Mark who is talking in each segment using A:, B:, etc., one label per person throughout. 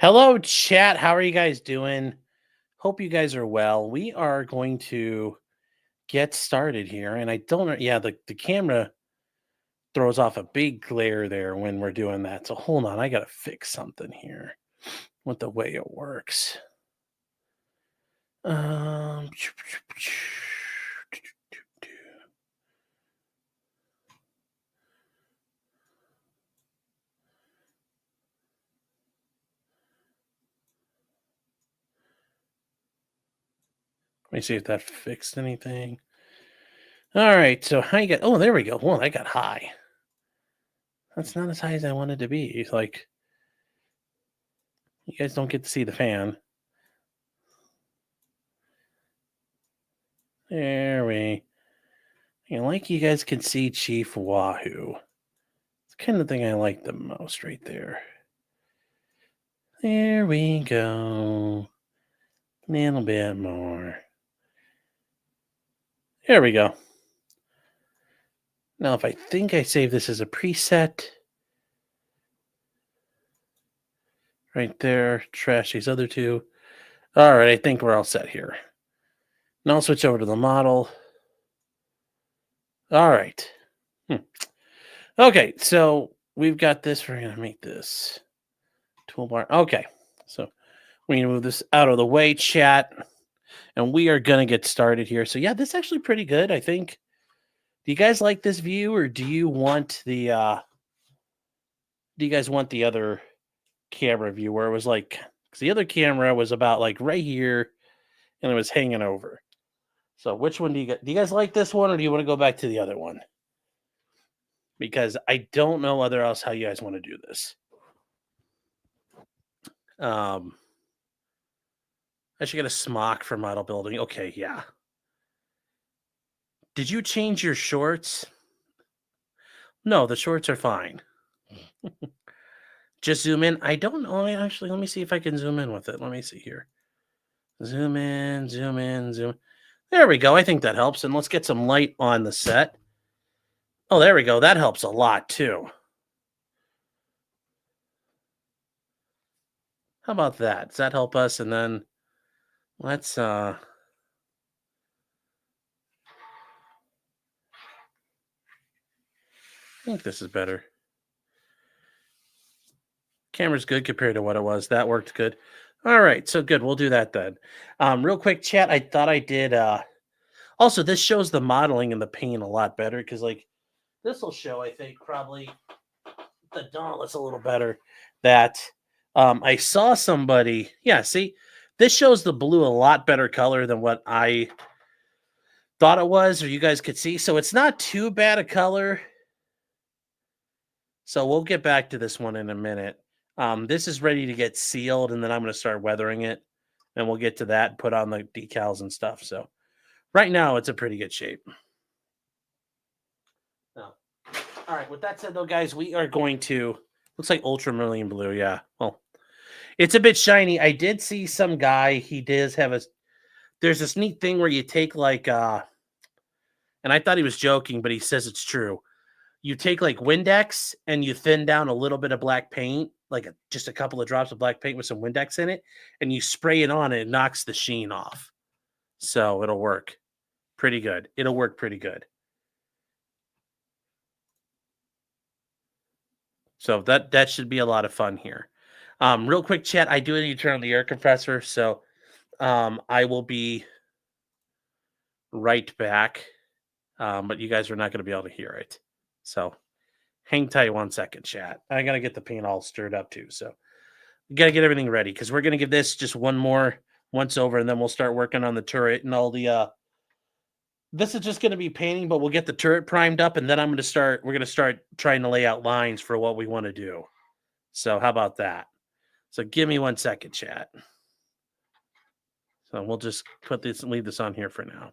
A: Hello, chat. How are you guys doing? Hope you guys are well. We are going to get started here. And I don't know. Yeah, the camera throws off a big glare there when we're doing that. So hold on. I got to fix something here with the way it works. Um, Let me see if that fixed anything. All right. So how you got? Oh, there we go. Well, that got high. That's not as high as I wanted to be. It's like you guys don't get to see the fan. There we like you guys can see Chief Wahoo. It's kind of the thing I like the most right there. There we go. A little bit more. There we go. Now, if I think I save this as a preset, right there, trash these other two. All right, I think we're all set here. Now I'll switch over to the model. All right. Okay, so we've got this. We're going to make this toolbar. Okay, so we're going to move this out of the way, chat. And we are going to get started here. So, yeah, this is actually pretty good, I think. Do you guys like this view, or do you want the other camera view where it was like, because the other camera was about like right here and it was hanging over. So which one do you get? Do you guys like this one, or do you want to go back to the other one? Because I don't know other else how you guys want to do this. I should get a smock for model building. Okay, yeah. Did you change your shorts? No, the shorts are fine. Just zoom in. I don't know. Actually, let me see if I can zoom in with it. Let me see here. Zoom in, zoom in, zoom. There we go. I think that helps. And let's get some light on the set. Oh, there we go. That helps a lot too. How about that? Does that help us? And then let's I think this is better. Camera's good compared to what it was. That worked good. All right, so good. We'll do that then. Real quick, chat. I thought I did. Also, this shows the modeling and the paint a lot better because, like, this will show. I think probably the dauntless a little better. That I saw somebody. Yeah, see, this shows the blue a lot better color than what I thought it was, or you guys could see. So it's not too bad a color. So we'll get back to this one in a minute. This is ready to get sealed, and then I'm going to start weathering it, and we'll get to that, put on the decals and stuff. So right now, it's a pretty good shape. Oh. All right. With that said, though, guys, we are going to. Looks like ultramarine blue. Yeah. Well, it's a bit shiny. I did see some guy. He does have a. There's this neat thing where you take like. And I thought he was joking, but he says it's true. You take like Windex and you thin down a little bit of black paint, like just a couple of drops of black paint with some Windex in it, and you spray it on, and it knocks the sheen off. So it'll work pretty good. It'll work pretty good. So that should be a lot of fun here. Real quick, chat. I do need to turn on the air compressor, so I will be right back. But you guys are not going to be able to hear it. So hang tight 1 second, chat. I got to get the paint all stirred up too. So we got to get everything ready because we're going to give this just one more once over, and then we'll start working on the turret and all the. This is just going to be painting, but we'll get the turret primed up, and then we're going to start trying to lay out lines for what we want to do. So how about that? So give me 1 second, chat. So we'll just leave this on here for now.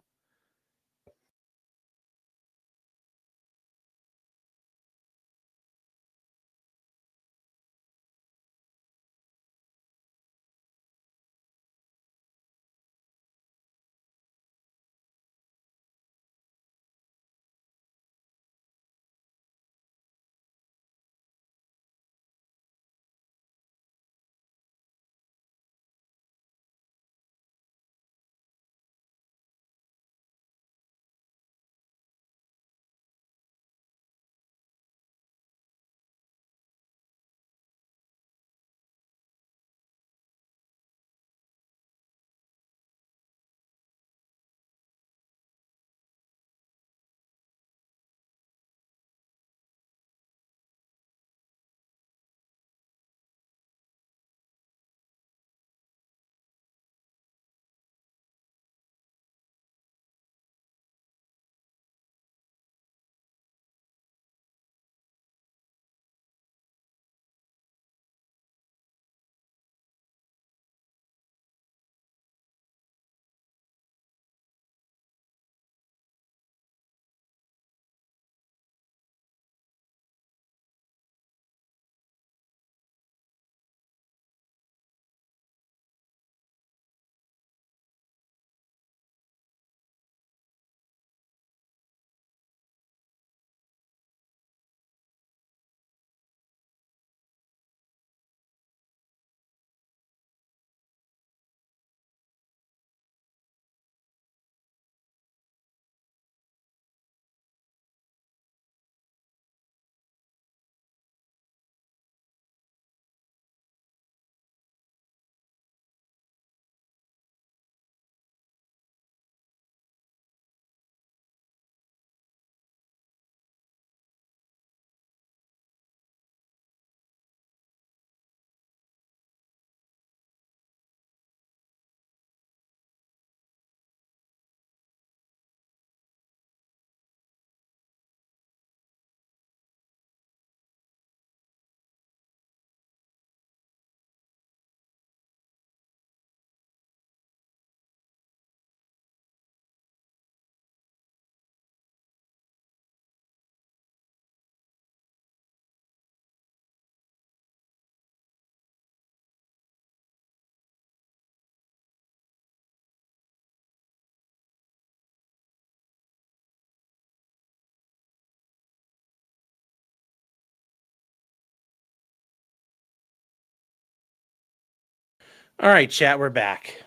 A: All right, chat, we're back.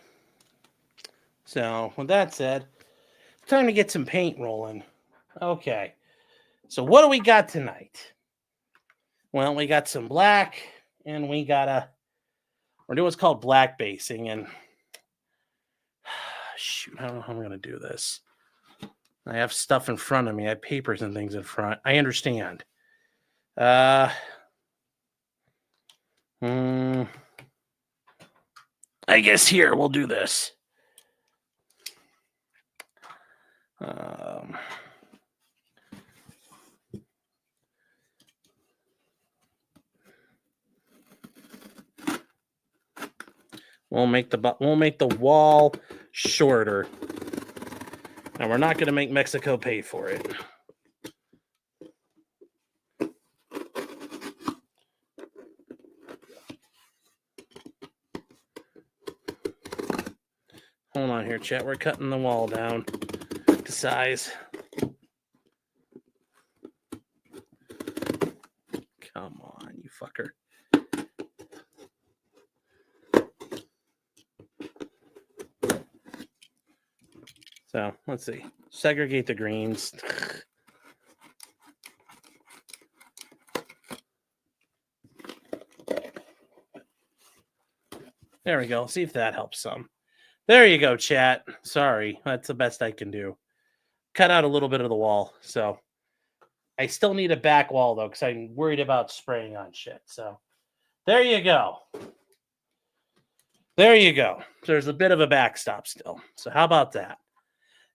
A: So, with that said, time to get some paint rolling. Okay. So, what do we got tonight? Well, we got some black, and we're doing what's called black basing. And shoot, I don't know how I'm going to do this. I have stuff in front of me. I have papers and things in front. I understand. I guess here we'll do this. We'll make the wall shorter, and we're not going to make Mexico pay for it. Hold on here, chat. We're cutting the wall down to size. Come on, you fucker. So, let's see. Segregate the greens. There we go. See if that helps some. There you go, chat. Sorry. That's the best I can do. Cut out a little bit of the wall. So, I still need a back wall, though, because I'm worried about spraying on shit. So, there you go. There you go. There's a bit of a backstop still. So, how about that?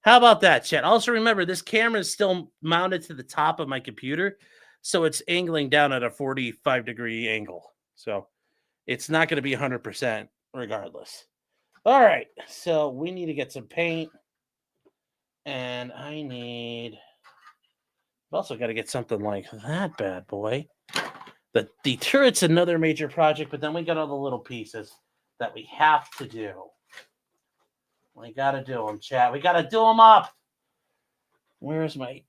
A: How about that, chat? Also, remember, this camera is still mounted to the top of my computer, so it's angling down at a 45-degree angle. So, it's not going to be 100% regardless. All right, so we need to get some paint, and I've also got to get something like that bad boy. The turret's another major project, but then we got all the little pieces that we have to do. We got to do them, chat. We got to do them up. Where's my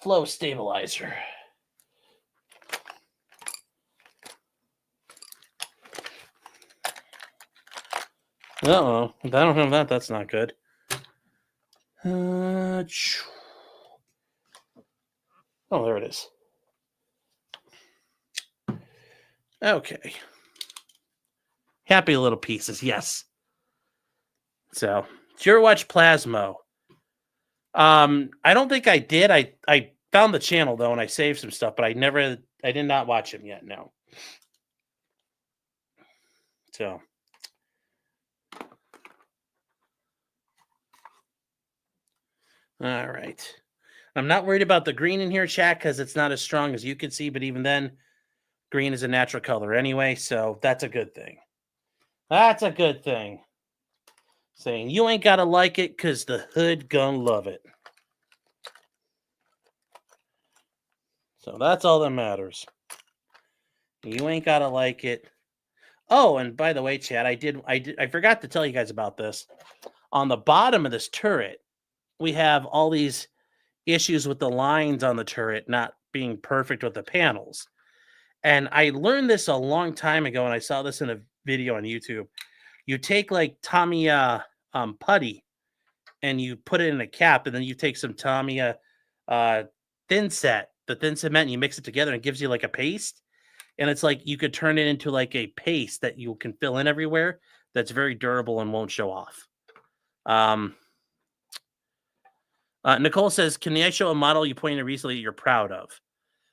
A: flow stabilizer? Uh-oh. If I don't have that, that's not good. Oh, there it is. Okay. Happy little pieces, yes. So, did you ever watch Plasmo? I don't think I did. I found the channel, though, and I saved some stuff, but I did not watch him yet, no. So. All right. I'm not worried about the green in here, chat, because it's not as strong as you can see, but even then, green is a natural color anyway, so that's a good thing. That's a good thing. Saying you ain't got to like it because the hood gonna love it. So that's all that matters. You ain't got to like it. Oh, and by the way, chat, I forgot to tell you guys about this. On the bottom of this turret, we have all these issues with the lines on the turret not being perfect with the panels. And I learned this a long time ago, and I saw this in a video on YouTube. You take like Tamiya putty, and you put it in a cap, and then you take some Tamiya thin cement, and you mix it together, and it gives you like a paste. And it's like you could turn it into like a paste that you can fill in everywhere. That's very durable and won't show off. Nicole says, "Can I show a model you pointed recently you're proud of?"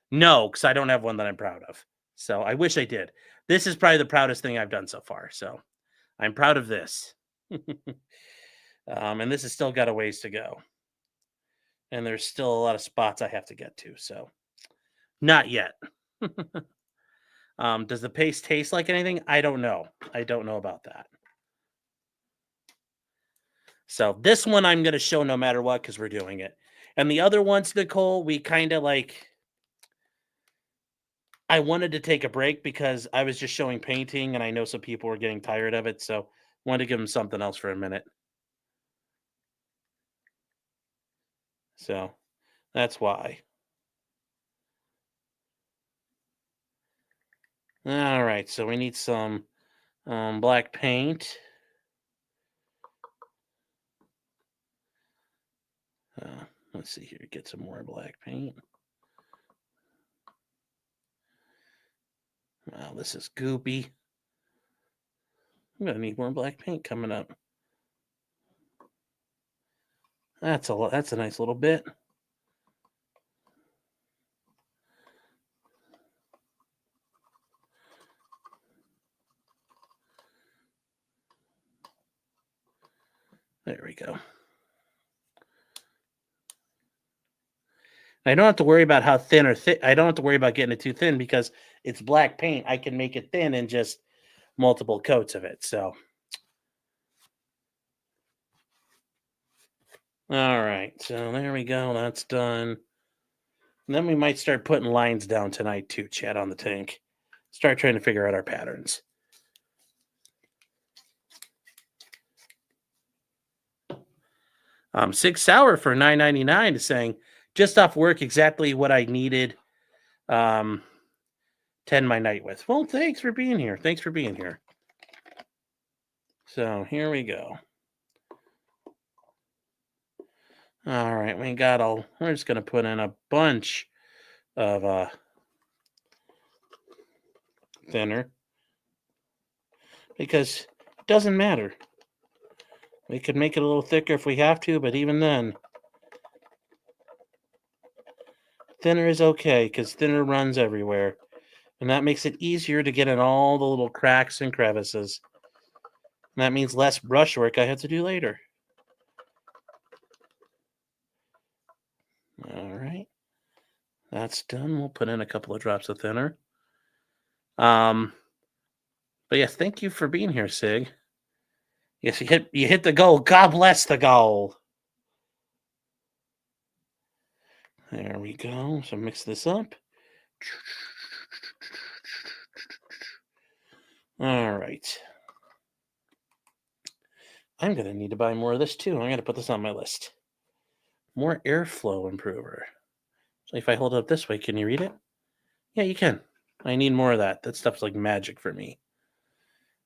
A: No, because I don't have one that I'm proud of. So I wish I did. This is probably the proudest thing I've done so far. So I'm proud of this. And this has still got a ways to go. And there's still a lot of spots I have to get to. So not yet. Does the paste taste like anything? I don't know. I don't know about that. So this one I'm going to show no matter what because we're doing it. And the other ones, Nicole, we kind of like... I wanted to take a break because I was just showing painting and I know some people were getting tired of it. So I wanted to give them something else for a minute. So that's why. All right. So we need some Black paint. Let's see here. Get some more black paint. Wow, this is goopy. I'm gonna need more black paint coming up. That's a nice little bit. There we go. I don't have to worry about how thin or thick. I don't have to worry about getting it too thin because it's black paint. I can make it thin in just multiple coats of it. So, all right. So there we go. That's done. And then we might start putting lines down tonight too, Chad, on the tank. Start trying to figure out our patterns. 6 Sour for $9.99 is saying just off work exactly what I needed. 10 my night with. Well, thanks for being here. Thanks for being here. So here we go. All right, we're just gonna put in a bunch of thinner because it doesn't matter. We could make it a little thicker if we have to, but even then, thinner is okay because thinner runs everywhere. And that makes it easier to get in all the little cracks and crevices. And that means less brush work I have to do later. All right. That's done. We'll put in a couple of drops of thinner. But yes, thank you for being here, Sig. Yes, you hit the goal. God bless the goal. There we go. So mix this up. All right. I'm going to need to buy more of this too. I'm going to put this on my list. More airflow improver. So if I hold it up this way, can you read it? Yeah, you can. I need more of that. That stuff's like magic for me.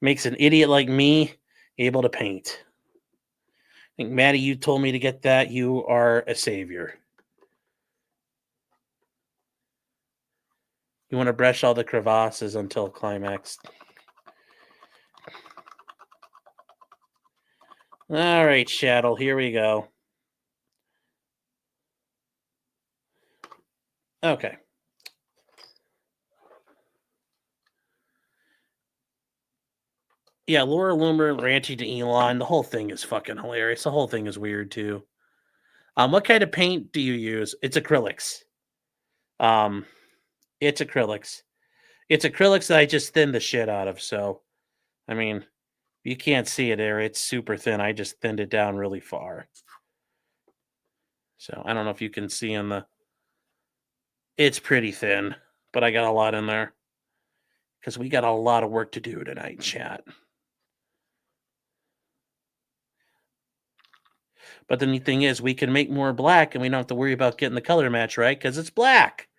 A: Makes an idiot like me able to paint. I think, Maddie, you told me to get that. You are a savior. You want to brush all the crevasses until climax. All right, Shadow, here we go. Okay. Yeah, Laura Loomer ranting to Elon. The whole thing is fucking hilarious. The whole thing is weird, too. What kind of paint do you use? It's acrylics. It's acrylics. It's acrylics that I just thinned the shit out of. So, I mean, you can't see it there. It's super thin. I just thinned it down really far. So, I don't know if you can see in the... It's pretty thin, but I got a lot in there. Because we got a lot of work to do tonight, chat. But the neat thing is we can make more black and we don't have to worry about getting the color match right because it's black.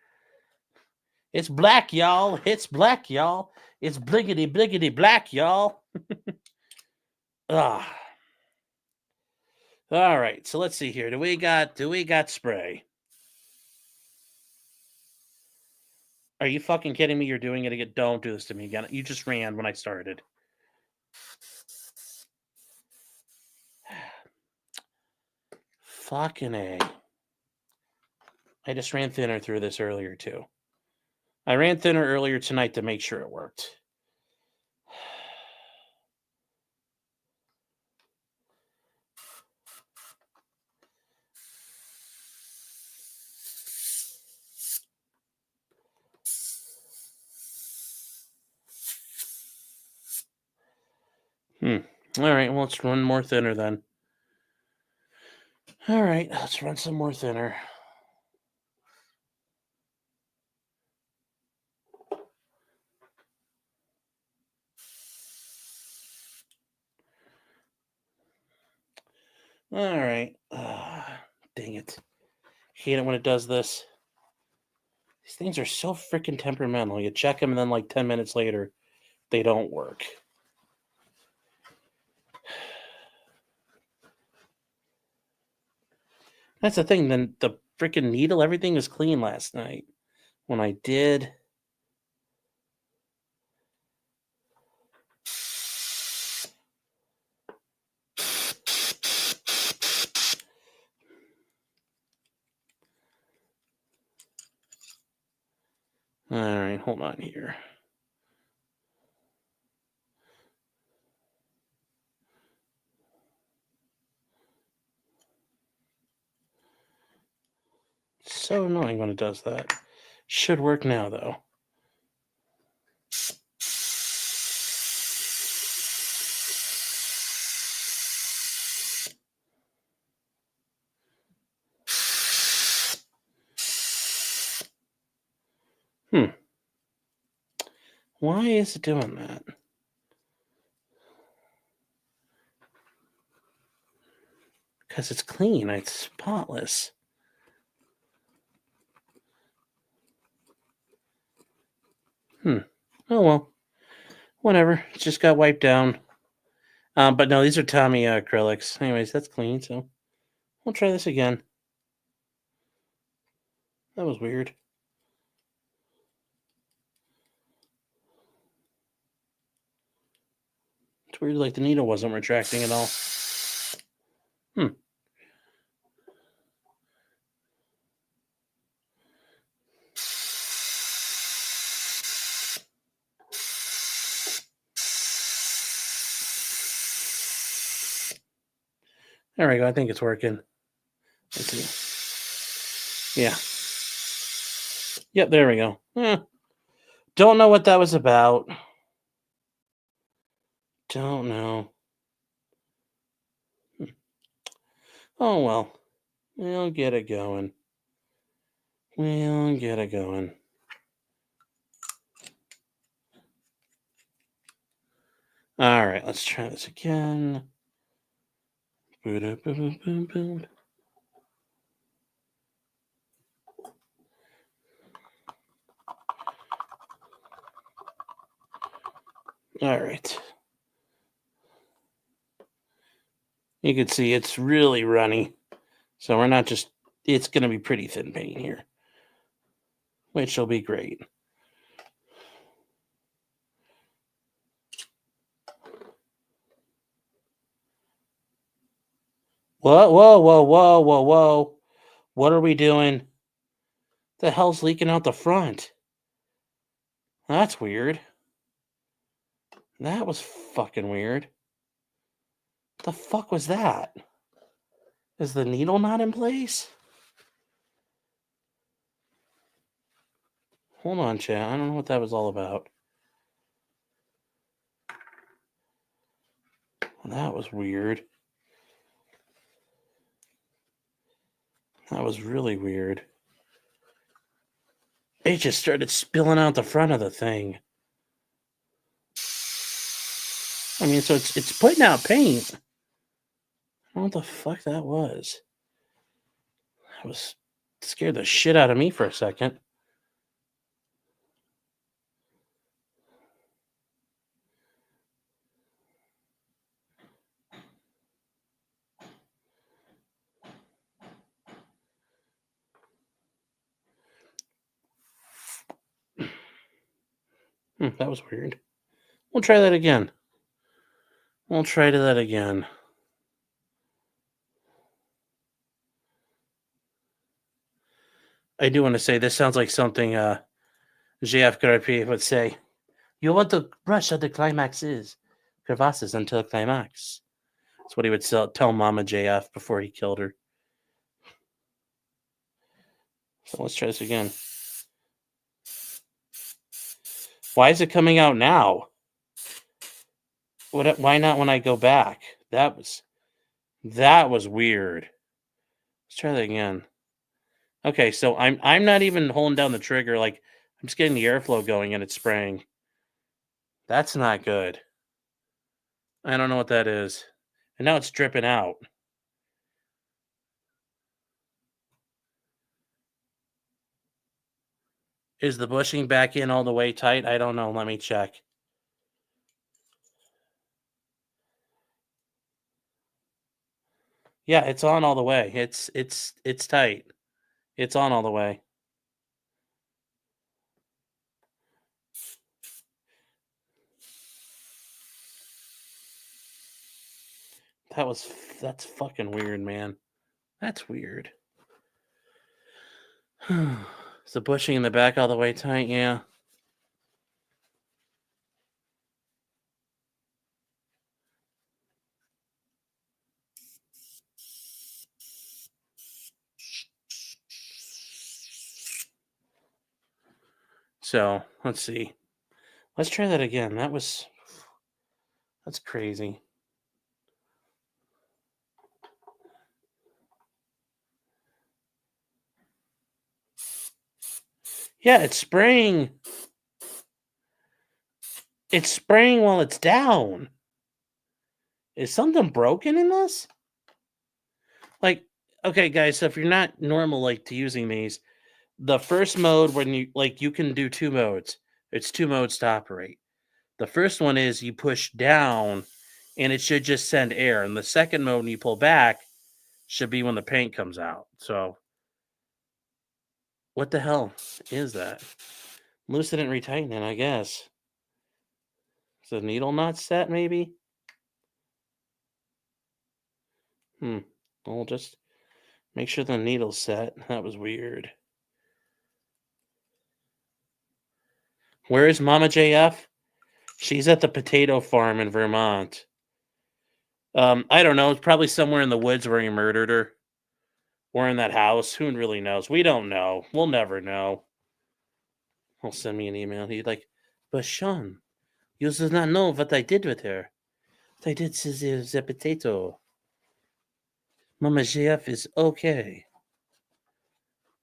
A: It's black, y'all. It's black, y'all. It's bliggity, bliggity black, y'all. Ah. All right, so let's see here. Do we got spray? Are you fucking kidding me? You're doing it again. Don't do this to me again. You just ran when I started. Fucking A. I just ran thinner through this earlier, too. I ran thinner earlier tonight to make sure it worked. All right, well, let's run more thinner then. All right, let's run some more thinner. All right. Dang it. Hate it when it does this. These things are so freaking temperamental. You check them and then like 10 minutes later, they don't work. That's the thing. Then the freaking needle, everything was clean last night when I did. All right, hold on here. So annoying when it does that. Should work now, though. Why is it doing that? Because it's clean. It's spotless. Oh, well. Whatever. It just got wiped down. But no, these are Tamiya acrylics. Anyways, that's clean, so we'll try this again. That was weird. It's weird, like the needle wasn't retracting at all. There we go. I think it's working. Let's see. Yeah. Yep, there we go. Don't know what that was about. Don't know. Oh, well. We'll get it going. We'll get it going. All right, let's try this again. Boom. All right. You can see it's really runny. So we're not just, it's going to be pretty thin paint here, which will be great. Whoa. What are we doing? The hell's leaking out the front? That's weird. That was fucking weird. The fuck was that? Is the needle not in place? Hold on, chat. I don't know what that was all about. That was weird. That was really weird. It just started spilling out the front of the thing. I mean, so it's putting out paint. I don't know what the fuck that was. That was scared the shit out of me for a second. That was weird. We'll try that again. I do want to say this sounds like something JF Garpi would say. You want to brush at the climaxes, crevasses until climax. That's what he would tell Mama JF before he killed her. So let's try this again. Why is it coming out now? Why not when I go back? That was weird. Let's try that again. Okay, so I'm not even holding down the trigger. Like I'm just getting the airflow going and it's spraying. That's not good. I don't know what that is. And now it's dripping out. Is the bushing back in all the way tight? I don't know. Let me check. Yeah, it's on all the way. It's tight. It's on all the way. That's fucking weird, man. That's weird. Is the bushing in the back all the way tight? Yeah. So let's see. Let's try that again. That's crazy. Yeah, it's spraying. It's spraying while it's down. Is something broken in this? Like, okay, guys, so if you're not normal like to using these, the first mode when you can do two modes. It's two modes to operate. The first one is you push down and it should just send air. And the second mode when you pull back should be when the paint comes out. So what the hell is that? Loosen and retighten it, I guess. Is the needle not set, maybe? We'll just make sure the needle's set. That was weird. Where is Mama JF? She's at the potato farm in Vermont. I don't know. It's probably somewhere in the woods where he murdered her. Or in that house. Who really knows? We don't know. We'll never know. He'll send me an email. He's like, but Sean, you do not know what I did with her. What I did to the potato. Mama JF is okay.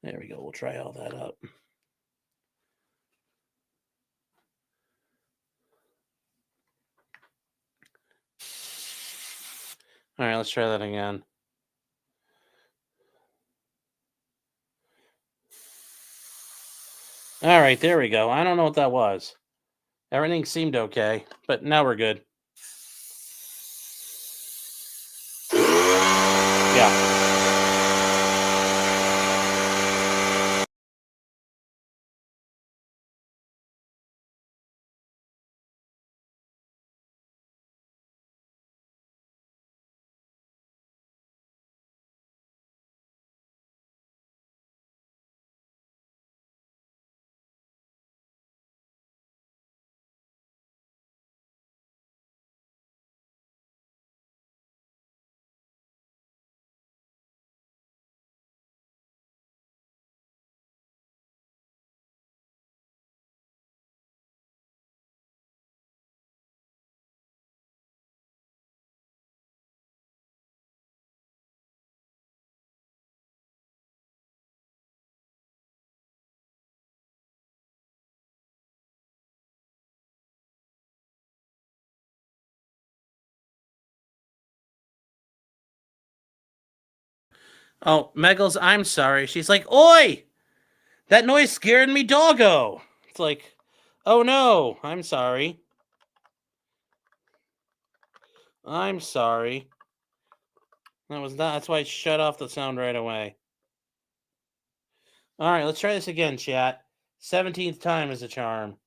A: There we go. We'll try all that up. All right, let's try that again. All right, there we go. I don't know what that was. Everything seemed okay, but now we're good. Yeah. Oh, Meggles, I'm sorry. She's like, oi! That noise scared me, doggo! It's like, oh no, I'm sorry. I'm sorry. That's why I shut off the sound right away. All right, let's try this again, chat. 17th time is a charm.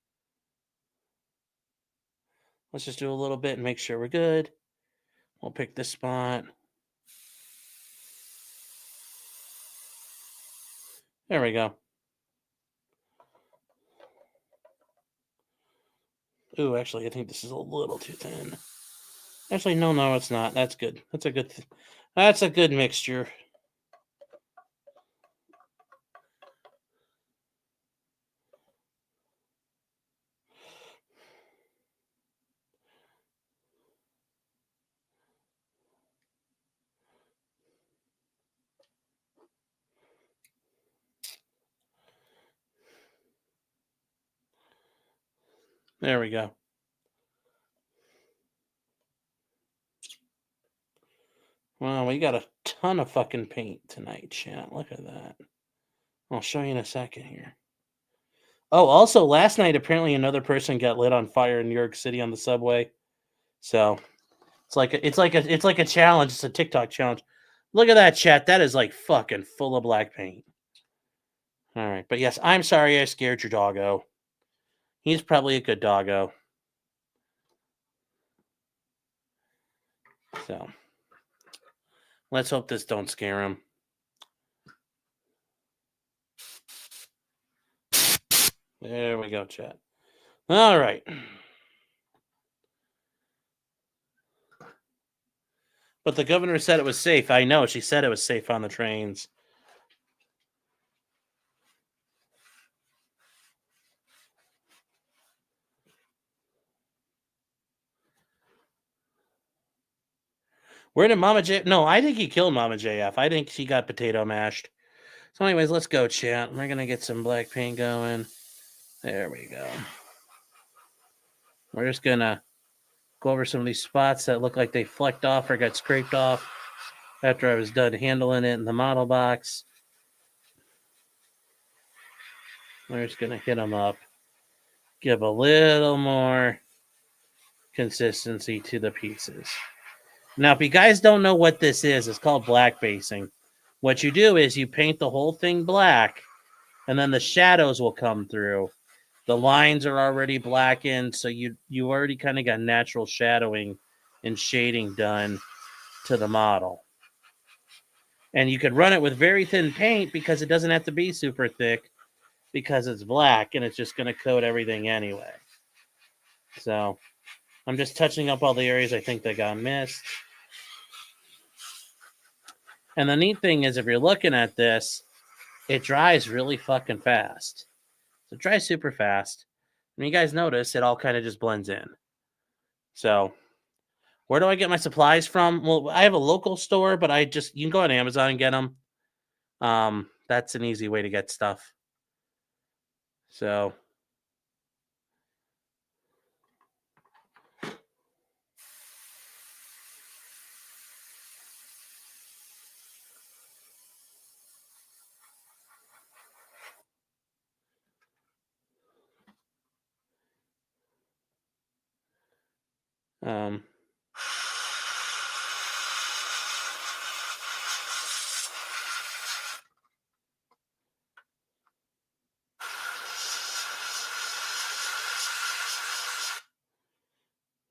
A: Let's just do a little bit and make sure we're good. We'll pick this spot. There we go. Ooh, actually, I think this is a little too thin. Actually, no, it's not. That's good. That's a good mixture. There we go. Wow, we got a ton of fucking paint tonight, chat. Look at that. I'll show you in a second here. Oh, also last night apparently another person got lit on fire in New York City on the subway. So it's like a challenge. It's a TikTok challenge. Look at that, chat. That is like fucking full of black paint. All right. But yes, I'm sorry I scared your doggo. He's probably a good doggo. So let's hope this don't scare him. There we go, chat. All right. But the governor said it was safe. I know. She said it was safe on the trains. Where did Mama J? No, I think he killed Mama JF. I think she got potato mashed. So, anyways, let's go, chat. We're gonna get some black paint going. There we go. We're just gonna go over some of these spots that look like they flecked off or got scraped off after I was done handling it in the model box. We're just gonna hit them up, give a little more consistency to the pieces. Now, if you guys don't know what this is, it's called black basing. What you do is you paint the whole thing black, and then the shadows will come through. The lines are already blackened, so you already kind of got natural shadowing and shading done to the model. And you could run it with very thin paint because it doesn't have to be super thick because it's black and it's just going to coat everything anyway. So I'm just touching up all the areas I think that got missed. And the neat thing is, if you're looking at this, it dries really fucking fast. So it dries super fast. And you guys notice it all kind of just blends in. So where do I get my supplies from? Well, I have a local store, but you can go on Amazon and get them. That's an easy way to get stuff. So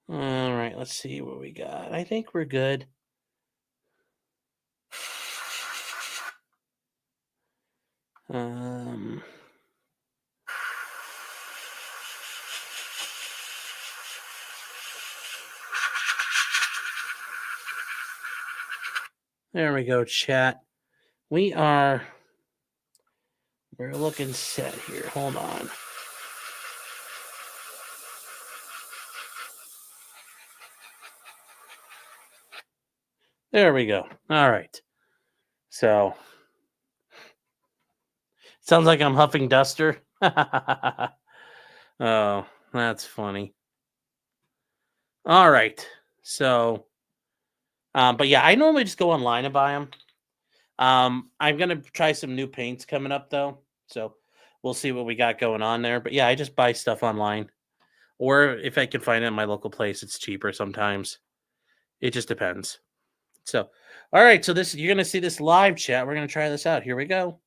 A: all right, let's see what we got. I think we're good. There we go, chat. We're looking set here. Hold on. There we go. All right. So sounds like I'm huffing duster. Oh, that's funny. All right. So, but yeah, I normally just go online and buy them. I'm gonna try some new paints coming up though, so we'll see what we got going on there. But yeah, I just buy stuff online, or if I can find it in my local place, it's cheaper sometimes. It just depends. So, all right. So you're gonna see this live chat. We're gonna try this out. Here we go.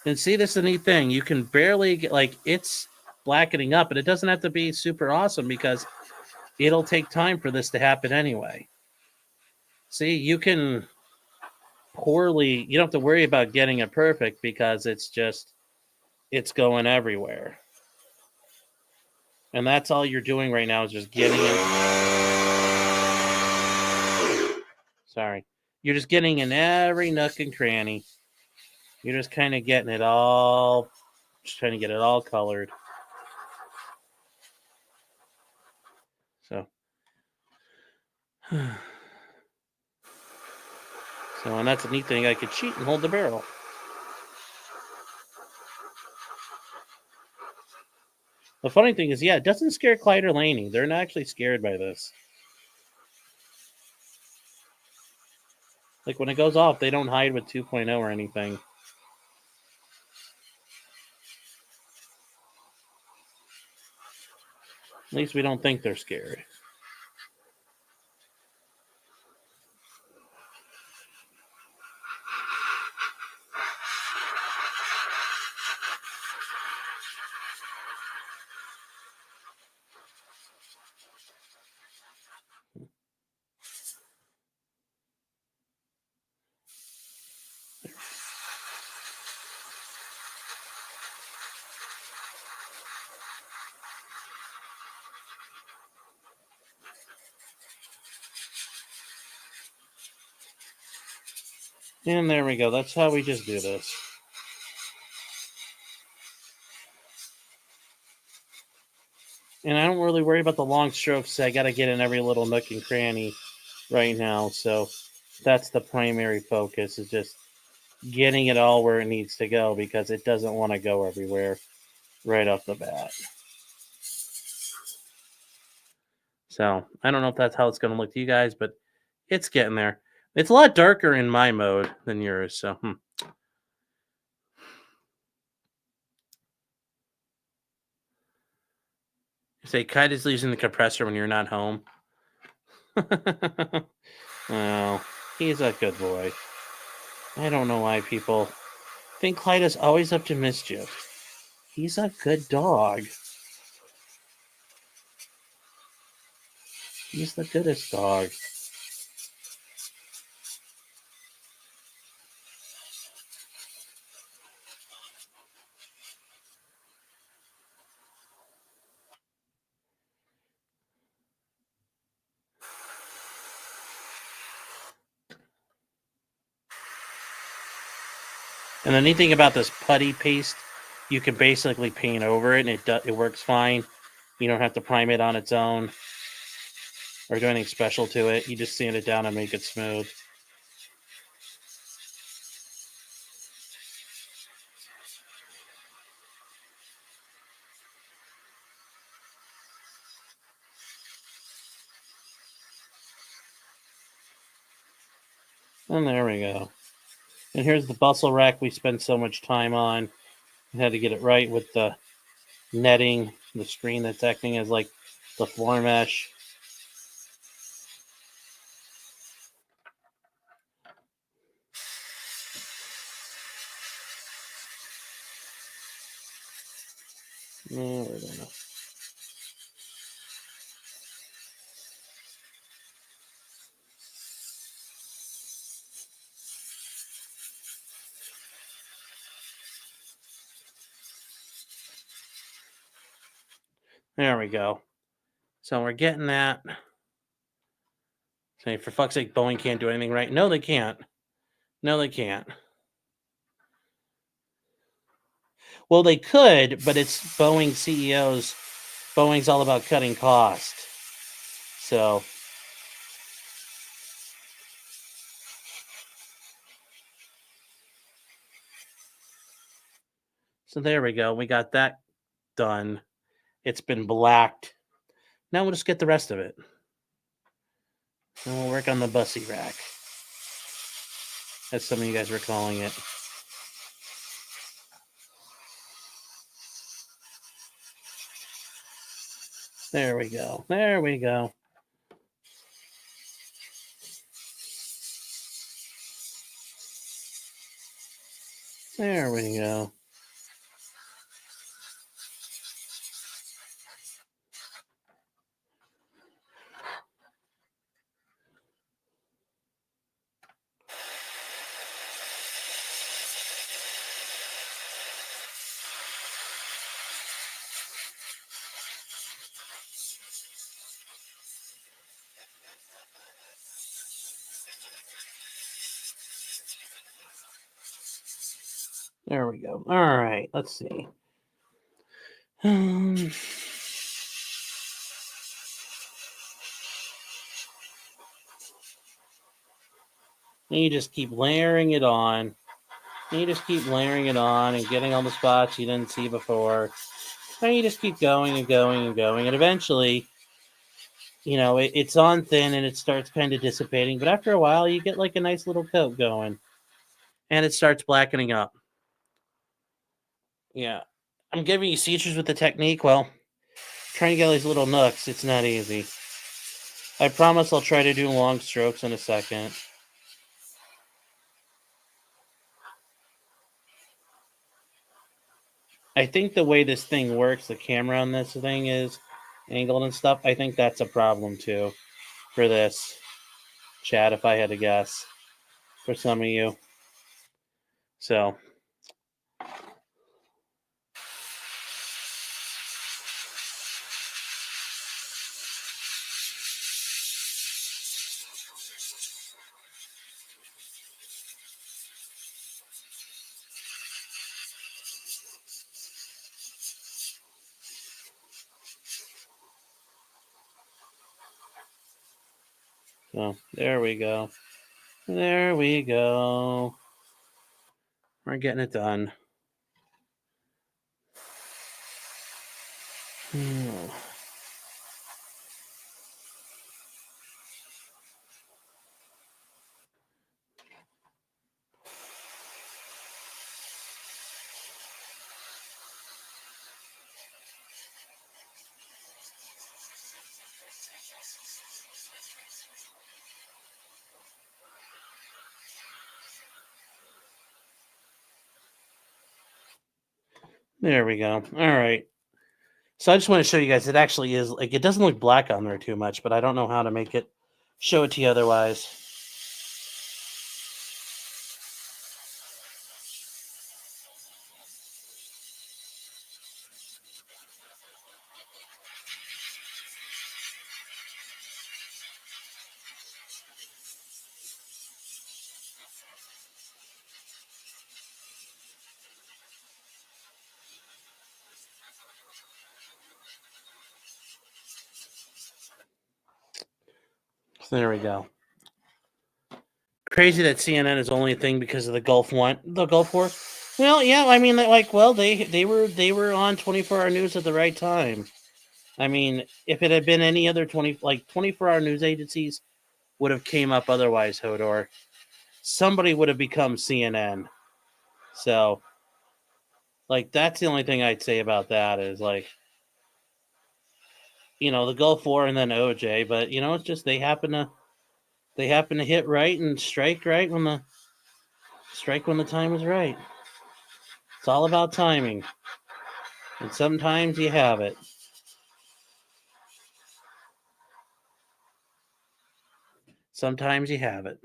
A: And see, this is a neat thing. You can barely get it's blackening up, but it doesn't have to be super awesome because it'll take time for this to happen anyway. See, you can you don't have to worry about getting it perfect because it's going everywhere. And that's all you're doing right now is just getting it. Sorry. You're just getting in every nook and cranny. You're just kind of getting it all, just trying to get it all colored. So, and that's a neat thing. I could cheat and hold the barrel. The funny thing is, yeah, it doesn't scare Clyde or Laney. They're not actually scared by this. Like when it goes off, they don't hide with 2.0 or anything. At least we don't think they're scared. And there we go. That's how we just do this. And I don't really worry about the long strokes. I got to get in every little nook and cranny right now. So that's the primary focus, is just getting it all where it needs to go, because it doesn't want to go everywhere right off the bat. So I don't know if that's how it's going to look to you guys, but it's getting there. It's a lot darker in my mode than yours. So say Kite is using the compressor when you're not home. Oh, he's a good boy. I don't know why people think Clyde is always up to mischief. He's a good dog. He's the goodest dog. And the neat thing about this putty paste, you can basically paint over it, and it works fine. You don't have to prime it on its own or do anything special to it. You just sand it down and make it smooth. And there we go. And here's the bustle rack we spent so much time on. I had to get it right with the netting, the screen that's acting as like the floor mesh. There we go. So we're getting that. Say, for fuck's sake, Boeing can't do anything right. No, they can't. No, they can't. Well, they could, but it's Boeing CEOs. Boeing's all about cutting cost. So there we go. We got that done. It's been blacked. Now we'll just get the rest of it. And we'll work on the bussy rack, as some of you guys were calling it. There we go. There we go. There we go. There we go. All right. Let's see. You just keep layering it on. You just keep layering it on and getting all the spots you didn't see before. And you just keep going and going and going. And eventually, it's on thin and it starts kind of dissipating. But after a while, you get like a nice little coat going. And it starts blackening up. Yeah. I'm giving you features with the technique. Well, trying to get all these little nooks, it's not easy. I promise I'll try to do long strokes in a second. I think the way this thing works, the camera on this thing is angled and stuff, I think that's a problem too for this. Chad, if I had to guess, for some of you. So. So there we go. There we go. We're getting it done. Hmm. There we go. All right. So I just want to show you guys it actually is like it doesn't look black on there too much, but I don't know how to make it show it to you otherwise. So there we go. Crazy that CNN is only a thing because of the Gulf War. Well, yeah, I mean, they were on 24-hour news at the right time. I mean, if it had been any other 24-hour news agencies would have came up otherwise, Hodor. Somebody would have become CNN. So, like, that's the only thing I'd say about that is like, the Gulf War and then OJ. But it's just they happen to hit right and strike right when the time is right. It's all about timing, and sometimes you have it. Sometimes you have it.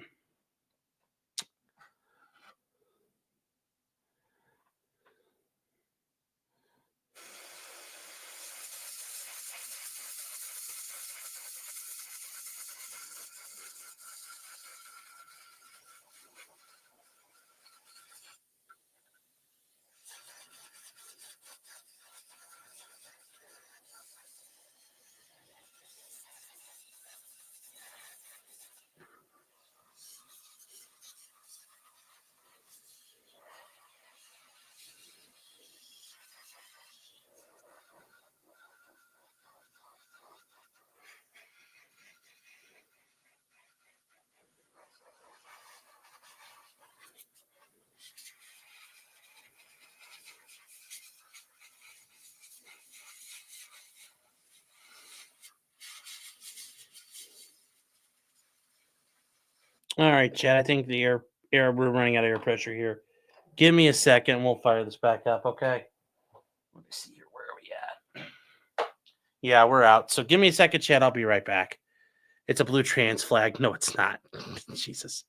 A: All right, Chad. I think we're running out of air pressure here. Give me a second. We'll fire this back up. Okay. Let me see here. Where are we at? Yeah, we're out. So give me a second, Chad. I'll be right back. It's a blue trans flag. No, it's not. Jesus.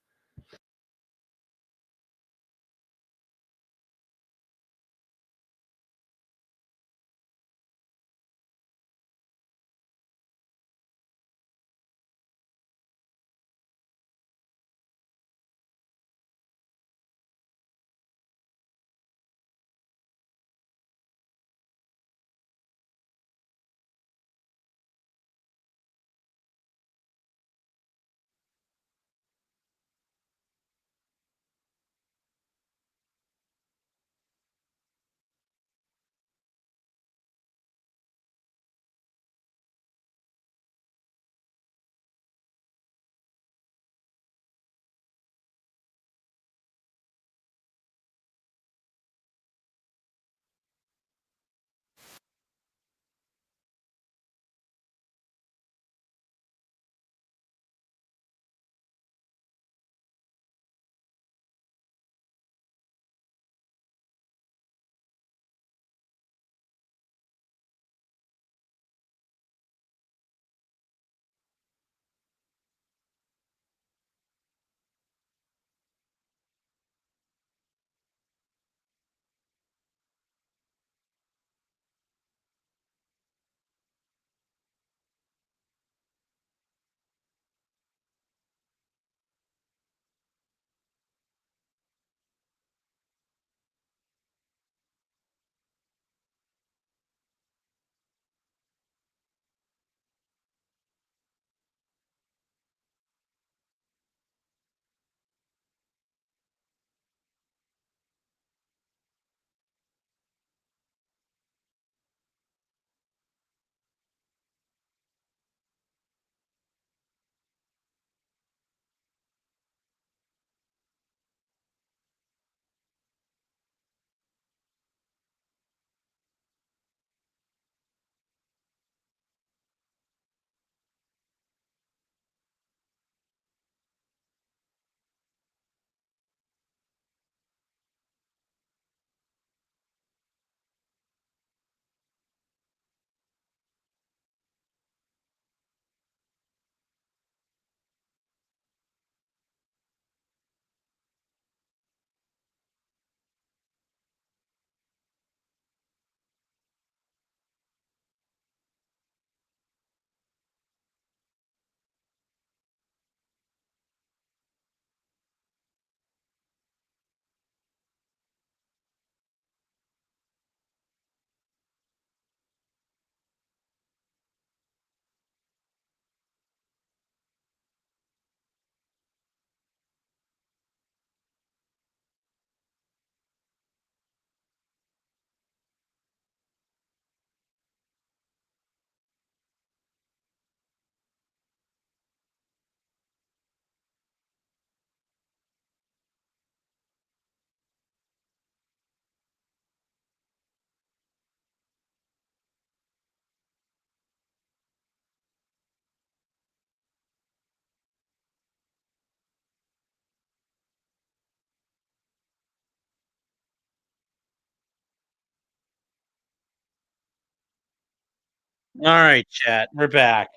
A: All right, chat. We're back.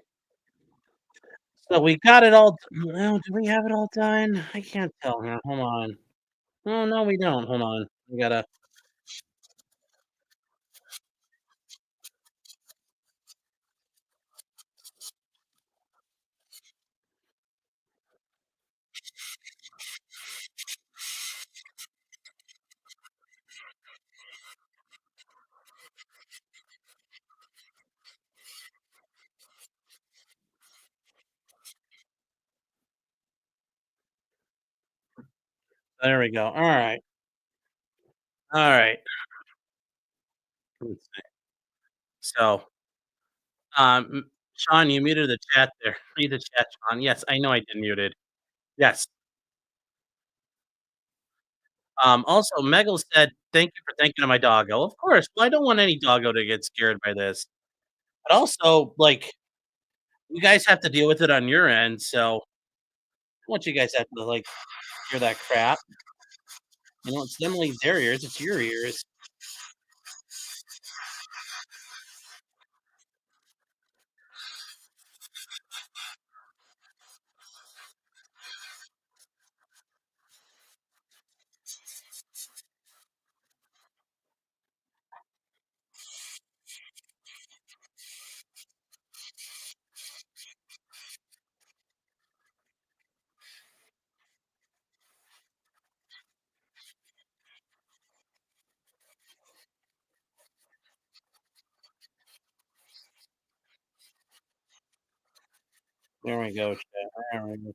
A: So we got it all. Well, do we have it all done? I can't tell here. Hold on. Oh no, we don't. Hold on. We gotta. There we go. All right. All right. Let's see. So, Sean, you muted the chat there. Read the chat, Sean. Yes, I know I did muted. Yes. Also, Megal said, "Thank you for thinking of my doggo." Of course. Well, I don't want any doggo to get scared by this. But also, like, you guys have to deal with it on your end. So, I want you guys have to like hear that crap. You know, it's them leave their ears. It's your ears. There we go, chat. There we go.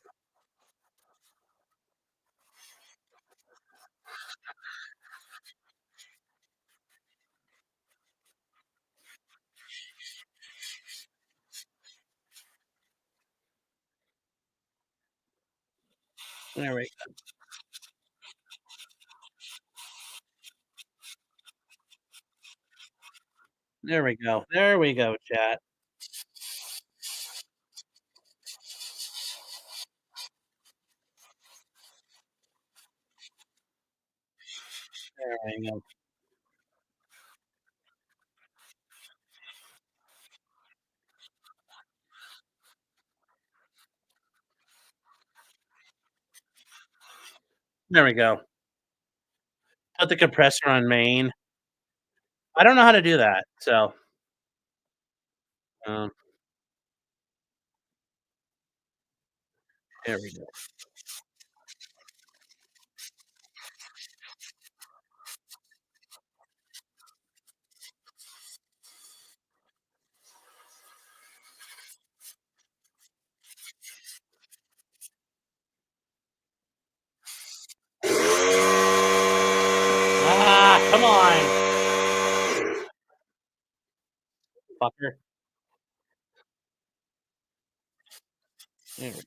A: There we There we go. There we go, chat. There we go. There we go. Put the compressor on main. I don't know how to do that. So, um, there we go. Ah, come on, fucker. There we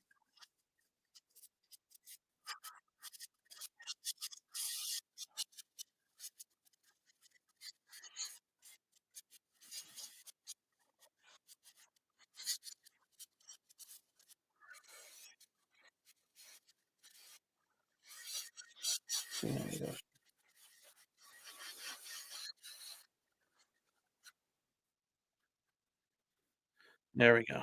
A: there we go. There we go.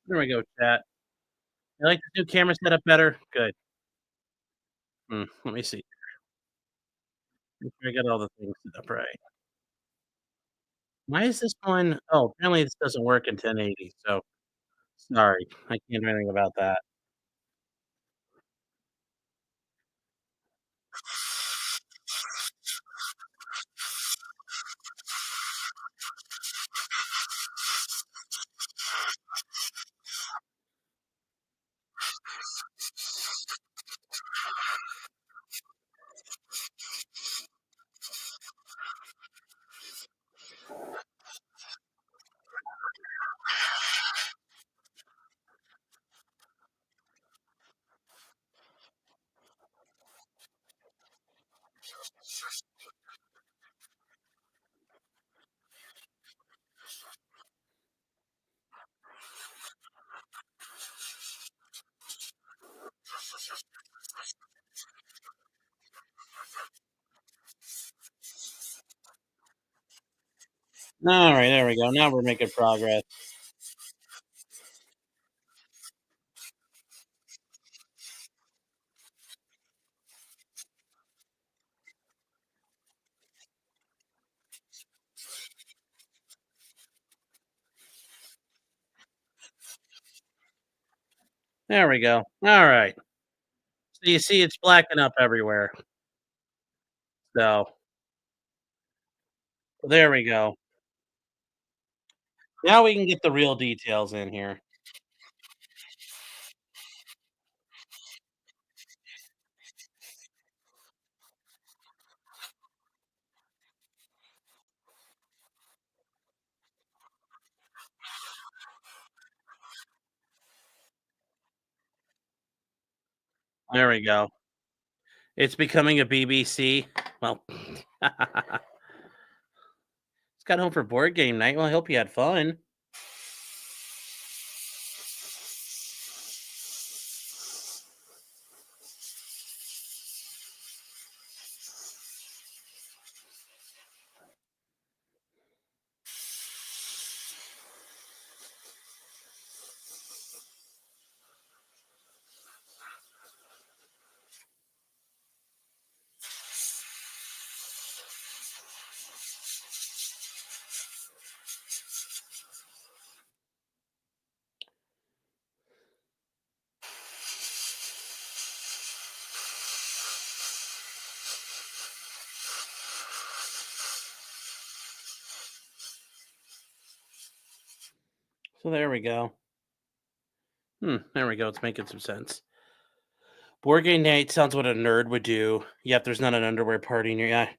A: There we go, chat. You like the new camera setup better? Good. Let me see. Make sure I got all the things set up right. Why is this one? Oh, apparently this doesn't work in 1080. So sorry, I can't do anything about that. All right, there we go. Now we're making progress. There we go. All right. So you see it's blacking up everywhere. So there we go. Now we can get the real details in here. There we go. It's becoming a BBC. Well, it's got home for board game night. Well, I hope you had fun. So there we go. There we go. It's making some sense. Board game night sounds what a nerd would do. Yep, there's not an underwear party near.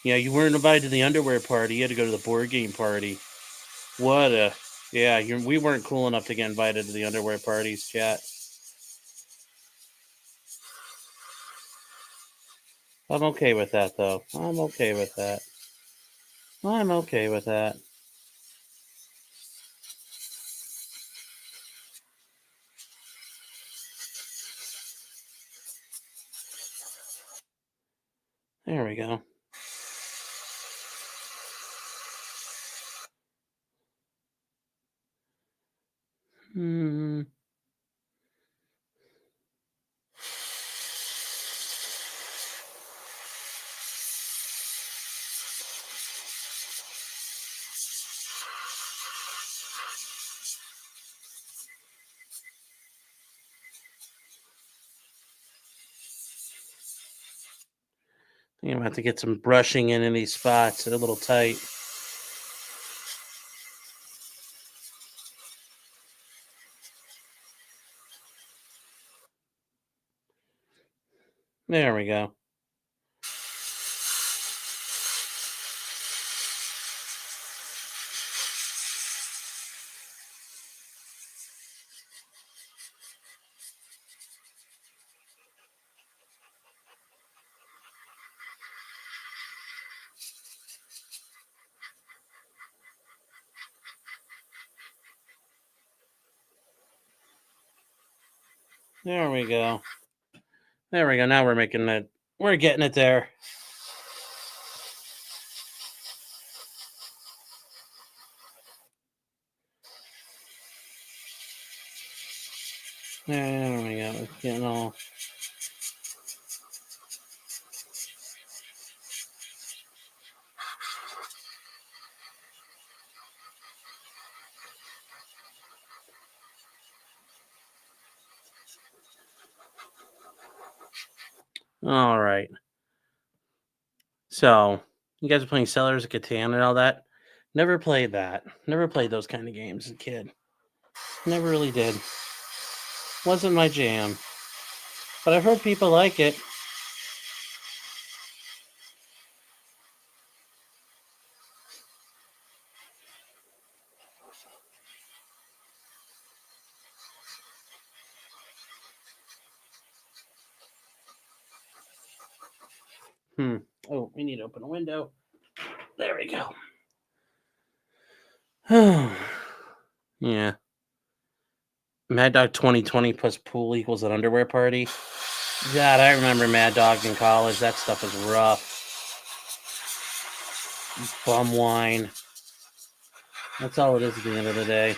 A: Yeah, you weren't invited to the underwear party. You had to go to the board game party. What a yeah. We weren't cool enough to get invited to the underwear parties, chat. I'm okay with that though. I'm okay with that. I'm okay with that. There we go. Hmm. I'm gonna have to get some brushing in these spots. They're a little tight. There we go. There we go. There we go. Now we're making it. We're getting it there. There we go. It's getting all. All right. So you guys are playing Sellers of Catan and all that. Never played that. Never played those kind of games as a kid. Never really did. Wasn't my jam. But I've heard people like it. Hmm. Oh, we need to open a window. There we go. Yeah. Mad Dog 2020 plus pool equals an underwear party. God, I remember Mad Dog in college. That stuff was rough. Bum wine. That's all it is at the end of the day.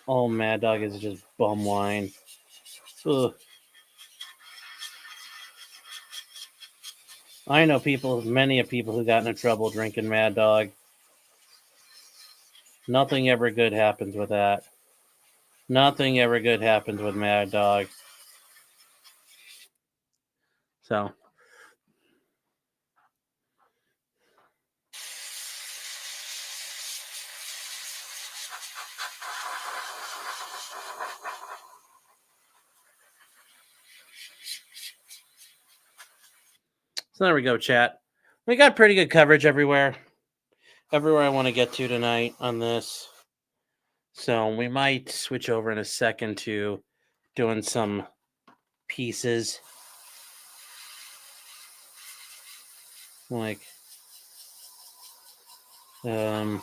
A: All Mad Dog is just bum wine. Ugh. I know many people who got into trouble drinking Mad Dog. Nothing ever good happens with that. Nothing ever good happens with Mad Dog. So. So there we go, chat. We got pretty good coverage everywhere. Everywhere I want to get to tonight on this. So we might switch over in a second to doing some pieces. Like that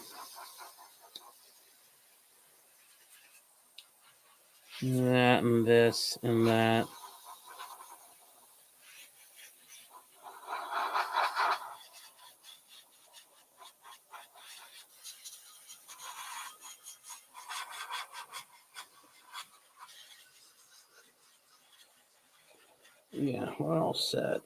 A: and this and that. Yeah, we're all set.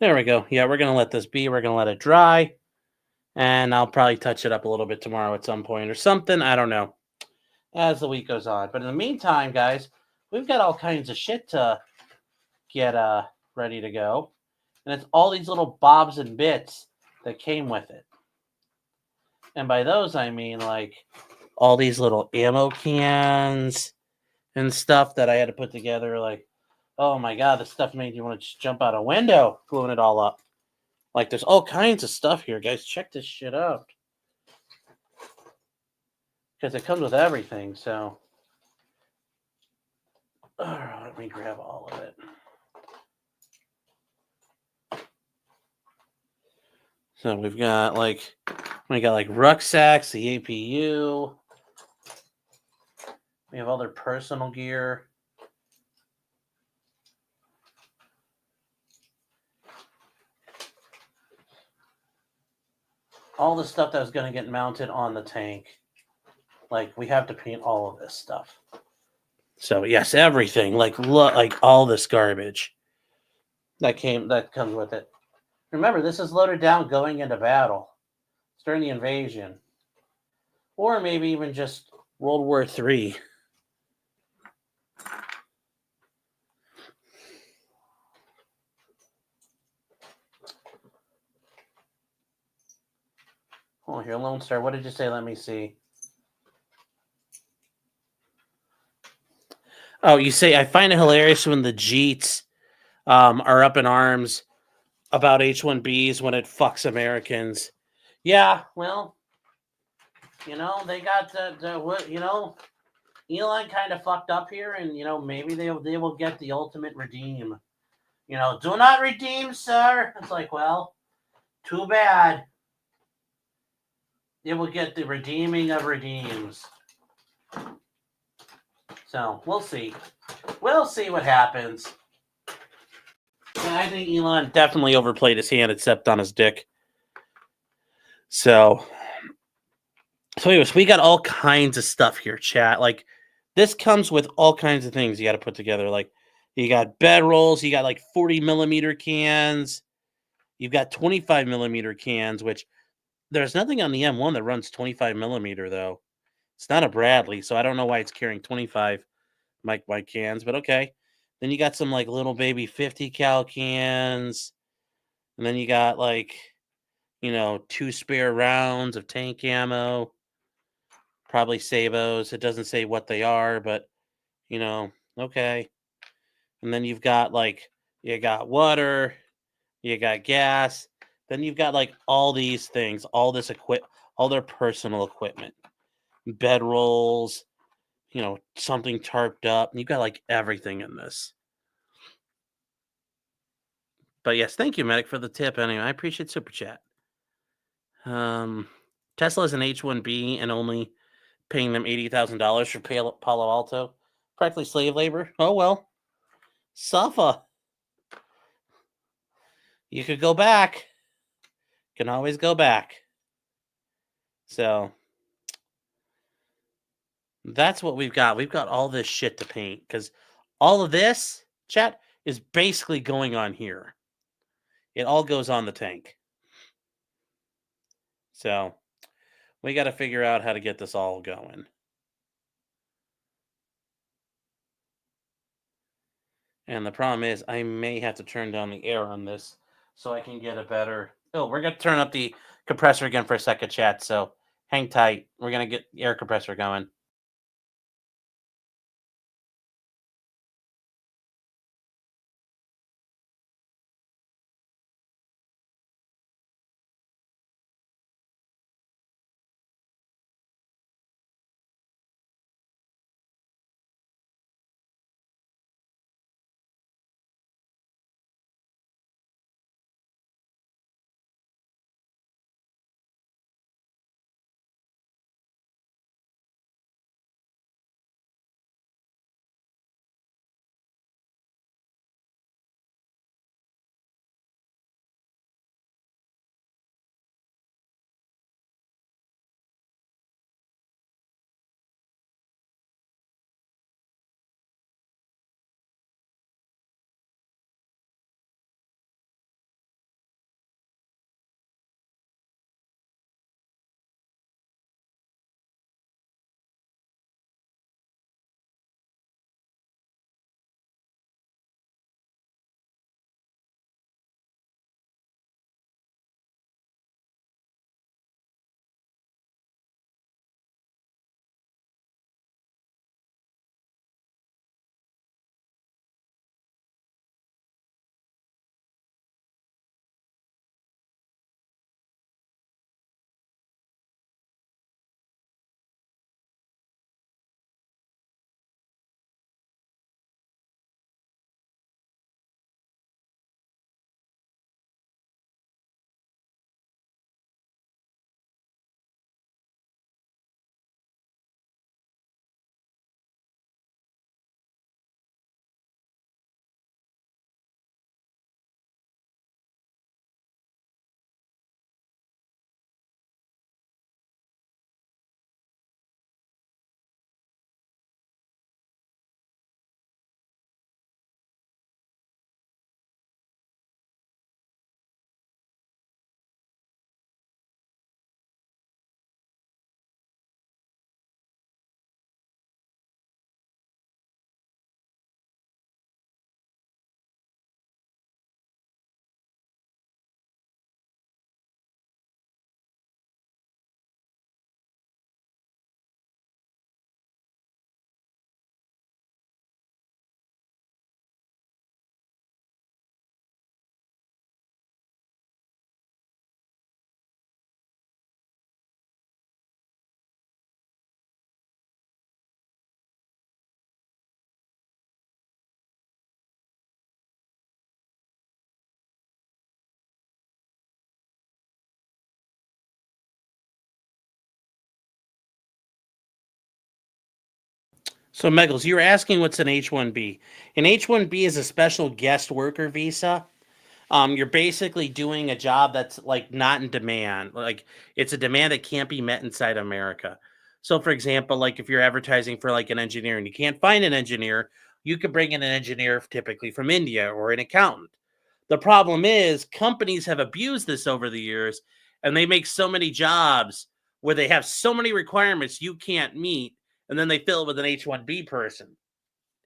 A: There we go. Yeah, we're going to let this be. We're going to let it dry. And I'll probably touch it up a little bit tomorrow at some point or something. I don't know. As the week goes on. But in the meantime, guys, we've got all kinds of shit to get ready to go. And it's all these little bobs and bits that came with it. And by those, I mean like all these little ammo cans and stuff that I had to put together. Like, oh my God, this stuff made you want to just jump out a window, gluing it all up. Like, there's all kinds of stuff here, guys. Check this shit out. Because it comes with everything, so. Let me grab all of it. So we got like rucksacks, the APU. We have other personal gear. All the stuff that was going to get mounted on the tank. Like, we have to paint all of this stuff. So yes, everything. Like all this garbage that comes with it. Remember, this is loaded down going into battle. It's during the invasion. Or maybe even just World War III. Oh, here, Lone Star. What did you say? Let me see. Oh, you say, I find it hilarious when the Jeets are up in arms about H-1Bs when it fucks Americans. Yeah, well, they got Elon kind of fucked up here, and, maybe they will get the ultimate redeem. Do not redeem, sir. It's like, well, too bad. It will get the redeeming of redeems. So, we'll see. We'll see what happens. Yeah, I think Elon definitely overplayed his hand and stepped on his dick. So anyways, we got all kinds of stuff here, chat. Like, this comes with all kinds of things you got to put together. Like, you got bed rolls, you got like 40 millimeter cans, you've got 25 millimeter cans, which there's nothing on the M1 that runs 25 millimeter, though. It's not a Bradley, so I don't know why it's carrying 25 mic cans, but okay. Then you got some like little baby 50 cal cans, and then you got like, 2 spare rounds of tank ammo. Probably Sabos. It doesn't say what they are, but, okay. And then you've got, you got water, you got gas. Then you've got, all these things, all this all their personal equipment. Bed rolls. something tarped up. You've got like everything in this. But yes, thank you, Medic, for the tip. Anyway, I appreciate Super Chat. Tesla is an H-1B and only paying them $80,000 for Palo Alto. Practically slave labor. Oh, well. Suffer. You could go back. Can always go back. So that's what we've got. We've got all this shit to paint because all of this, chat, is basically going on here. It all goes on the tank. So we got to figure out how to get this all going. And the problem is I may have to turn down the air on this so I can get a better... Oh, we're going to turn up the compressor again for a second, chat. So hang tight. We're going to get the air compressor going. So, Meggles, you were asking what's an H-1B. An H-1B is a special guest worker visa. You're basically doing a job that's like not in demand. Like it's a demand that can't be met inside America. So, for example, like if you're advertising for like an engineer and you can't find an engineer, you could bring in an engineer typically from India or an accountant. The problem is companies have abused this over the years and they make so many jobs where they have so many requirements you can't meet, and then they fill it with an H-1B person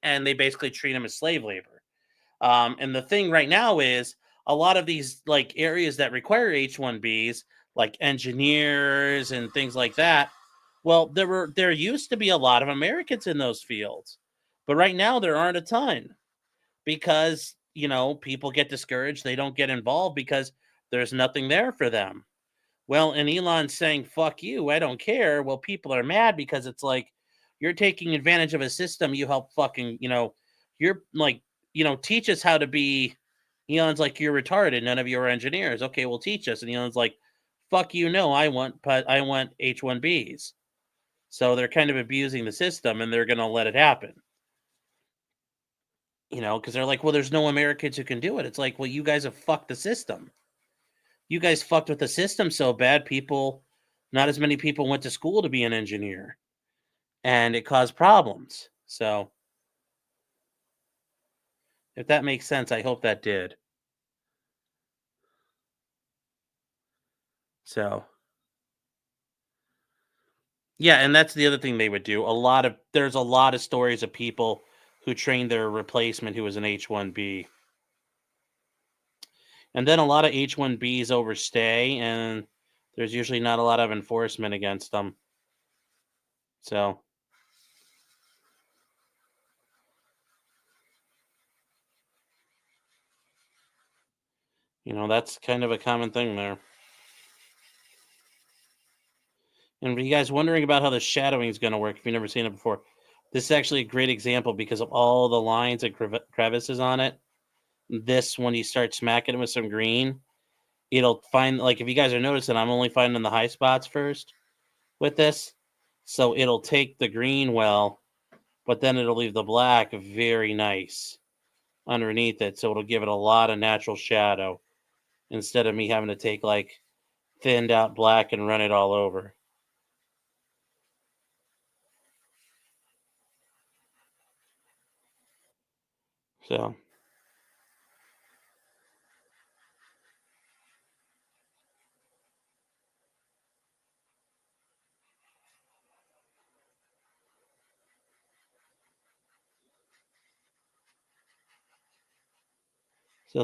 A: and they basically treat them as slave labor. And the thing right now is a lot of these like areas that require H-1Bs, like engineers and things like that. Well, there used to be a lot of Americans in those fields, but right now there aren't a ton because people get discouraged. They don't get involved because there's nothing there for them. Well, and Elon's saying, "Fuck you, I don't care." Well, people are mad because it's like, You're taking advantage of a system you help fucking, you're like, teach us how to be. Elon's like, you're retarded. None of you are engineers. Okay, well, teach us. And Elon's like, fuck you. No, I want H1Bs. So they're kind of abusing the system, and they're going to let it happen. Because they're like, well, there's no Americans who can do it. It's like, well, you guys have fucked the system. You guys fucked with the system so bad, not as many people went to school to be an engineer, and it caused problems. So, if that makes sense, I hope that did. So, yeah, and that's the other thing they would do. There's a lot of stories of people who trained their replacement who was an H1B. And then a lot of H1Bs overstay, and there's usually not a lot of enforcement against them. So, that's kind of a common thing there. And for you guys wondering about how the shadowing is going to work, if you've never seen it before, this is actually a great example because of all the lines and crevices on it. This, when you start smacking it with some green, it'll find, like, if you guys are noticing, I'm only finding the high spots first with this. So it'll take the green well, but then it'll leave the black very nice underneath it. So it'll give it a lot of natural shadow instead of me having to take, like, thinned out black and run it all over. So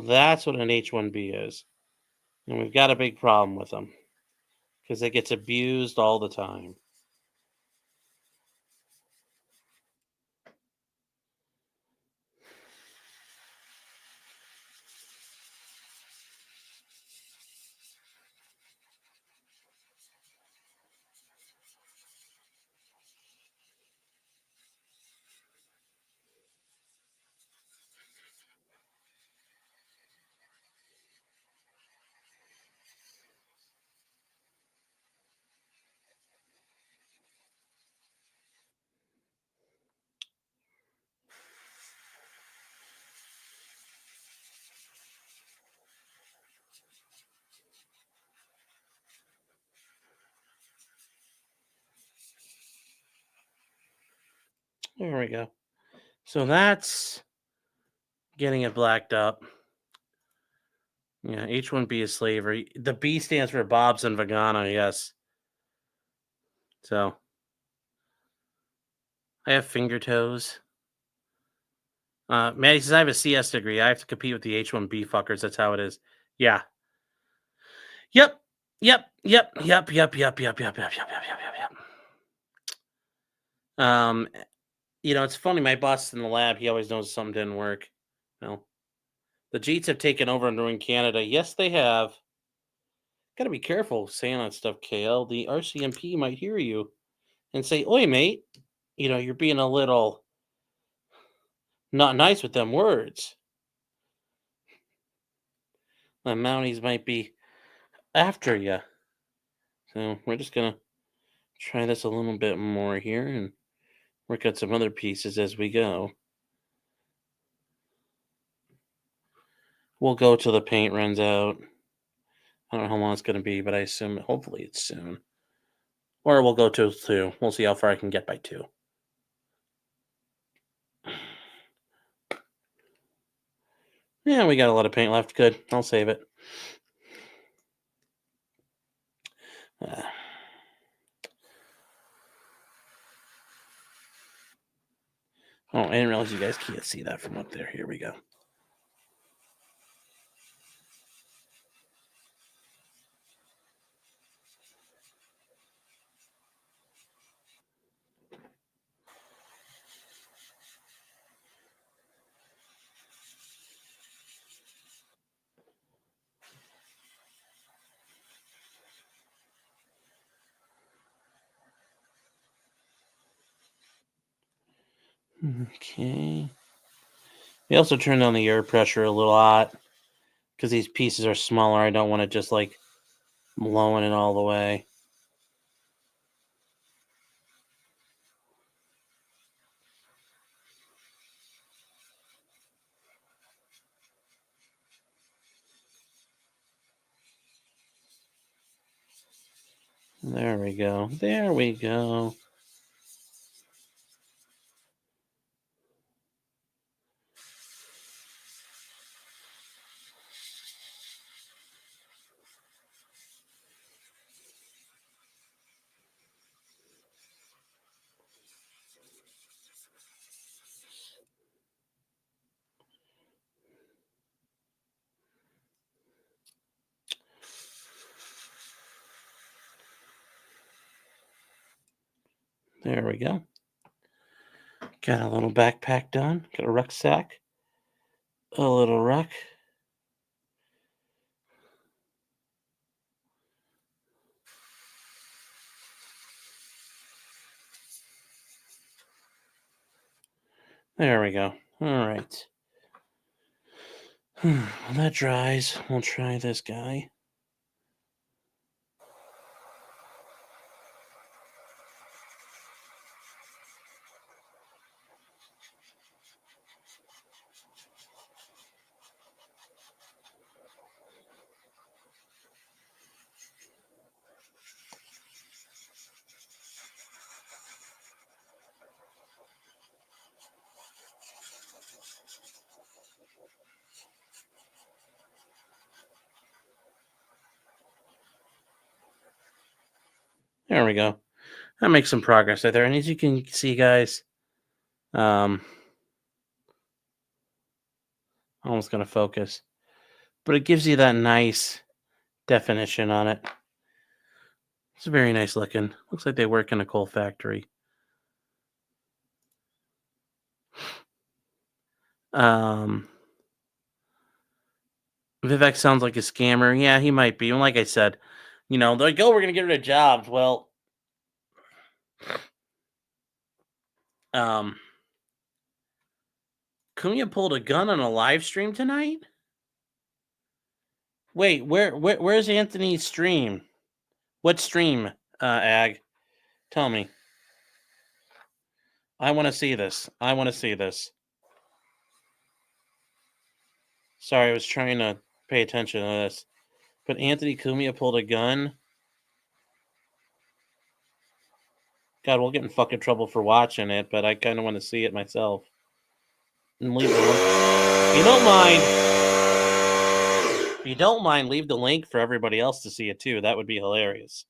A: that's what an H1B is. And we've got a big problem with them because it gets abused all the time. There we go. So that's getting it blacked up. Yeah, H1B is slavery. The B stands for Bob's and Vagana, yes. So I have finger toes. Maddie says I have a CS degree. I have to compete with the H1B fuckers. That's how it is. Yeah. Yep. Yep. Yep. Yep. Yep. Yep. Yep. Yep. Yep. Yep. Yep. Yep. Yep. It's funny. My boss in the lab, he always knows something didn't work. Well, the Jeets have taken over and ruined Canada. Yes, they have. Got to be careful saying that stuff, KL. The RCMP might hear you and say, "Oi, mate, you're being a little not nice with them words." The Mounties might be after you. So we're just gonna try this a little bit more here and work out some other pieces as we go. We'll go till the paint runs out. I don't know how long it's going to be, but I assume hopefully it's soon. Or we'll go till 2. We'll see how far I can get by 2. Yeah, we got a lot of paint left. Good. I'll save it. Oh, I didn't realize you guys can't see that from up there. Here we go. Okay. We also turned on the air pressure a little lot because these pieces are smaller. I don't want it just like blowing it all the way. There we go. There we go. There we go. Got a little backpack done. Got a rucksack. A little ruck. There we go. All right. When that dries, we'll try this guy. There we go. That makes some progress right there. And as you can see, guys, almost going to focus, but it gives you that nice definition on it. It's very nice looking. Looks like they work in a coal factory. Vivek sounds like a scammer. Yeah, he might be. And like I said, they're like, oh, we're going to get rid of jobs. Well, Cunha pulled a gun on a live stream tonight? Wait, where's Anthony's stream? What stream, Ag? Tell me. I want to see this. I want to see this. Sorry, I was trying to pay attention to this. But Anthony Cumia pulled a gun. God, we'll get in fucking trouble for watching it, but I kind of want to see it myself. And leave the link. If you don't mind, leave the link for everybody else to see it too. That would be hilarious.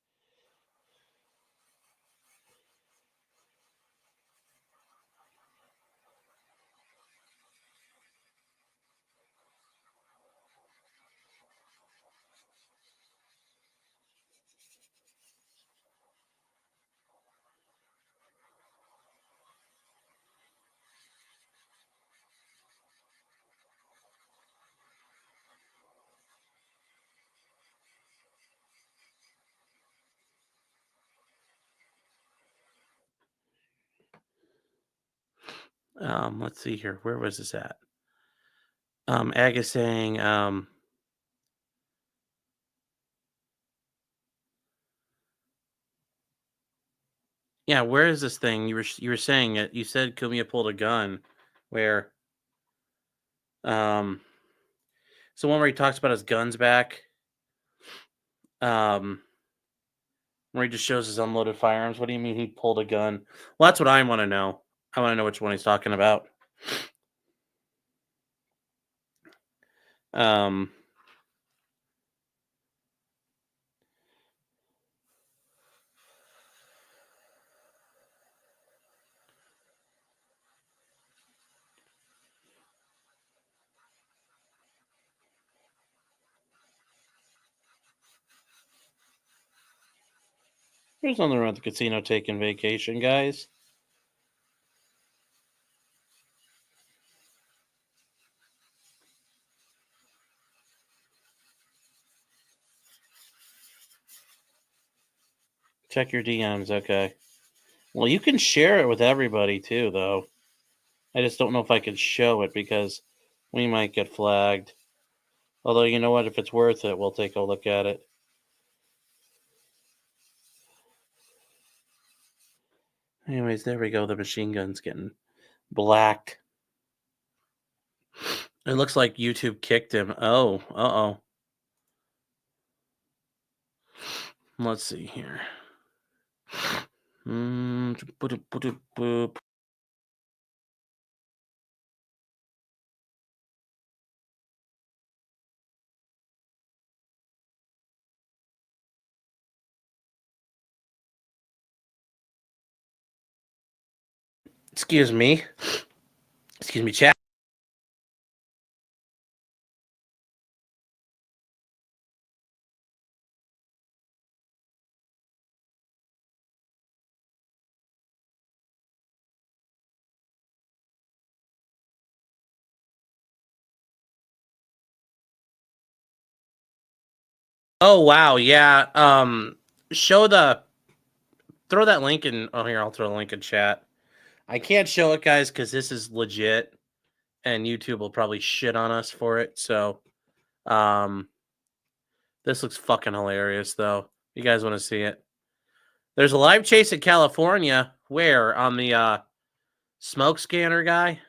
A: Let's see here. Where was this at? Ag is saying, yeah, where is this thing? You were saying it. You said Cumia pulled a gun. Where? So one where he talks about his guns back. Where he just shows his unloaded firearms. What do you mean he pulled a gun? Well, that's what I want to know. I want to know which one he's talking about. There's nothing wrong with the casino taking vacation, guys. Check your DMs, okay. Well, you can share it with everybody too, though. I just don't know if I can show it because we might get flagged. Although, you know what? If it's worth it, we'll take a look at it. Anyways, there we go. The machine gun's getting blacked. It looks like YouTube kicked him. Oh, uh-oh. Let's see here. Boop. Excuse me. Excuse me, chat. Oh wow, yeah. Throw that link in. Oh, here, I'll throw a link in chat. I can't show it, guys, because this is legit, and YouTube will probably shit on us for it. So, um, this looks fucking hilarious, though. You guys want to see it? There's a live chase in California. Where on the smoke scanner guy?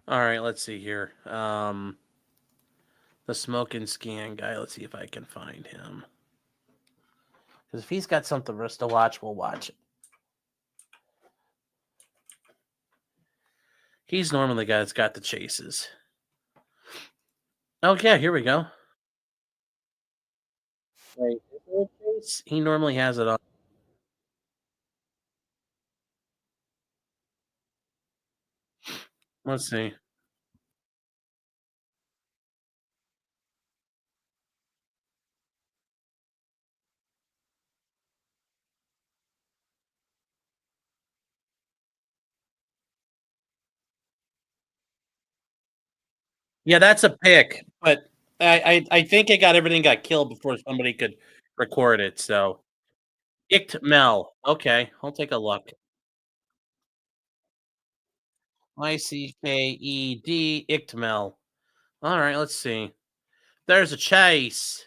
A: All right, let's see here. The smoke and scan guy. Let's see if I can find him. Because if he's got something for us to watch, we'll watch it. He's normally the guy that's got the chases. Oh yeah, here we go. Wait, is there a chase? He normally has it on. Let's see. Yeah, that's a pick, but I think it got everything got killed before somebody could record it. So Mel. Okay, I'll take a look. Icked Mel. All right, let's see. There's a chase.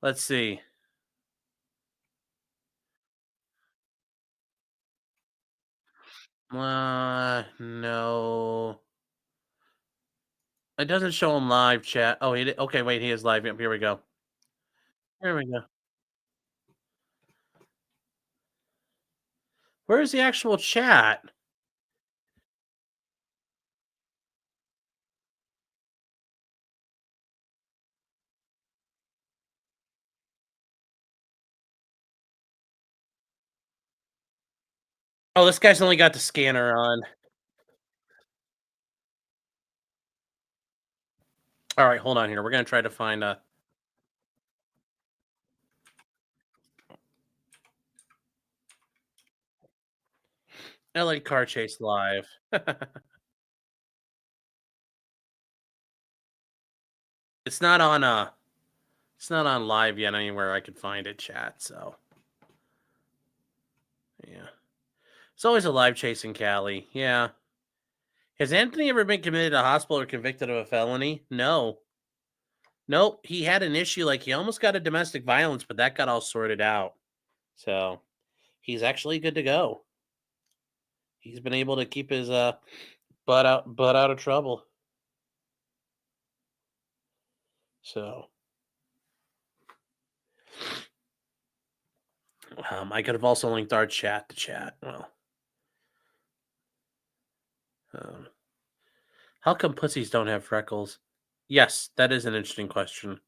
A: Let's see. No. It doesn't show him live chat. Oh, okay, wait, he is live. Yep, here we go. Here we go. Where's the actual chat? Oh, this guy's only got the scanner on. All right, hold on here. We're gonna try to find a. LA car chase live. It's not on it's not on live yet anywhere I can find it, chat. So yeah, it's always a live chase in Cali. Yeah. Has Anthony ever been committed to hospital or convicted of a felony? No. Nope. He had an issue, like he almost got a domestic violence, but that got all sorted out. So he's actually good to go. He's been able to keep his butt out of trouble. So I could have also linked our chat to chat. Well, um, how come pussies don't have freckles? Yes, that is an interesting question.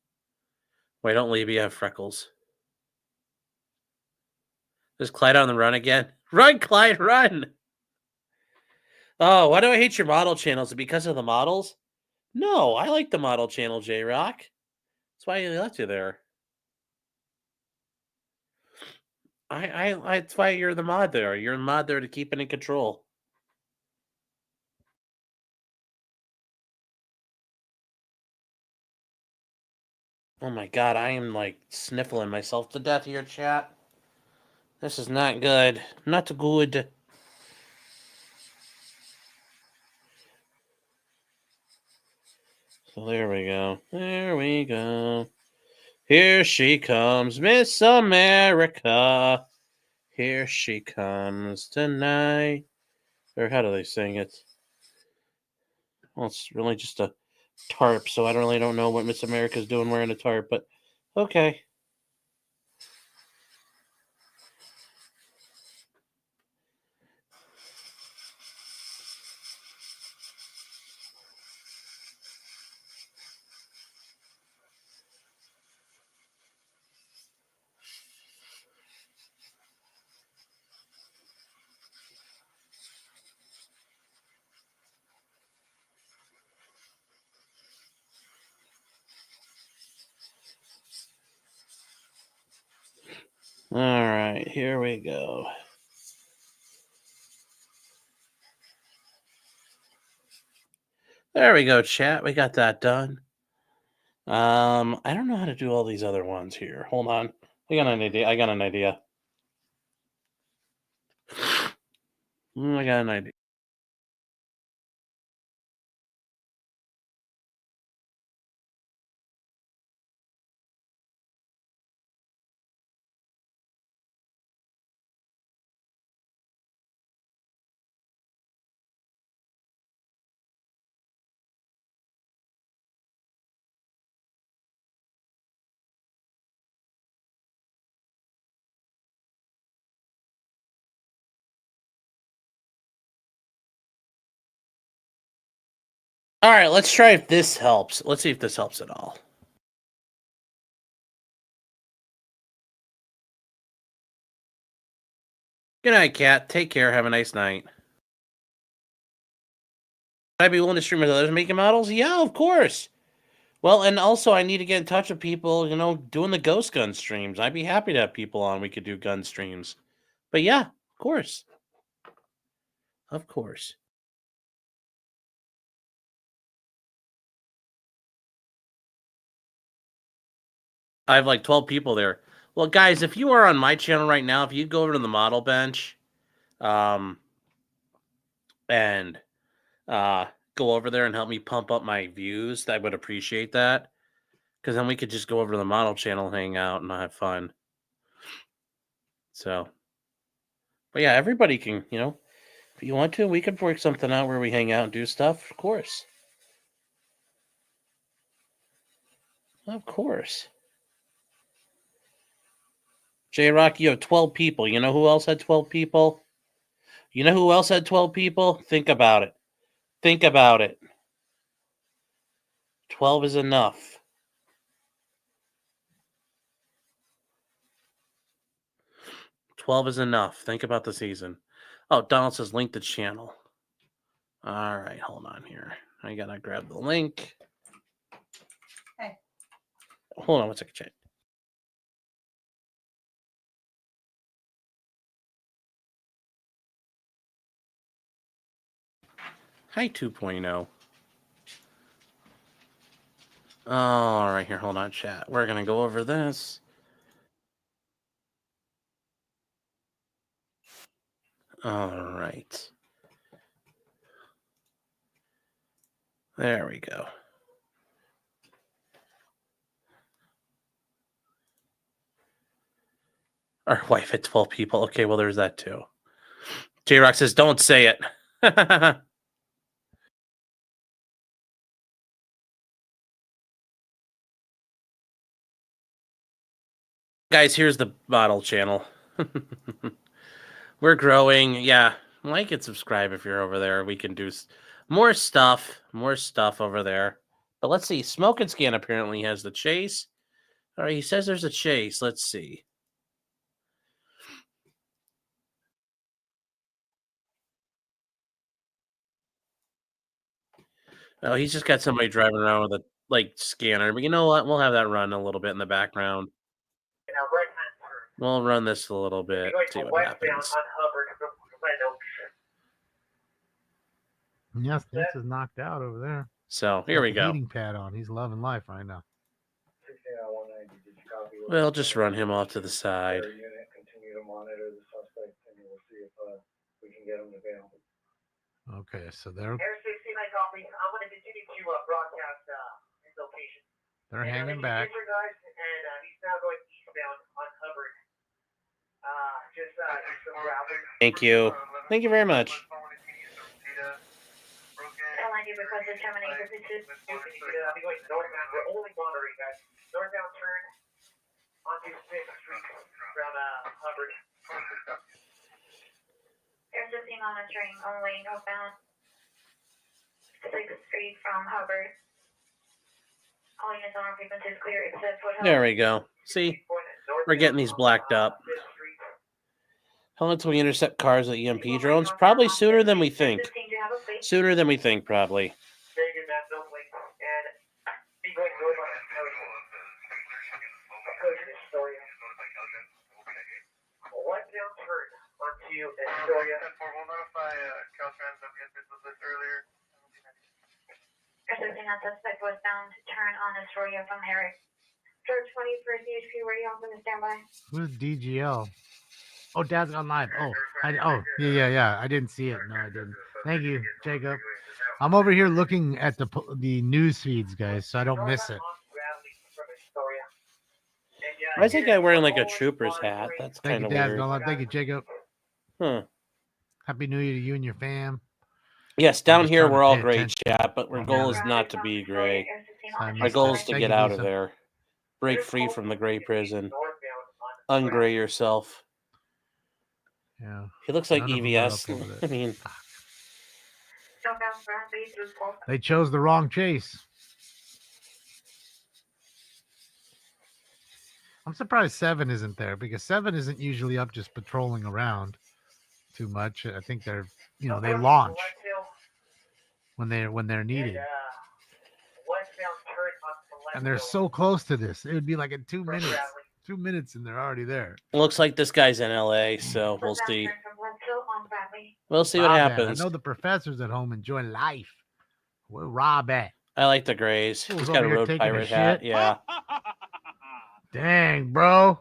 A: Why don't Libby have freckles? Is Clyde on the run again? Run, Clyde, run! Oh, why do I hate your model channels? Is it because of the models? No, I like the model channel, J-Rock. That's why I left you there. That's why you're the mod there. You're the mod there to keep it in control. Oh my god, I am like sniffling myself to death here, chat. This is not good. Not good. So there we go. There we go. Here she comes, Miss America. Here she comes tonight. Or how do they sing it? Well, it's really just a tarp, so I really don't know what Miss America's doing wearing a tarp, but okay. All right, here we go. There we go, chat. We got that done. I don't know how to do all these other ones here. Hold on. I got an idea. I got an idea. All right, let's try if this helps. Let's see if this helps at all. Good night, Kat. Take care. Have a nice night. Would I be willing to stream with others making models? Yeah, of course. Well, and also I need to get in touch with people, doing the ghost gun streams. I'd be happy to have people on. We could do gun streams. But yeah, of course. Of course. I have like 12 people there. Well, guys, if you are on my channel right now, if you go over to the model bench, and go over there and help me pump up my views, I would appreciate that. Because then we could just go over to the model channel, hang out, and have fun. So, but yeah, everybody can, if you want to, we could work something out where we hang out and do stuff. Of course. Of course. J-Rock, you have 12 people. You know who else had 12 people? You know who else had 12 people? Think about it. Think about it. 12 is enough. 12 is enough. Think about the season. Oh, Donald says link the channel. All right, hold on here. I gotta grab the link.
B: Hey.
A: Hold on one second, chat. Hi, 2.0. All right, here, hold on, chat. We're gonna go over this. All right. There we go. Our wife had 12 people. Okay, well, there's that too. J-Rock says, don't say it. Guys, here's the model channel. We're growing. Yeah, like and subscribe if you're over there. We can do more stuff over there. But let's see. Smoke and Scan apparently has the chase. All right, he says there's a chase. Let's see. Oh, he's just got somebody driving around with a scanner. But you know what? We'll have that run a little bit in the background. We'll run this a little bit. See what happens.
C: Yeah, Spence is knocked out over there.
A: So here we
C: Got the
A: go.
C: heating pad on. He's loving life right now.
A: We'll just run him off to the side.
C: Okay, so they're hanging back.
A: Thank you. Thank you very much.
B: There's a team monitoring only northbound 6th Street from Hubbard. All units on our frequency is clear except for
A: There we go. See, we're getting these blacked up. How long till we intercept cars with EMP drones? Probably sooner than we think. Sooner than we think, probably.
B: Assisting on suspect westbound turn on Astoria from Harris. George 21st EHP radio open to standby.
C: Who's DGL? Oh, Dad's gone live. Yeah. I didn't see it. No, I didn't. Thank you, Jacob. I'm over here looking at the news feeds, guys, so I don't miss it.
A: Why is that guy wearing like a trooper's hat? That's
C: Thank
A: kind
C: you,
A: of
C: Dad's
A: weird.
C: gone live. Thank you, Jacob.
A: Huh.
C: Happy New Year to you and your fam.
A: Yes, down
C: just
A: here
C: trying to
A: we're all
C: pay
A: gray,
C: attention.
A: chat, but our goal is not to be gray. Our goal is to
C: Thank
A: get
C: you,
A: out of
C: Lisa.
A: there. Break free from the gray prison. Ungray yourself.
C: Yeah.
A: He looks like
C: None of them are
A: EVS.
C: up over there.
A: I mean,
C: They chose the wrong chase. I'm surprised 7 isn't there because 7 isn't usually up just patrolling around too much. I think they're, they launch when they're needed. And they're so close to this. It would be like in 2 minutes. 2 minutes and they're already there.
A: looks like this guy's in LA, so we'll see. We'll see what
C: Rob
A: happens.
C: I know the professor's at home enjoying life. Where Rob at?
A: I like the grays.
C: Who's
A: He's got a
C: over here
A: road
C: taking a
A: pirate hat.
C: shit?
A: Yeah.
C: Dang, bro.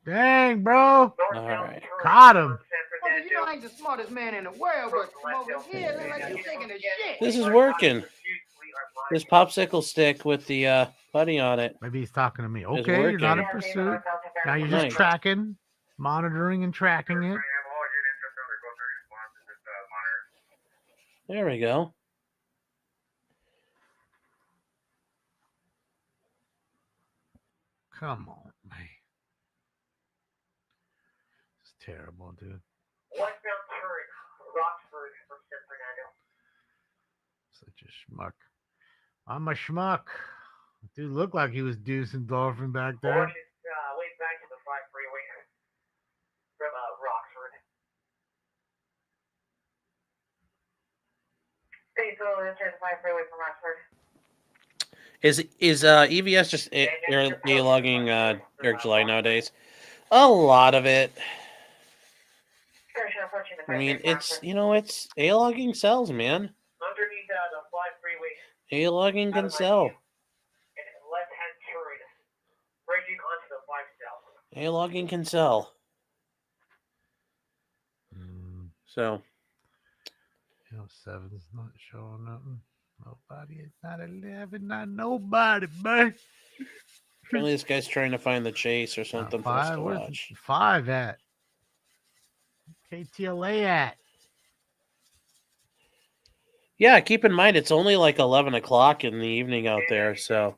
C: All
A: right.
C: Caught him.
D: I ain't the smartest man in the world, but from over here, look like you're taking a shit.
A: This is working. This popsicle stick with the putty on it.
C: Maybe he's talking to me.
A: It's
C: Okay, you're not in
A: working.
C: pursuit. Now you're just
A: Nice.
C: tracking, monitoring and tracking it.
A: There we go.
C: Come on, man. It's terrible, dude. Such a schmuck. I'm a schmuck. Dude looked like he was deucing dolphin back there.
B: Way back to the 5 freeway from Roxford. Hey, so let's hear the 5 freeway from Roxford.
A: Is EVS just air logging Eric July nowadays? A lot of it. I mean, it's it's A logging sells, man.
B: Underneath the 5 freeway.
A: A logging can sell.
B: And left-hand turn, bridging onto the 5 south.
A: A logging can sell. So.
C: 7's not showing nothing. Nobody. It's not 11. Not nobody, man.
A: Apparently this guy's trying to find the chase or something for us to
C: Where's
A: watch.
C: 5 at? KTLA at?
A: Yeah, keep in mind it's only like 11 o'clock in the evening out there, so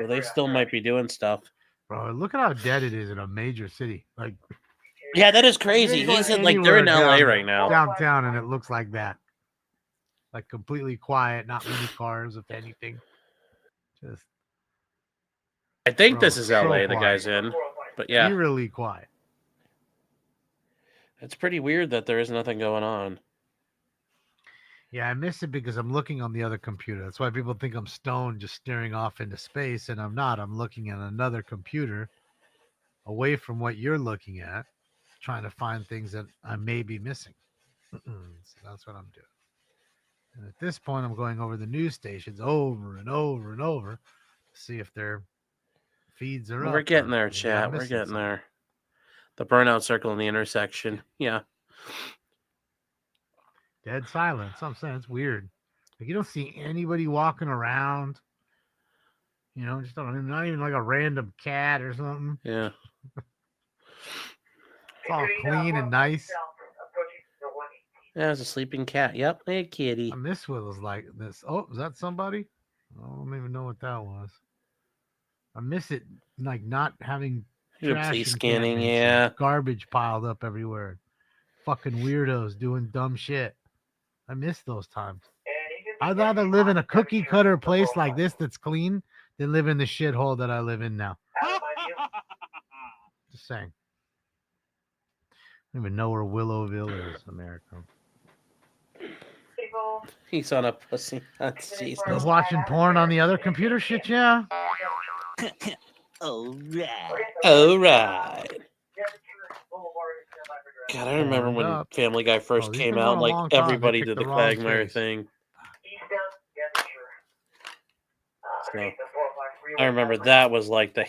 A: they still might be doing stuff.
C: Bro, look at how dead it is in a major city. Like,
A: yeah, that is crazy. He's in they're in LA right now.
C: Downtown, and it looks like that. Like completely quiet, not many cars, if anything. Just
A: I think
C: Bro,
A: this is
C: so
A: LA the
C: quiet.
A: guy's in. But yeah,
C: Eerily quiet.
A: it's pretty weird that there is nothing going on.
C: Yeah, I miss it because I'm looking on the other computer. That's why people think I'm stoned, just staring off into space, and I'm not. I'm looking at another computer away from what you're looking at, trying to find things that I may be missing. So that's what I'm doing. And at this point, I'm going over the news stations over and over and over to see if their feeds are up.
A: We're getting
C: or
A: there,
C: maybe I'm
A: chat. We're
C: missing
A: getting
C: something.
A: there. The burnout circle in the intersection. Yeah.
C: Dead silence. I'm saying it's weird. Like you don't see anybody walking around. You know, just not even like a random cat or something.
A: Yeah.
C: It's all clean and nice.
A: Yeah, it's a sleeping cat. Yep. Hey, kitty.
C: I miss Willow's like this. Oh, is that somebody? I don't even know what that was. I miss it like not having
A: You're
C: trash
A: police
C: encampments
A: scanning,
C: and
A: yeah.
C: garbage piled up everywhere. Fucking weirdos doing dumb shit. I miss those times. I'd rather live in a cookie cutter place like this that's clean than live in the shithole that I live in now. Just saying. I don't even know where Willowville is, America.
A: He's on a pussy. That's
C: I was
A: Jesus.
C: watching porn on the other computer shit, yeah.
A: All right. God, I remember
C: Warmed
A: when
C: up.
A: Family Guy first
C: Oh, these
A: came
C: been
A: out,
C: going a
A: like
C: long time. They
A: everybody
C: picked
A: did
C: the
A: the
C: wrong
A: Quagmire
C: face.
A: thing. So I remember that was like the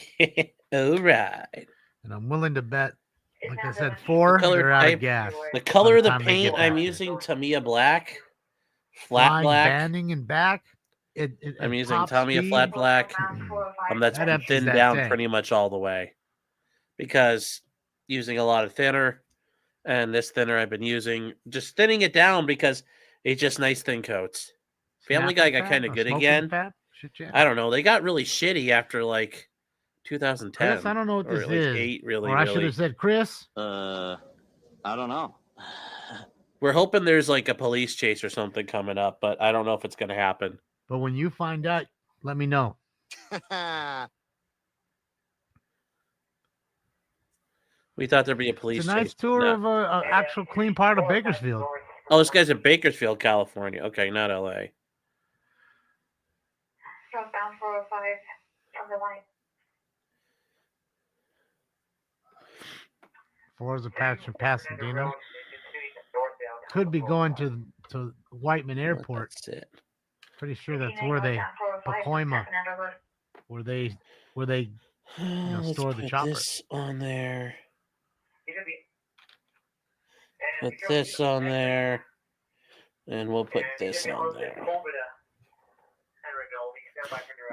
A: all right.
C: And I'm willing to bet, like I said, 4,
A: color
C: they're out
A: type-
C: of gas.
A: The color of the
C: time they get
A: paint
C: back
A: I'm
C: here.
A: using Tamiya black, flat
C: Flying,
A: black.
C: banding, and back.
A: I'm
C: at
A: using
C: top
A: Tamiya
C: speed,
A: flat black. That's
C: That
A: been
C: empties
A: thinned
C: that
A: down
C: tank.
A: pretty much all the way because using a lot of thinner, and this thinner I've been using, just thinning it down because it's just nice thin coats. Family Guy got kind of good again.
C: Shit, yeah.
A: I don't know. They got really shitty after like 2010.
C: Chris, I don't know what
A: or
C: this
A: like
C: is.
A: 8, really,
C: Or I should
A: really.
C: have said Chris.
E: I don't know.
A: We're hoping there's like a police chase or something coming up, but I don't know if it's going to happen.
C: But when you find out, let me know.
A: We thought there'd be a police
C: It's a nice
A: chase.
C: tour
A: No.
C: of an actual clean part of Bakersfield.
A: Oh, this guy's in Bakersfield, California. Okay, not LA.
B: Southbound 405 on the line.
C: 4 is a patch from Pasadena. Could be going to Whiteman Airport.
A: That's it.
C: Pretty sure that's where they Pacoima, where they
A: Let's
C: store the
A: put
C: chopper.
A: this on there. Put this on there. And we'll put this on there.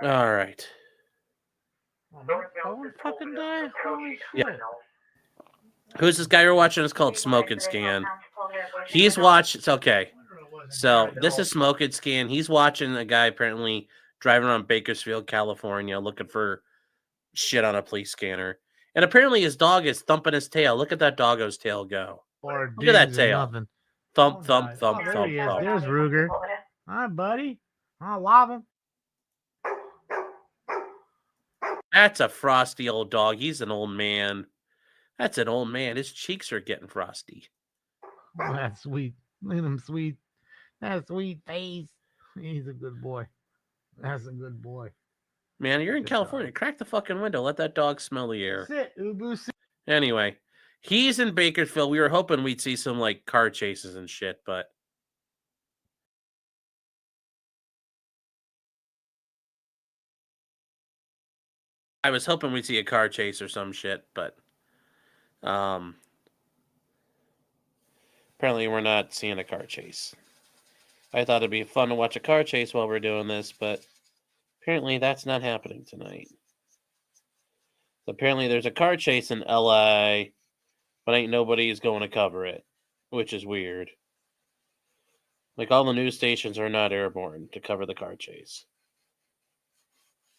A: All right.
C: Oh, fucking die! Holy
A: Yeah.
C: shit!
A: Who's this guy you're watching? It's called Smoke and Scan. He's watching. It's okay. So this is Smoke and Scan. He's watching a guy apparently driving around Bakersfield, California, looking for shit on a police scanner. And apparently his dog is thumping his tail. Look at that doggo's tail go.
C: Or
A: Look at that
C: dings or
A: tail.
C: nothing.
A: Thump,
C: Oh,
A: thump,
C: nice.
A: thump,
C: Oh, there
A: thump,
C: he is.
A: thump.
C: There's Ruger. Hi, buddy. I love him.
A: That's a frosty old dog. He's an old man. That's an old man. His cheeks are getting frosty.
C: Oh, that's sweet. Look at him, sweet. That sweet face. He's a good boy. That's a good boy.
A: Man, you're in
C: Good
A: California.
C: dog.
A: Crack the fucking window. Let that dog smell the air.
C: Sit, Ubu. Sit.
A: Anyway, he's in Bakersfield. We were hoping we'd see some like car chases and shit, but I was hoping we'd see a car chase or some shit, but apparently we're not seeing a car chase. I thought it'd be fun to watch a car chase while we're doing this, but apparently that's not happening tonight. Apparently there's a car chase in LA, but ain't nobody's going to cover it, which is weird. Like all the news stations are not airborne to cover the car chase.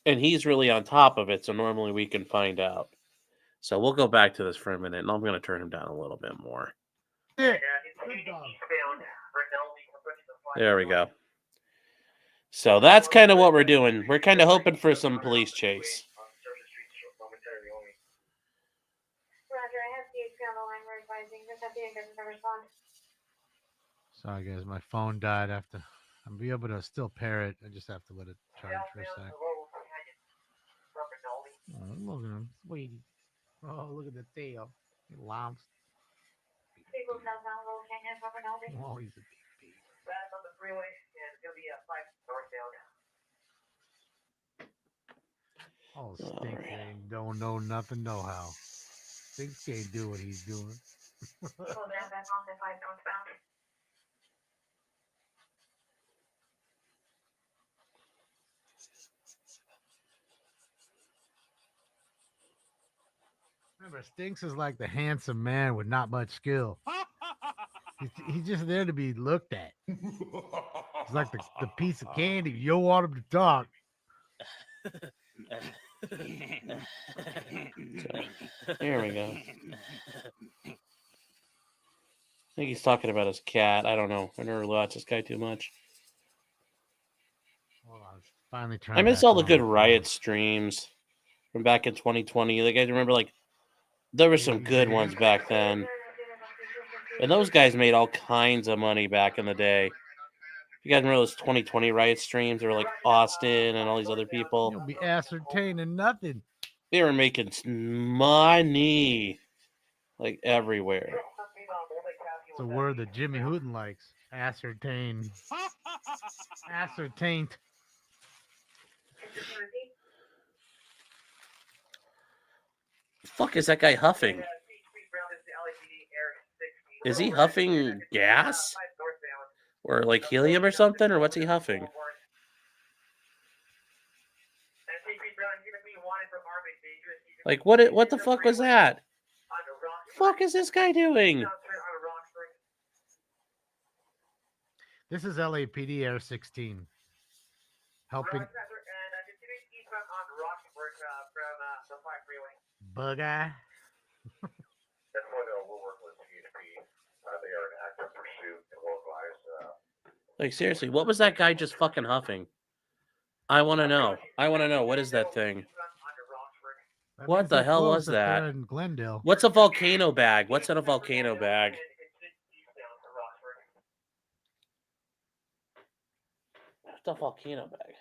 A: And he's really on top of it, so normally we can find out. So we'll go back to this for a minute, and I'm going to turn him down a little bit more.
C: Sit. Good dog.
A: There we go. So that's kind of what we're doing. We're kind of hoping for some police chase.
B: LAPD doesn't respond.
C: Sorry, guys. My phone died. I'll be able to still pair it. I just have to let it charge for a sec. Oh, look at him, sweetie. Oh, look at the tail. He lumps.
B: People southbound Little Canyon from Rinaldi.
C: Oh, he's a big baby.
D: Back on the freeway, and it's gonna be 5 northbound.
C: Oh,
A: All
C: Stink
A: right.
C: ain't don't know nothing, no how. Stink can't do what he's doing.
B: Slow down back on the 5 northbound.
C: Remember, Stinks is like the handsome man with not much skill. He's just there to be looked at. He's like the piece of candy. You don't want him to talk.
A: Here we go. I think he's talking about his cat. I don't know. I never watched this guy too much.
C: Hold on, finally trying.
A: I miss all the good riot streams from back in 2020. Like, I remember, like, there were some good ones back then. And those guys made all kinds of money back in the day. You guys remember those 2020 riot streams? They were like Austin and all these other people.
C: You'll be ascertaining nothing.
A: They were making money like everywhere.
C: It's a word that Jimmy Hooten likes. Ascertain. Ascertained.
A: Fuck is that guy huffing? Is he huffing gas? Or like helium or something? Or what's he huffing? Like what the fuck was that? Fuck is this guy doing?
C: This is LAPD Air 16. Helping. Bug eye.
A: Like, seriously, what was that guy just fucking huffing? I want to know. What is that thing?
C: That
A: What
C: means
A: the
C: they're
A: hell
C: close
A: was
C: if they're
A: that?
C: in Glendale.
A: What's a volcano bag? What's in a volcano bag? What's a volcano bag?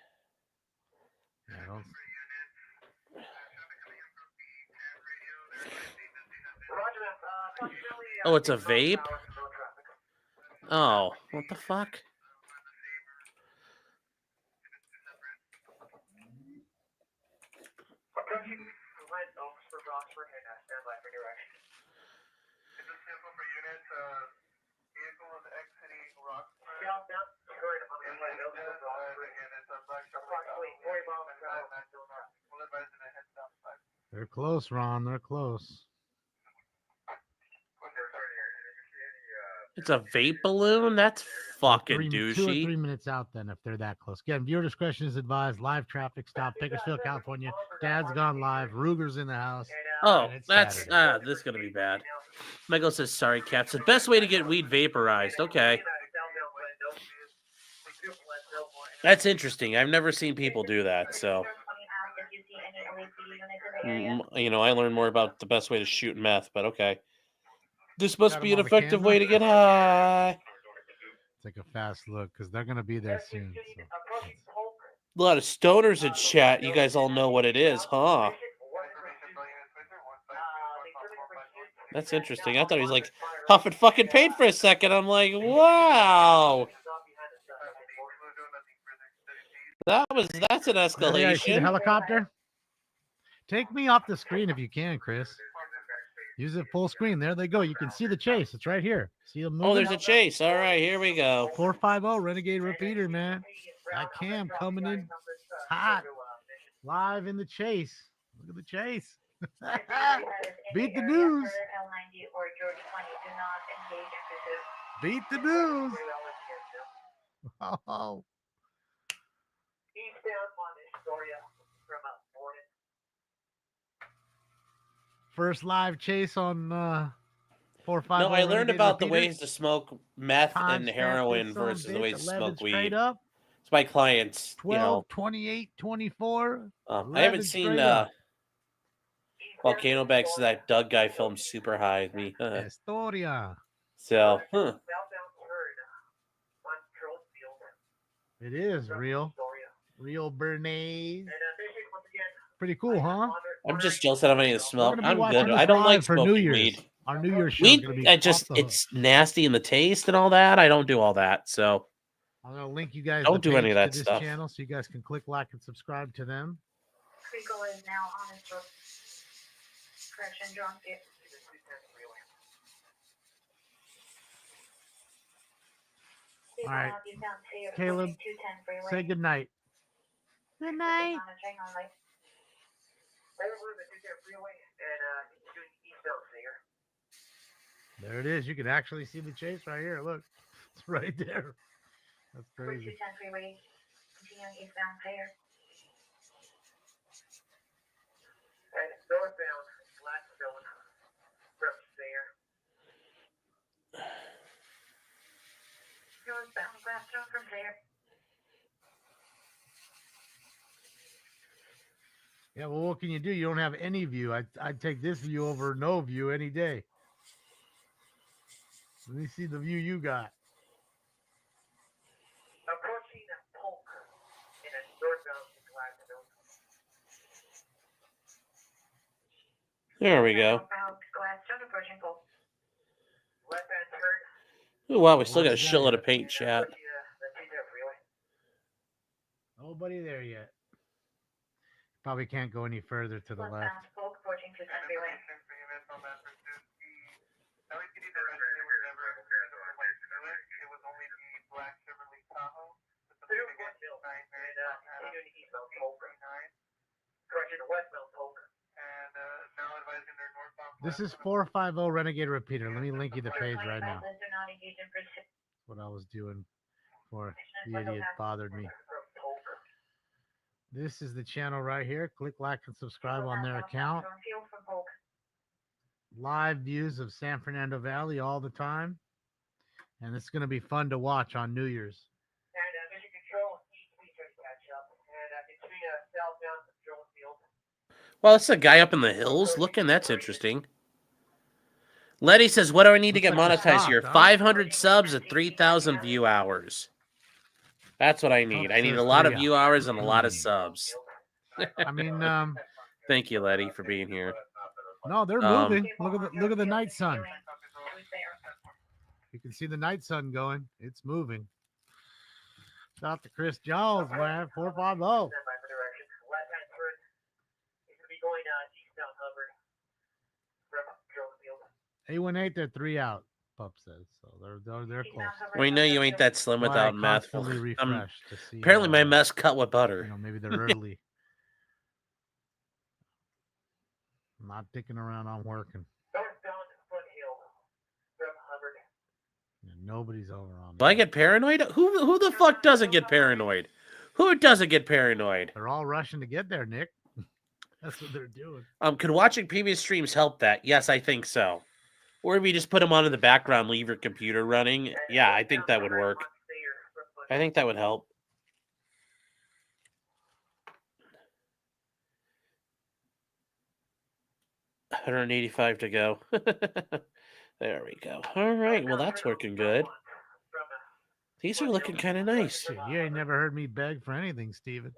C: Yeah, don't...
A: Oh, it's a vape? Oh, what the fuck?
C: They're close, Ron. They're close.
A: It's a vape balloon? That's fucking
C: 2 or
A: douchey.
C: 3 minutes out then if they're that close. Again, viewer discretion is advised. Live traffic stop, Bakersfield, California. Dad's gone live. Ruger's in the house.
A: Oh,
C: And it's
A: that's
C: Saturday.
A: this is gonna be bad. Michael says, "Sorry, Caps. The best way to get weed vaporized." Okay, that's interesting. I've never seen people do that. So, you know, I learned more about the best way to shoot meth. But okay, this must
C: Got
A: be
C: him
A: an
C: on the
A: effective
C: camera?
A: way to get high.
C: Take a fast look because they're going to be there soon. So.
A: A lot of stoners in chat. You guys all know what it is, huh? That's interesting. I thought he was like huffing fucking paint for a second. I'm like, wow. That's an
C: Yeah, I see the
A: escalation.
C: helicopter. Take me off the screen if you can, Chris. Use it full screen. There they go. You can see the chase. It's right here. See them moving?
A: Oh, there's a chase. All right, here we go.
C: 450 Renegade Repeater, man. That cam coming in hot. Live in the chase. Look at the chase. Beat the news. Beat the news. Oh. First live chase on 450.
A: No, I learned
C: Renegade
A: about the
C: Repeater.
A: ways to smoke meth and
C: Timestamp
A: heroin
C: this son of a
A: versus the
C: bitch,
A: ways to
C: 11
A: smoke
C: straight
A: weed.
C: up.
A: It's my clients,
C: 12, 28, 24.
A: I haven't seen
C: straight up.
A: volcano bags. That Doug guy filmed super high with me.
C: Historia.
A: So, huh.
C: It is real Bernays. Pretty cool, huh?
A: I'm just jealous that I'm getting to
C: We're
A: smoke.
C: gonna be
A: I'm
C: watching
A: good.
C: this
A: I don't like
C: live for New
A: smoking
C: Year's.
A: weed.
C: Our New Year's show is
A: Weed,
C: gonna be
A: I
C: off
A: just,
C: the hook.
A: it's nasty in the taste and all that. I don't do all that. So,
C: I'm gonna link you guys
A: Don't
C: the
A: do any
C: page
A: of
C: to
A: that
C: this
A: stuff.
C: channel so you guys can click like and subscribe to them.
B: Crinkle is now on his road. Correction, John Field.
C: All right, Caleb, say good night. Good night. There it is. You can actually see the chase right here. Look, it's right there. That's crazy.
B: 210 freeway, continuing eastbound Payer. And northbound, Blackstone, from there. Northbound, Blackstone from there.
C: Yeah, well, what can you do? You don't have any view. I'd take this view over no view any day. Let me see the view you got.
B: Approaching Polk in a northbound Blackstone.
A: there we go.
B: Northbound Gladstone approaching Polk. Left-hand turn.
A: Oh, wow, we still got a
C: What we got
A: shitload
C: here?
A: of paint, chat.
C: Nobody there yet. Probably can't go any further to the left.
B: Westbound Polk approaching 210 freeway.
C: This is 450 Renegade Repeater. Let me link you the page right now. What I was doing before the idiot bothered me. This is the channel right here. Click like and subscribe on their account. Live views of San Fernando Valley all the time. And it's going to be fun to watch on New Year's.
A: Well, it's a guy up in the hills looking. That's interesting. Letty says, what do I need to
C: Looks
A: get
C: like they're
A: monetized
C: stopped,
A: here?
C: huh?
A: 500 subs and 3,000 view hours. That's what I need. I need a lot of view hours and a lot of subs.
C: I mean,
A: Thank you, Letty, for being here.
C: no, they're moving. Look at the night sun. You can see the night sun going. It's moving. Shout out to Chris Jones, man. 450. A18, they're 3 out. Pup says so. They're close.
A: We know you ain't that slim
C: Why I
A: without meth.
C: constantly refresh to see.
A: Apparently, my meth's cut with butter.
C: You know, maybe they're early. I'm not dicking around. I'm working. And nobody's over on me.
A: Do I get paranoid? Who the fuck doesn't get paranoid? Who doesn't get paranoid?
C: They're all rushing to get there, Nick. That's what they're doing.
A: Could watching previous streams help that? Yes, I think so. Or if you just put them on in the background, leave your computer running. Yeah, I think that would work. I think that would help. $185 to go. There we go. All right. Well, that's working good. These are looking kind of nice.
C: Shit, you ain't never heard me beg for anything, Steven.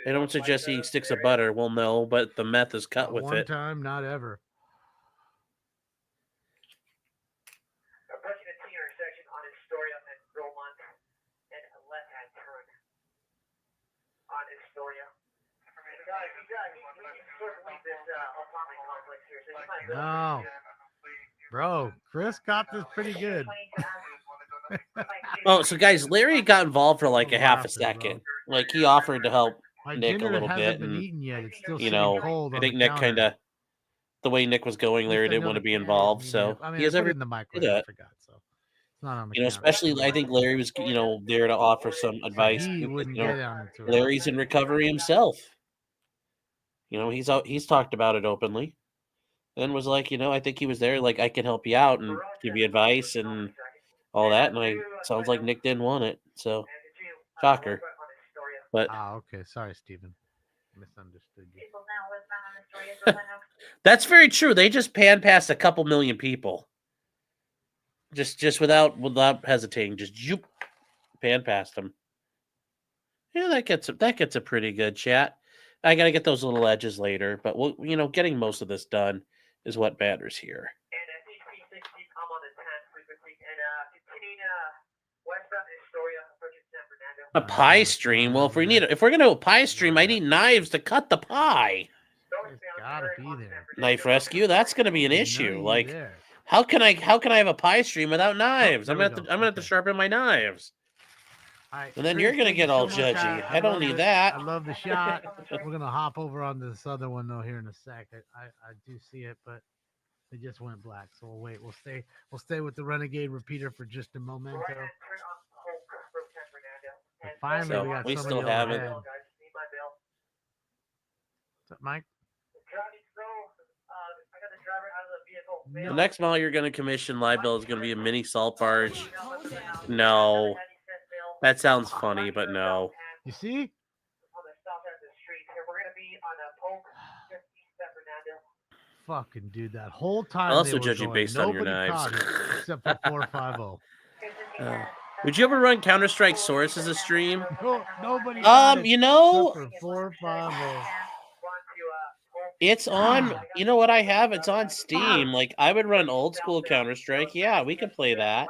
A: They don't suggest eating sticks of butter. Well, no, but the meth is cut
C: Not
A: with
C: one
A: it.
C: time, not ever. No. Bro, Chris got this pretty good.
A: Oh, so guys, Larry got involved for like a
C: I'm
A: half a
C: laughing,
A: second.
C: bro.
A: Like he offered to help
C: My
A: Nick a
C: dinner
A: little
C: hasn't
A: bit,
C: been
A: and
C: eaten yet. It's still
A: you
C: sitting
A: know,
C: cold
A: I
C: on
A: think
C: the
A: Nick
C: counter.
A: kind of the way Nick was going,
C: At least
A: Larry
C: I
A: didn't
C: know
A: want to
C: the
A: be
C: can
A: involved.
C: doesn't
A: So
C: even- I mean,
A: he
C: I
A: has
C: put it
A: every
C: in the
A: do
C: microwave. I
A: that.
C: forgot. So it's not on the
A: You know,
C: counter.
A: especially I think Larry was, you know, there to offer some advice.
C: He
A: Because,
C: wouldn't
A: you know,
C: get on into it.
A: Larry's in recovery himself. You know, he's talked about it openly, and was like, you know, I think he was there, like I can help you out and give you advice and all that. And sounds like Nick didn't want it, so shocker. But
C: Okay. Sorry, Steven. Misunderstood you.
A: that's very true. They just pan past a couple million people. Just without hesitating, just zoop, pan past him. Yeah, that gets a pretty good chat. I gotta get those little edges later, but getting most of this done is what matters here.
F: And CP60, I'm on the 10 frequency, and continuing westbound Astoria, approaching San Fernando.
A: A pie stream. Well, if we're gonna do a pie stream, I need knives to cut the pie.
C: It's gotta be there.
A: Knife rescue. That's gonna be an issue. Like, how can I have a pie stream without knives? I'm gonna have to sharpen my knives.
C: Right,
A: And then
C: Chris,
A: you're gonna
C: thank
A: get
C: you
A: all
C: so much.
A: judgy. I don't
C: love
A: need
C: it.
A: that.
C: I love the shot. We're gonna hop over on this other one though here in a sec. I do see it, but it just went black. So we'll wait. We'll stay with the Renegade repeater for just a moment. Finally,
A: So
C: we got
A: we
C: somebody
A: still have it.
C: overhead. What's up, Mike?
A: The next model you're gonna commission live build is gonna be a mini salt barge. No, that sounds funny, but no.
C: You see?
F: On the south end of the street here. We're going to be on a Polk, just east of Fernando.
C: Fucking dude, that whole time.
A: I'll also
C: they were
A: judge you
C: going,
A: based on your
C: nobody
A: knives.
C: caught it except for 450.
A: Would you ever run Counter-Strike Source as a stream?
C: No, nobody. Caught it
A: You know,
C: except for 450.
A: it's on. You know what I have? It's on Steam. Like, I would run old school Counter-Strike. Yeah, we could play that.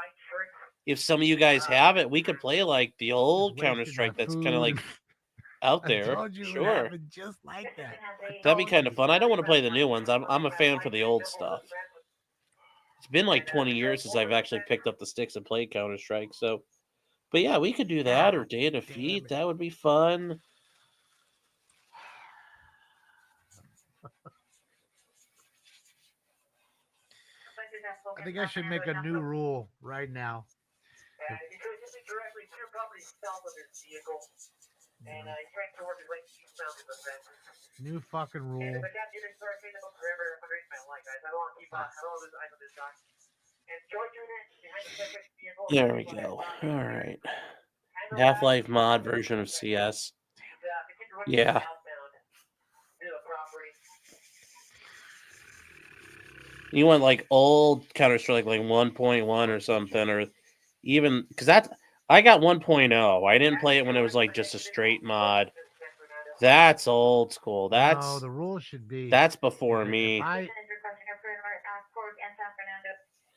A: If some of you guys have it, we could play like the old
C: Just wasted
A: Counter-Strike
C: my
A: that's kind of
C: food.
A: like out
C: I
A: there.
C: told you it would
A: Sure,
C: happen just like that.
A: that'd be kind of fun. I don't want to play the new ones. I'm a fan for the old stuff. It's been like 20 years since I've actually picked up the sticks and played Counter-Strike. So, but yeah, we could do that or Day of Defeat.
C: it.
A: That would be fun.
C: I think I should make a new rule right now.
F: And he's going to be directly to probably south of his vehicle. And he's trying to work his way eastbound to the fence.
C: New fucking
F: And
C: rule.
F: if I can't do this, start saying about perimeter underneath my light, guys. I don't want to keep I don't want to lose eyes on this guy. And George unit behind the suspect's vehicle.
A: There we go. All right. Half-Life mod version of CS. Yeah. You want like old Counter-Strike, like 1.1 or something, or even because I got 1.0. I didn't play it when it was like just a straight mod. That's old school.
C: No, the rule should be
A: That's before
C: if
A: me.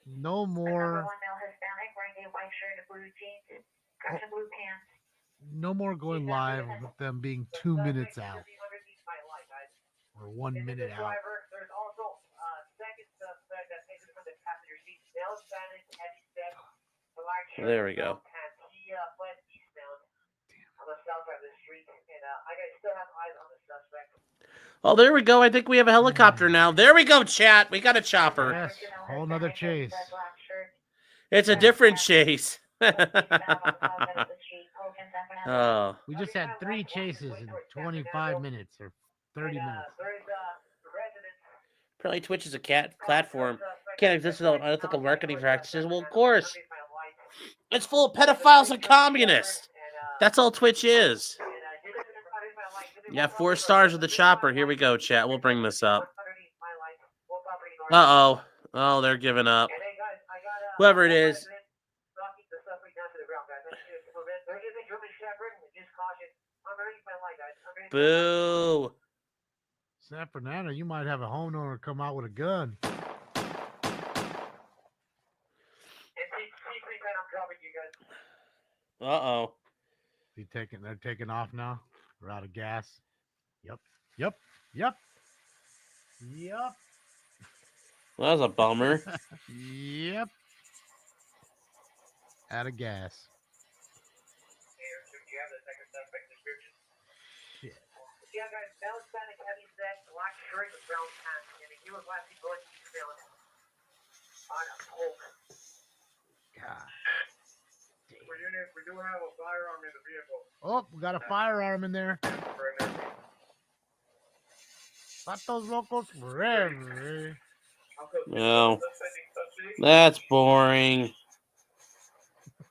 C: No more. No more going live with them being 2 minutes out or 1 minute out.
F: There's also second suspect that takes it from the passenger seat. Now Spanish, heavy step.
A: There we go.
F: He fled eastbound on the south side of the street, and I still have eyes on the suspect.
A: Oh, there we go. I think we have a helicopter now. There we go, chat. We got a chopper.
C: Yes, whole nother chase.
A: It's a different chase. Oh,
C: We just had 3 chases in 25 minutes or 30 minutes.
A: apparently Twitch is a platform. Can't exist without unethical marketing practices. Well, of course. It's full of pedophiles and communists. That's all Twitch is. Yeah, 4 stars with the chopper. Here we go, chat. We'll bring this up. Uh-oh. Oh, they're giving up. Whoever it is. Boo.
C: San Fernando, you might have a homeowner come out with a gun.
A: Uh-oh.
C: They're taking off now. We're out of gas. Yep.
A: Well, that was a bummer.
C: Yep. Out of gas. Shit.
F: Yeah, guys, that was Spanish heavy set, black shirt with brown pants. I mean, he was last week going eastbound on a Polk.
C: God.
F: We do have a firearm in the vehicle.
C: Oh, we got a firearm in there. Patos locos forever.
A: No. That's boring.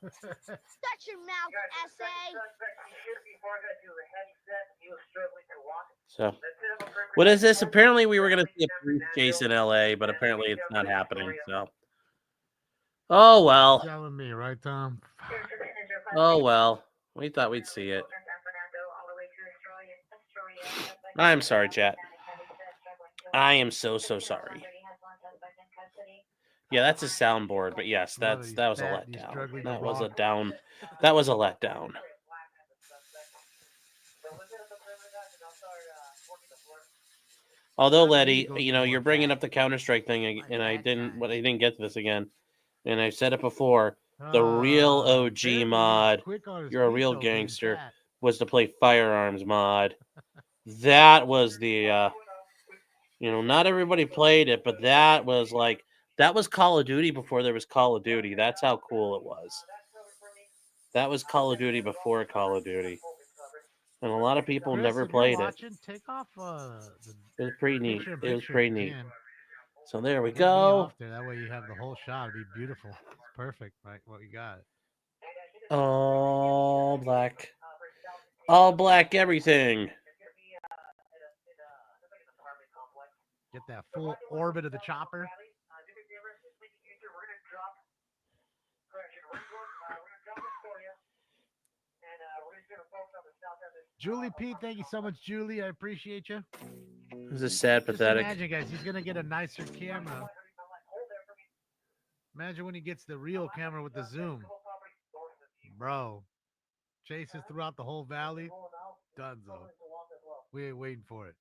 G: Shut your mouth, essay.
A: So, what is this? Apparently, we were going to see a police chase in LA, but apparently it's not happening. So, Oh well.
C: Telling me, right, Tom?
A: Oh well. We thought we'd see it. I'm sorry, chat. I am so sorry. Yeah, that's a soundboard, but yes, that was a letdown. That was a down. That was a letdown. Although, Letty, you know, you're bringing up the Counter-Strike thing, and I didn't get to this again, and I've said it before. The real OG mod, you're a real gangster, was to play Firearms mod. That was the, you know, not everybody played it, but that was Call of Duty before there was Call of Duty. That's how cool it was. That was Call of Duty before Call of Duty. And a lot of people
C: Chris,
A: never
C: if you're
A: played it.
C: watching, take off
A: It was pretty neat.
C: picture in
A: It was
C: picture
A: pretty
C: if you
A: neat.
C: can.
A: So there we
C: Get me
A: go.
C: off there. That way you have the whole shot. It'd be beautiful. It's perfect, right? What you got.
A: All black. All black everything.
C: Get that full orbit of the chopper. Julie P, thank you so much, Julie. I appreciate you.
A: This is sad,
C: Just
A: pathetic.
C: imagine, guys, he's gonna get a nicer camera. Imagine when he gets the real camera with the zoom. Bro, chases throughout the whole valley. Dunzo. We ain't waiting for it.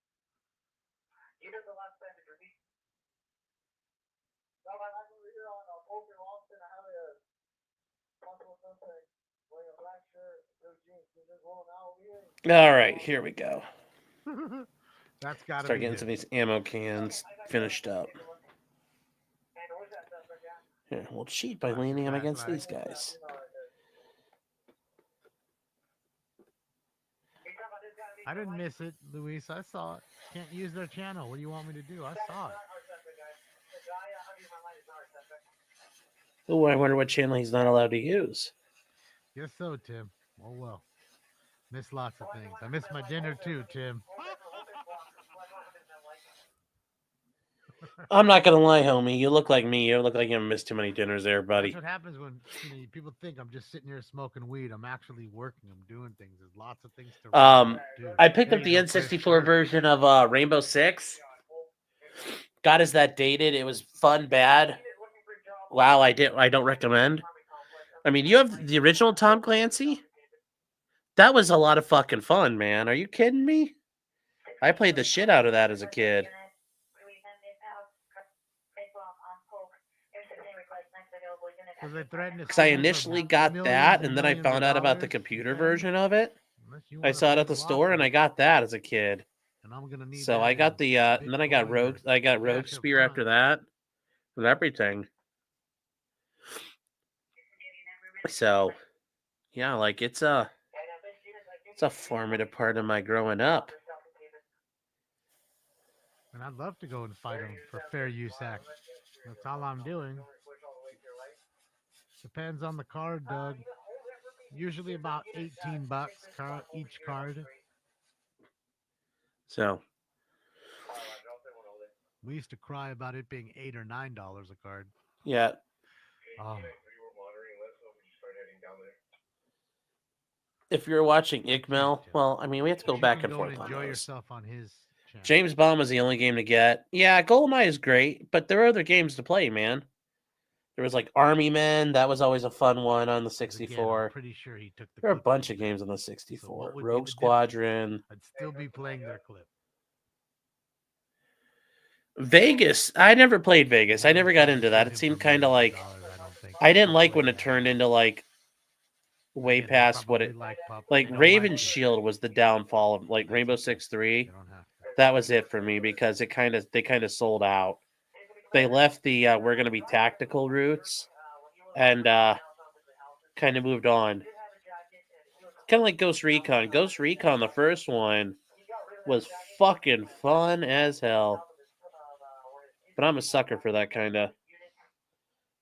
A: All right, here we go.
C: That's gotta
A: Start
C: be
A: getting
C: him.
A: some of these ammo cans finished up. Here, we'll cheat by leaning them against these guys.
C: I didn't miss it, Luis. I saw it. Can't use their channel. What do you want me to do? I saw it.
A: Oh, I wonder what channel he's not allowed to use.
C: Guess so, Tim. Oh well. Miss lots of things. I missed my dinner too, Tim.
A: I'm not gonna lie, homie. You look like me. You look like you missed too many dinners there, buddy.
C: That's what happens when people think I'm just sitting here smoking weed. I'm actually working. I'm doing things. There's lots of things to do.
A: I picked
C: There
A: up
C: you
A: the
C: go, Chris.
A: N64 version of Rainbow Six. God, is that dated? It was fun, bad. Wow, I don't recommend. I mean, you have the original Tom Clancy. That was a lot of fucking fun, man. Are you kidding me? I played the shit out of that as a kid. Because I initially got that, and then I found out about the computer version of it. I saw it at the store, and I got that as a kid.
C: And I'm gonna need
A: So I got the, and then I got Rogue Spear after that, and everything. So, yeah, like it's a formative part of my growing up.
C: And I'd love to go and fight him for fair use act. That's all I'm doing. Depends on the card, Doug. Usually about $18 each card.
A: So
C: we used to cry about it being $8 or $9 a card.
A: Yeah.
C: Oh.
A: If you're watching Ikmel, well, I mean, we have to go back and forth on
C: enjoy
A: those.
C: yourself on his channel.
A: James Bond was the only game to get. Yeah, GoldenEye is great, but there are other games to play, man. There was like Army Men. That was always a fun one on the 64.
C: I'm pretty sure he took the
A: There are a
C: clip
A: bunch
C: off
A: of
C: there.
A: games on the 64.
C: So what
A: Rogue Squadron.
C: I'd still be playing their clip.
A: Vegas. I never played Vegas. I never got into that. It seemed kind of like I didn't like when it turned into like way past what it like. Raven Shield was the downfall of like Rainbow Six 3. That was it for me because they kind of sold out. They left the we're gonna be tactical routes and kind of moved on. Kind of like Ghost Recon. Ghost Recon, the first one, was fucking fun as hell. But I'm a sucker for that kind of.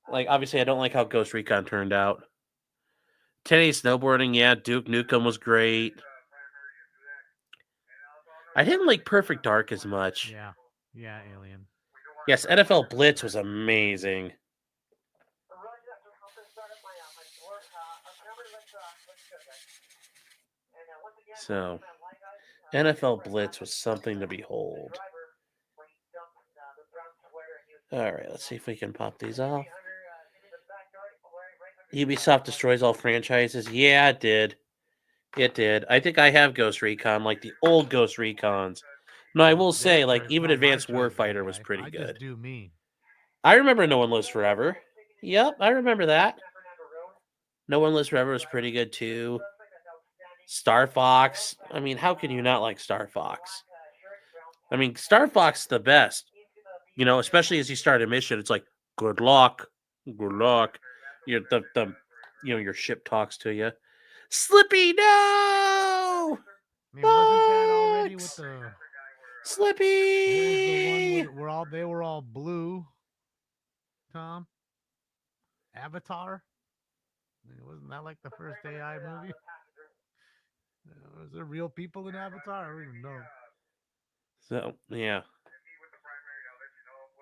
A: Like, obviously, I don't like how Ghost Recon turned out. 1080 snowboarding, yeah, Duke Nukem was great. I didn't like Perfect Dark as much.
C: Yeah, Alien.
A: Yes, NFL Blitz was amazing. So, NFL Blitz was something to behold. All right, let's see if we can pop these off. Ubisoft destroys all franchises. Yeah, it did. It did. I think I have Ghost Recon, like the old Ghost Recons. No, I will say, like, even Advanced Warfighter was pretty
C: I
A: good.
C: just do me.
A: I remember No One Lives Forever. Yep, I remember that. No One Lives Forever was pretty good too. Star Fox. I mean, how can you not like Star Fox? I mean, Star Fox is the best. You know, especially as you start a mission, it's like, good luck. Good luck. You know, your ship talks to you. Slippy, no!
C: I mean, wasn't that already with
A: Bugs!
C: the what was
A: Slippy!
C: the one they were all blue? Tom? Avatar? I mean, wasn't that like the first AI movie? Was there real people in Avatar? I don't even know.
A: So, yeah.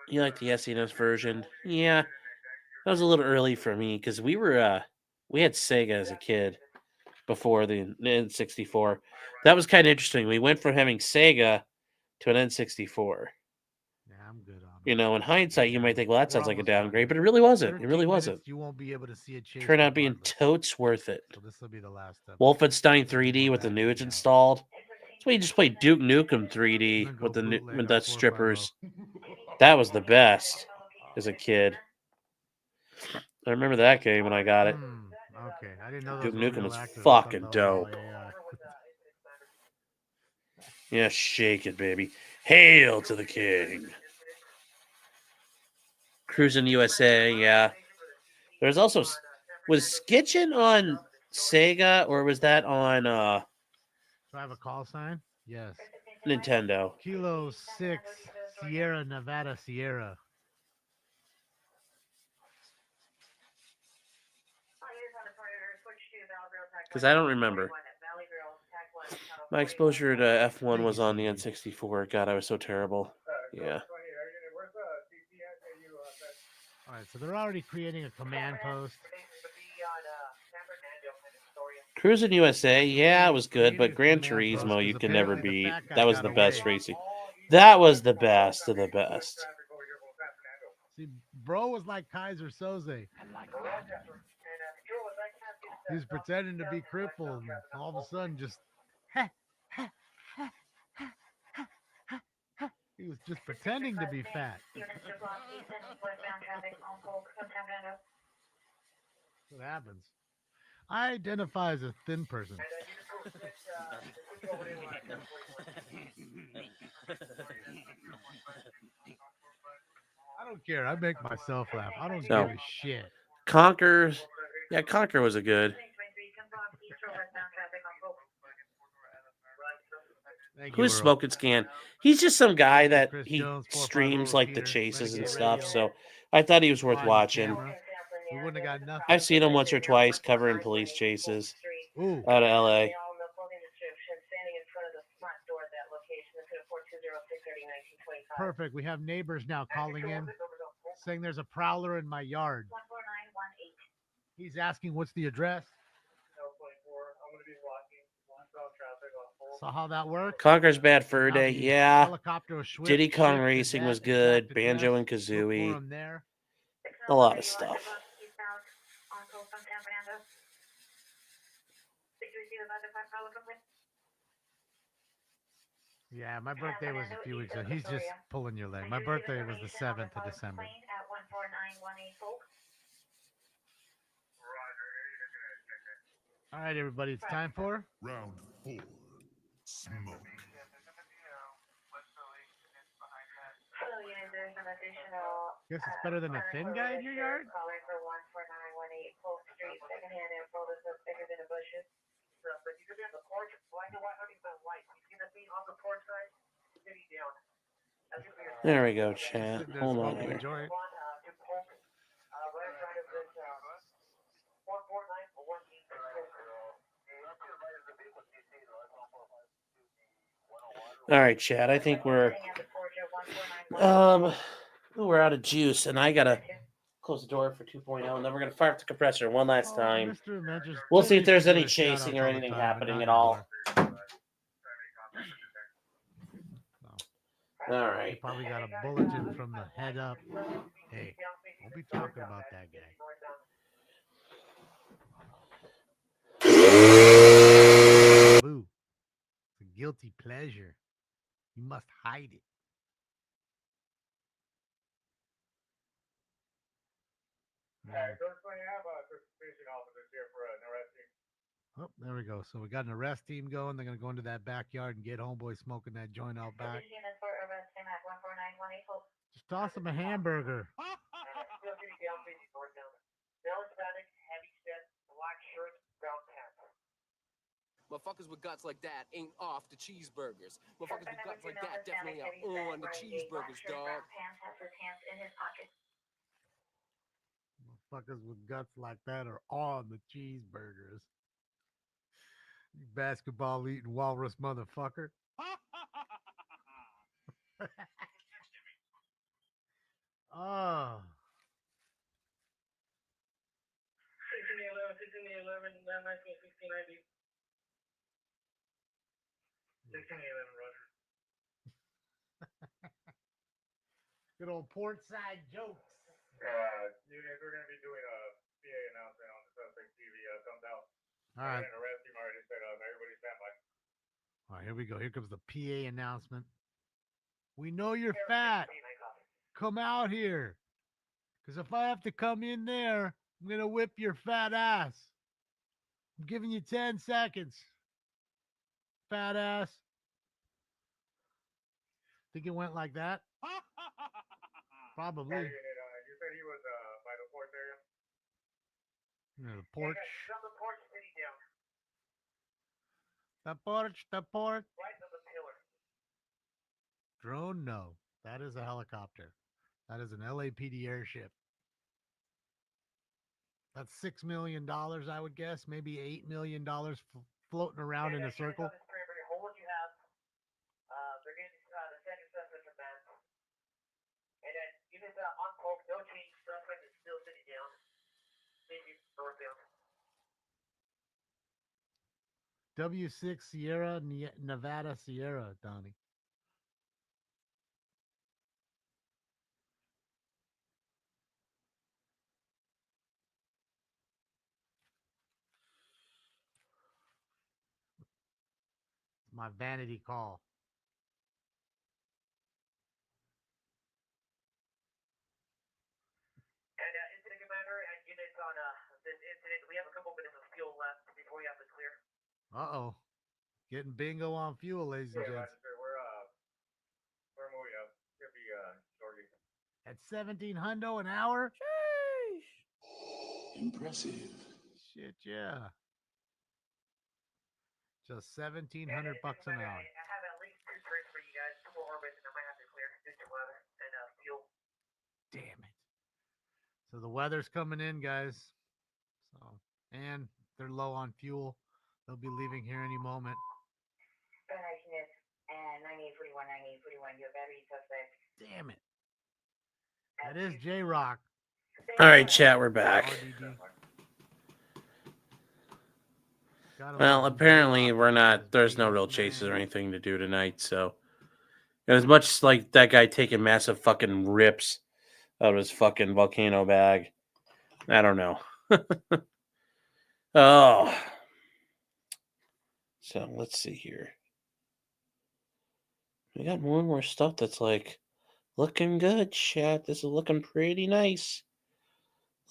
A: You like the SNES version? Yeah. That was a little early for me because we had Sega as a kid before the N64. That was kind of interesting. We went from having Sega to an N64.
C: Yeah, I'm good on it.
A: You know, in hindsight, you might think, well, that
C: We're
A: sounds like a
C: almost done
A: downgrade,
C: here.
A: but it really wasn't. It
C: 13
A: really
C: minutes,
A: wasn't.
C: You won't be able to see a chase.
A: Turned out being
C: regardless.
A: totes worth it.
C: So this will be the last step.
A: Wolfenstein 3D with the nudes installed. That's why you just played Duke Nukem 3D
C: I'm gonna
A: with
C: go
A: the
C: bootleg
A: with
C: on
A: the
C: 450.
A: strippers. That was the best as a kid. I remember that game when I got it.
C: Okay, I didn't know those
A: Duke
C: were
A: Nukem
C: real
A: was
C: actors. I thought
A: fucking
C: that was all
A: dope.
C: AI.
A: Yeah, shake it, baby. Hail to the king. Cruising USA, yeah. There's also was Skitchin on Sega or was that on
C: Do I have a call sign? Yes.
A: Nintendo?
C: Kilo 6 Sierra Nevada Sierra.
A: Because I don't remember. My exposure to F1 was on the N64. God, I was so terrible. Yeah.
C: All right, so they're already creating a command post.
A: Cruising USA, yeah, it was good, but Gran
C: Command post,
A: Turismo
C: 'cause
A: you can never
C: apparently the
A: beat.
C: fat guy
A: That was
C: got
A: the best
C: away.
A: racing. That was the best of the best.
C: See, bro was like Kaiser Soze. He's pretending to be crippled, and all of a sudden just he was just pretending to be fat. What happens? I identify as a thin person. I don't care. I make myself laugh. I don't
A: So,
C: give a shit.
A: Conquer, yeah, Conquer was a good.
C: Thank
A: Who
C: you,
A: is
C: Earl.
A: Smoking Scan? He's just some guy that
C: Chris
A: he
C: Jones, 450
A: streams like the
C: repeater,
A: chases and
C: Renegade
A: stuff.
C: Radio.
A: So I thought he was worth
C: Body
A: watching.
C: camera. We wouldn't have got nothing.
A: I've seen him once or twice covering police chases
C: Ooh.
A: out of LA.
C: Perfect. We have neighbors now calling in saying there's a prowler in my yard. He's asking what's the address. So how that works?
A: Conquer's Bad Fur
C: Now
A: Day,
C: the
A: yeah.
C: helicopter was
A: Diddy Kong
C: shipped to
A: Racing
C: that
A: was good.
C: exact
A: Banjo and
C: address. Look for
A: Kazooie.
C: him there.
A: A lot of stuff.
C: Yeah, my birthday was a few weeks ago. He's just pulling your leg. My birthday was the 7th of December. All right, everybody, it's time for
H: Round 4. Smoke.
C: Guess it's better than a thin guy in your yard?
A: There we go, chat.
C: Sitting there
A: Hold on
C: smoking a
A: here.
C: joint.
A: All right, Chad. I think we're out of juice, and I gotta close the door for 2.0, and then we're gonna fire up the compressor one last time.
C: Mr. Menges,
A: We'll see if
C: nobody
A: there's
C: should
A: any
C: get a shout-out
A: chasing or
C: all the
A: anything
C: time, but
A: happening
C: not
A: at all.
C: anymore.
A: All
C: He
A: right.
C: probably got a bulletin from the head up. Hey, don't be talking about that guy. Boo. It's a guilty pleasure. You must hide it. Oh, there we go. So we got an arrest team going. They're going to go into that backyard and get homeboy smoking that joint out back. Just toss him a hamburger.
I: Motherfuckers with guts like that ain't off the cheeseburgers. Motherfuckers with guts like that definitely are on the cheeseburgers, dog.
C: Motherfuckers with guts like that are on the cheeseburgers. You basketball eating walrus motherfucker. Oh.
F: 1611, Roger.
C: Good old port side jokes.
F: Units, we're going to be doing a PA announcement on the suspect TV. Comes out.
C: All right.
F: We're going to arrest him already set up. Everybody stand by.
C: All right, here we go. Here comes the PA announcement. We know you're fat. Come out here. Because if I have to come in there, I'm going to whip your fat ass. I'm giving you 10 seconds. Fat ass. Think it went like that? Probably.
F: You said he was by the porch area?
C: Yeah, the porch.
F: From the porch sitting down.
C: The porch, the porch.
F: Right to the pillar.
C: Drone? No. That is a helicopter. That is an LAPD airship. That's $6 million, I would guess. Maybe $8 million floating around in a circle.
F: Hold what you have. They're getting the second suspect from that. And then units on poke, no change. Suspect is still sitting down. Maybe northbound.
C: W6 Sierra, Nevada Sierra, Donnie. My vanity call.
F: And incident commander and units on this incident, we have a couple minutes of fuel left before we have to clear.
C: Uh-oh. Getting bingo on fuel, ladies and gents.
F: We're moving up. Should be shortly.
C: At 17 hundo an hour?
H: Impressive.
C: Shit, yeah. Just $1,700 bucks an hour.
F: I have at least 2 drinks for you guys, 2 more orbits, and I might have to clear due to weather and fuel.
C: Damn it. So the weather's coming in, guys. So, and they're low on fuel. They'll be leaving here any moment.
B: And 9841, 9841, you have battery suspect.
C: Damn it. That is J-Rock.
A: All right, chat, we're back.
C: RDD.
A: Well, apparently we're not. There's no real chases or anything to do tonight, so it was much like that guy taking massive fucking rips out of his fucking volcano bag. I don't know. Oh, so let's see here. We got more and more stuff that's like looking good, chat. This is looking pretty nice.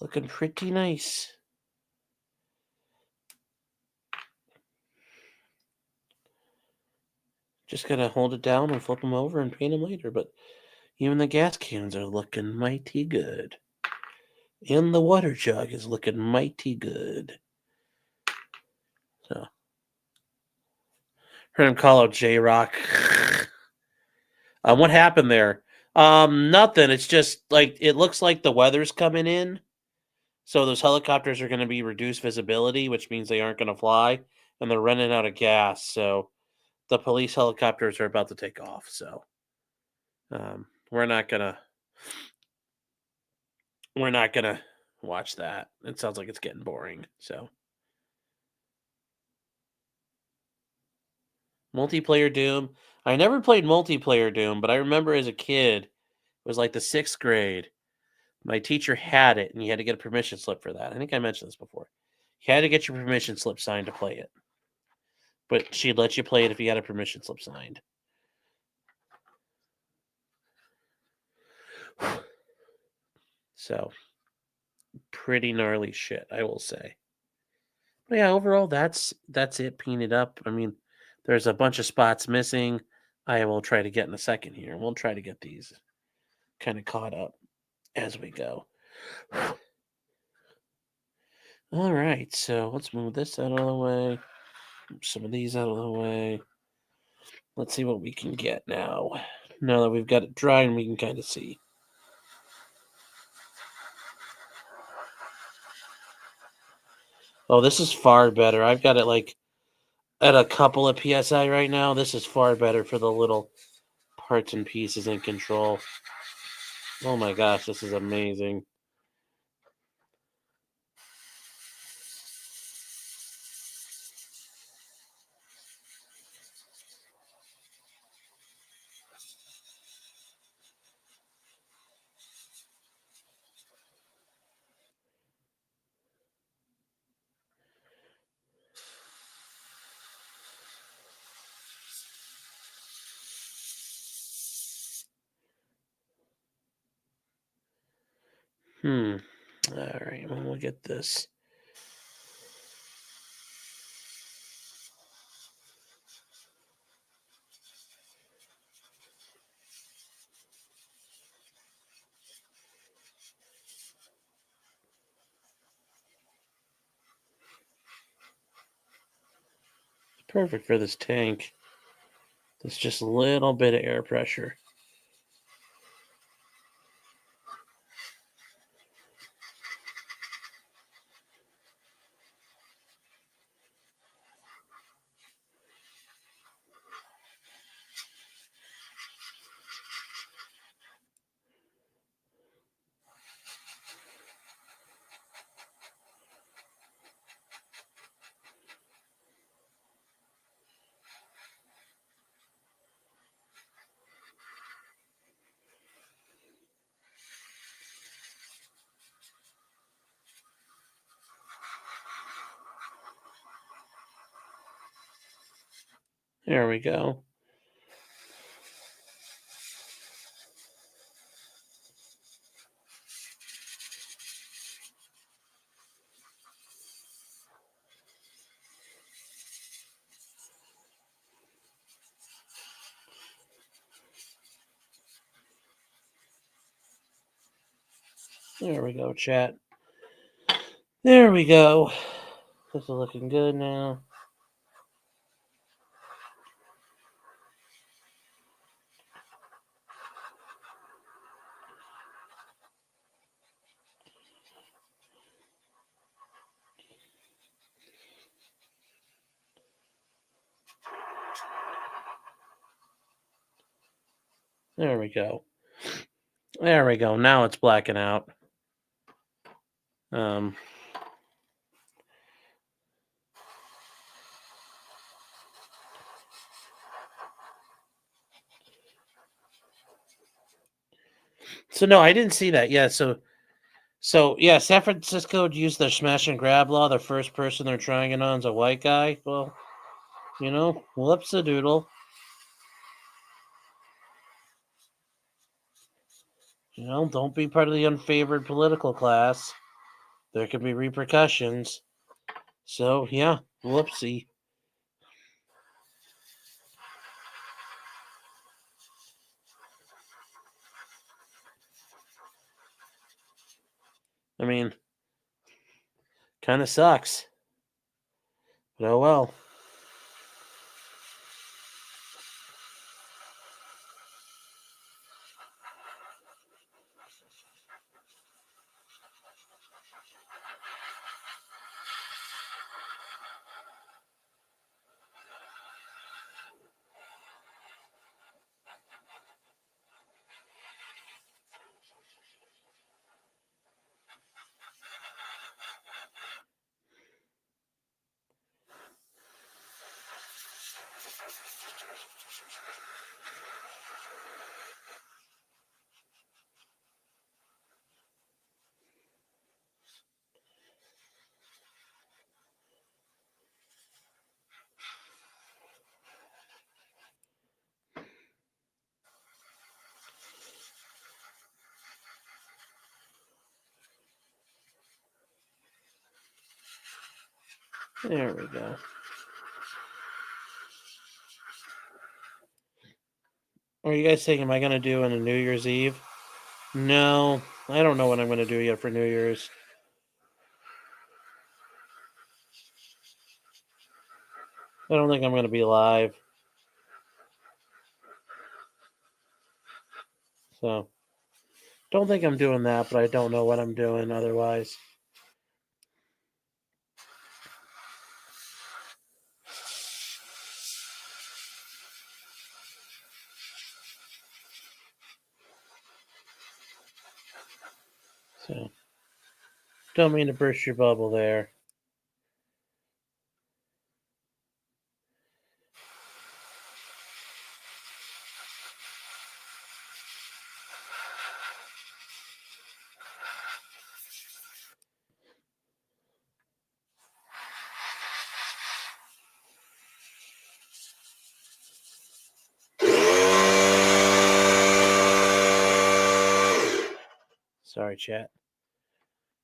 A: Looking pretty nice. Just gotta hold it down and flip them over and paint them later. But even the gas cans are looking mighty good. And the water jug is looking mighty good. So, heard him call out J-Rock. What happened there? Nothing. It's just like it looks like the weather's coming in. So those helicopters are going to be reduced visibility, which means they aren't going to fly, and they're running out of gas. So the police helicopters are about to take off. So we're not gonna watch that. It sounds like it's getting boring. So Multiplayer Doom. I never played multiplayer Doom, but I remember as a kid, it was like the 6th grade. My teacher had it, and you had to get a permission slip for that. I think I mentioned this before. You had to get your permission slip signed to play it. But she'd let you play it if you had a permission slip signed. So, pretty gnarly shit, I will say. But yeah, overall, that's it. Painted up. I mean, there's a bunch of spots missing. I will try to get in a second here. We'll try to get these kind of caught up as we go. All right, so let's move this out of the way. Some of these out of the way. Let's see what we can get now. Now that we've got it dry and we can kind of see. Oh, this is far better. I've got it like at a couple of PSI right now. This is far better for the little parts and pieces and control. Oh my gosh, this is amazing. All right, well, we'll get this. It's perfect for this tank. There's just a little bit of air pressure. There we go. There we go, chat. There we go. This is looking good now. There we go. There we go. Now it's blacking out. So no, I didn't see that. Yeah, so yeah, San Francisco would use their smash and grab law. The first person they're trying it on is a white guy. Well, whoops a doodle. Don't be part of the unfavored political class. There could be repercussions. So yeah, whoopsie. I mean, kind of sucks. But oh well. There we go. What are you guys thinking? Am I going to do on a New Year's Eve? No, I don't know what I'm going to do yet for New Year's. I don't think I'm going to be live. So, don't think I'm doing that, but I don't know what I'm doing otherwise. So, don't mean to burst your bubble there. Sorry, chat.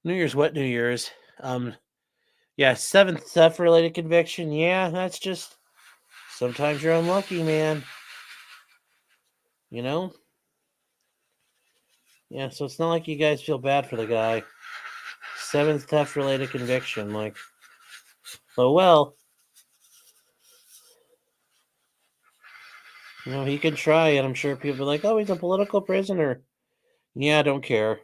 A: New Year's, what New Year's? Yeah, 7th theft-related conviction. Yeah, that's just... Sometimes you're unlucky, man. You know? Yeah, so it's not like you guys feel bad for the guy. 7th theft-related conviction. Like, oh well. You know, he can try it. I'm sure people are like, oh, he's a political prisoner. Yeah, I don't care.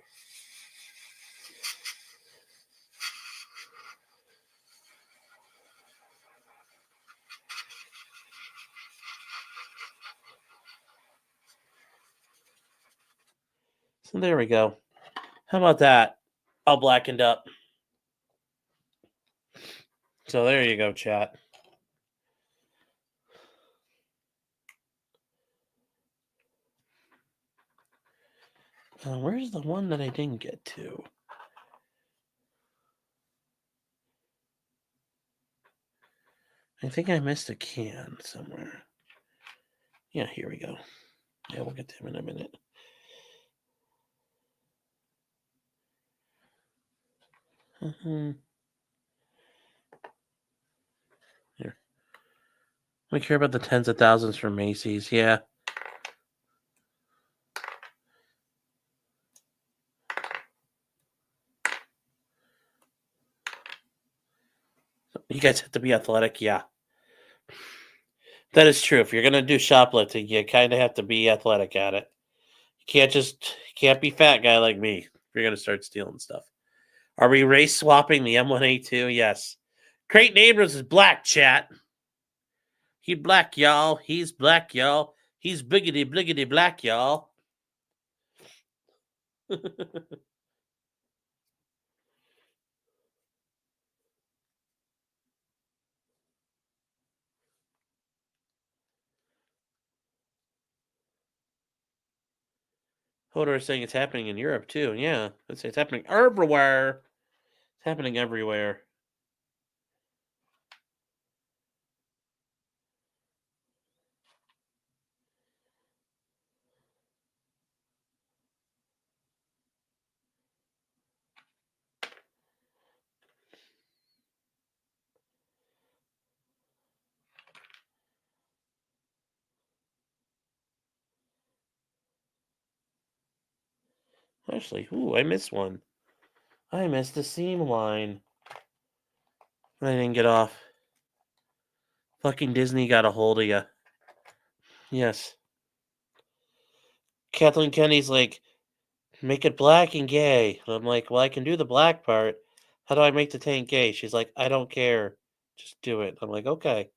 A: So there we go. How about that? All blackened up. So there you go, chat. Where's the one that I didn't get to? I think I missed a can somewhere. Yeah, here we go. Yeah, we'll get to him in a minute. Here. We care about the tens of thousands from Macy's. Yeah. You guys have to be athletic. Yeah. That is true. If you're going to do shoplifting, you kind of have to be athletic at it. You can't be fat guy like me if you're going to start stealing stuff. Are we race swapping the M1A2? Yes. Creighton Abrams is black, chat. He black, y'all. He's black, y'all. He's biggity, bliggity black, y'all. Hodor is saying it's happening in Europe, too. Yeah. It's happening everywhere. It's happening everywhere. Actually, ooh, I missed one. I missed the seam line. I didn't get off. Fucking Disney got a hold of you. Yes. Kathleen Kennedy's like, make it black and gay. And I'm like, well, I can do the black part. How do I make the tank gay? She's like, I don't care. Just do it. I'm like, okay.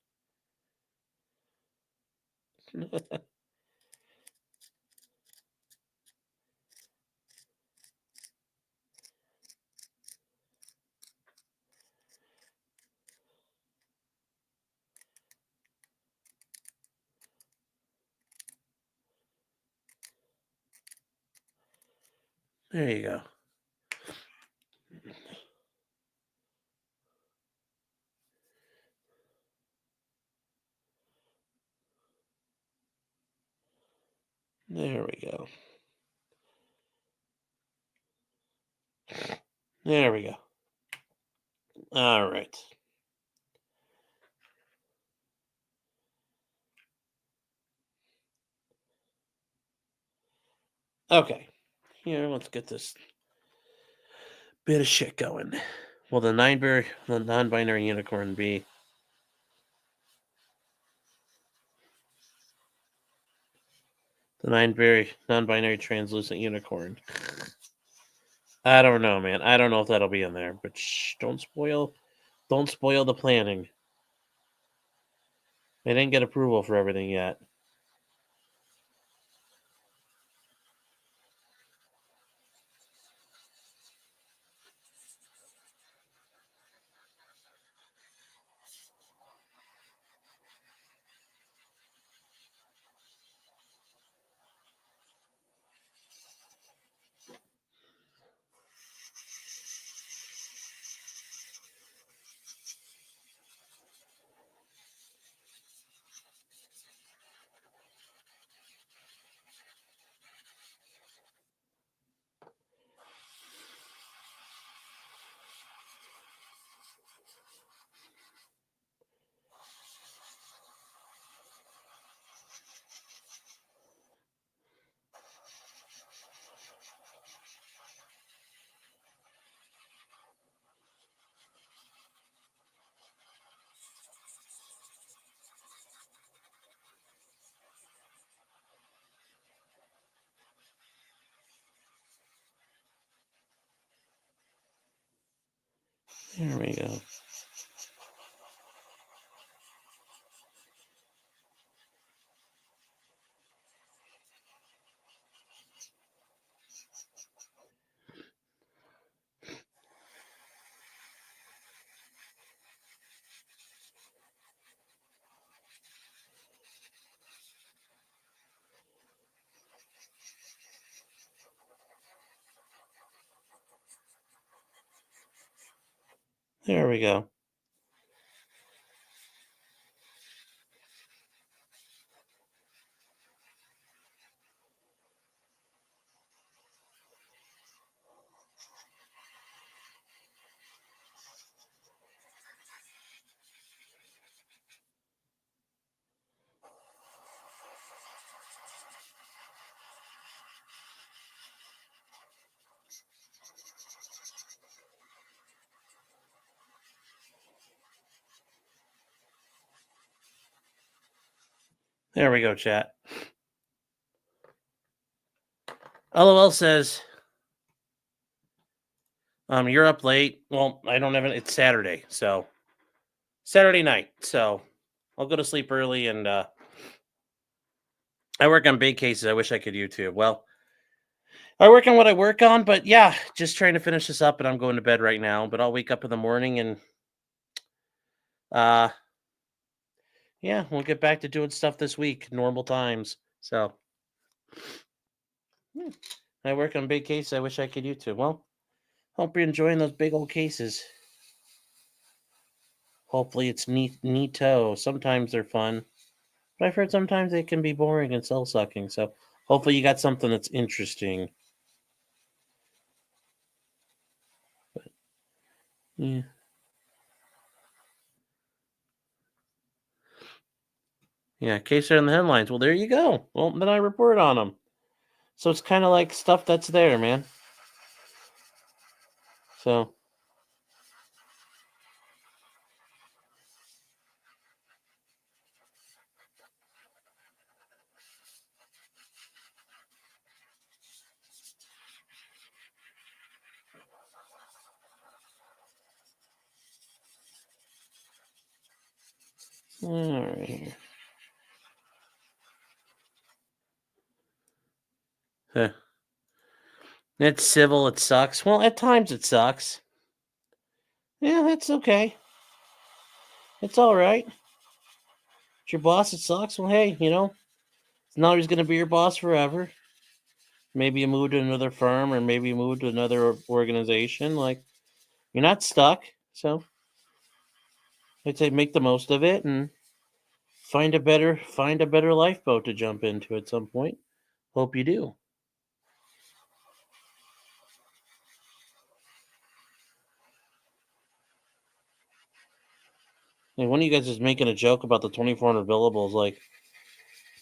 A: There you go. There we go. There we go. All right. Okay. Here, let's get this bit of shit going. Will the non-binary unicorn be? The non-binary translucent unicorn. I don't know, man. I don't know if that'll be in there, but shh, don't spoil the planning. They didn't get approval for everything yet. There we go. There we go. There we go, chat. LOL says, you're up late. Well, I don't have it. It's Saturday, so Saturday night. So I'll go to sleep early, and I work on big cases. I wish I could YouTube. Well, I work on what I work on, but yeah, just trying to finish this up, and I'm going to bed right now. But I'll wake up in the morning, and yeah, we'll get back to doing stuff this week, normal times. So I work on big cases. I wish I could YouTube. Well, hope you're enjoying those big old cases. Hopefully it's neato. Sometimes they're fun, but I've heard sometimes they can be boring and cell sucking. So hopefully you got something that's interesting. But, yeah. Yeah, case are in the headlines. Well, there you go. Well, then I report on them. So it's kind of like stuff that's there, man. So. All right. Huh. It's civil. It sucks. Well, at times it sucks. Yeah, that's okay. It's all right. It's your boss. It sucks. Well, hey, it's not always going to be your boss forever. Maybe you move to another firm, or maybe you move to another organization. Like, you're not stuck. So I'd say make the most of it and find a better lifeboat to jump into at some point. Hope you do. And one of you guys is making a joke about the 2,400 billables. Like,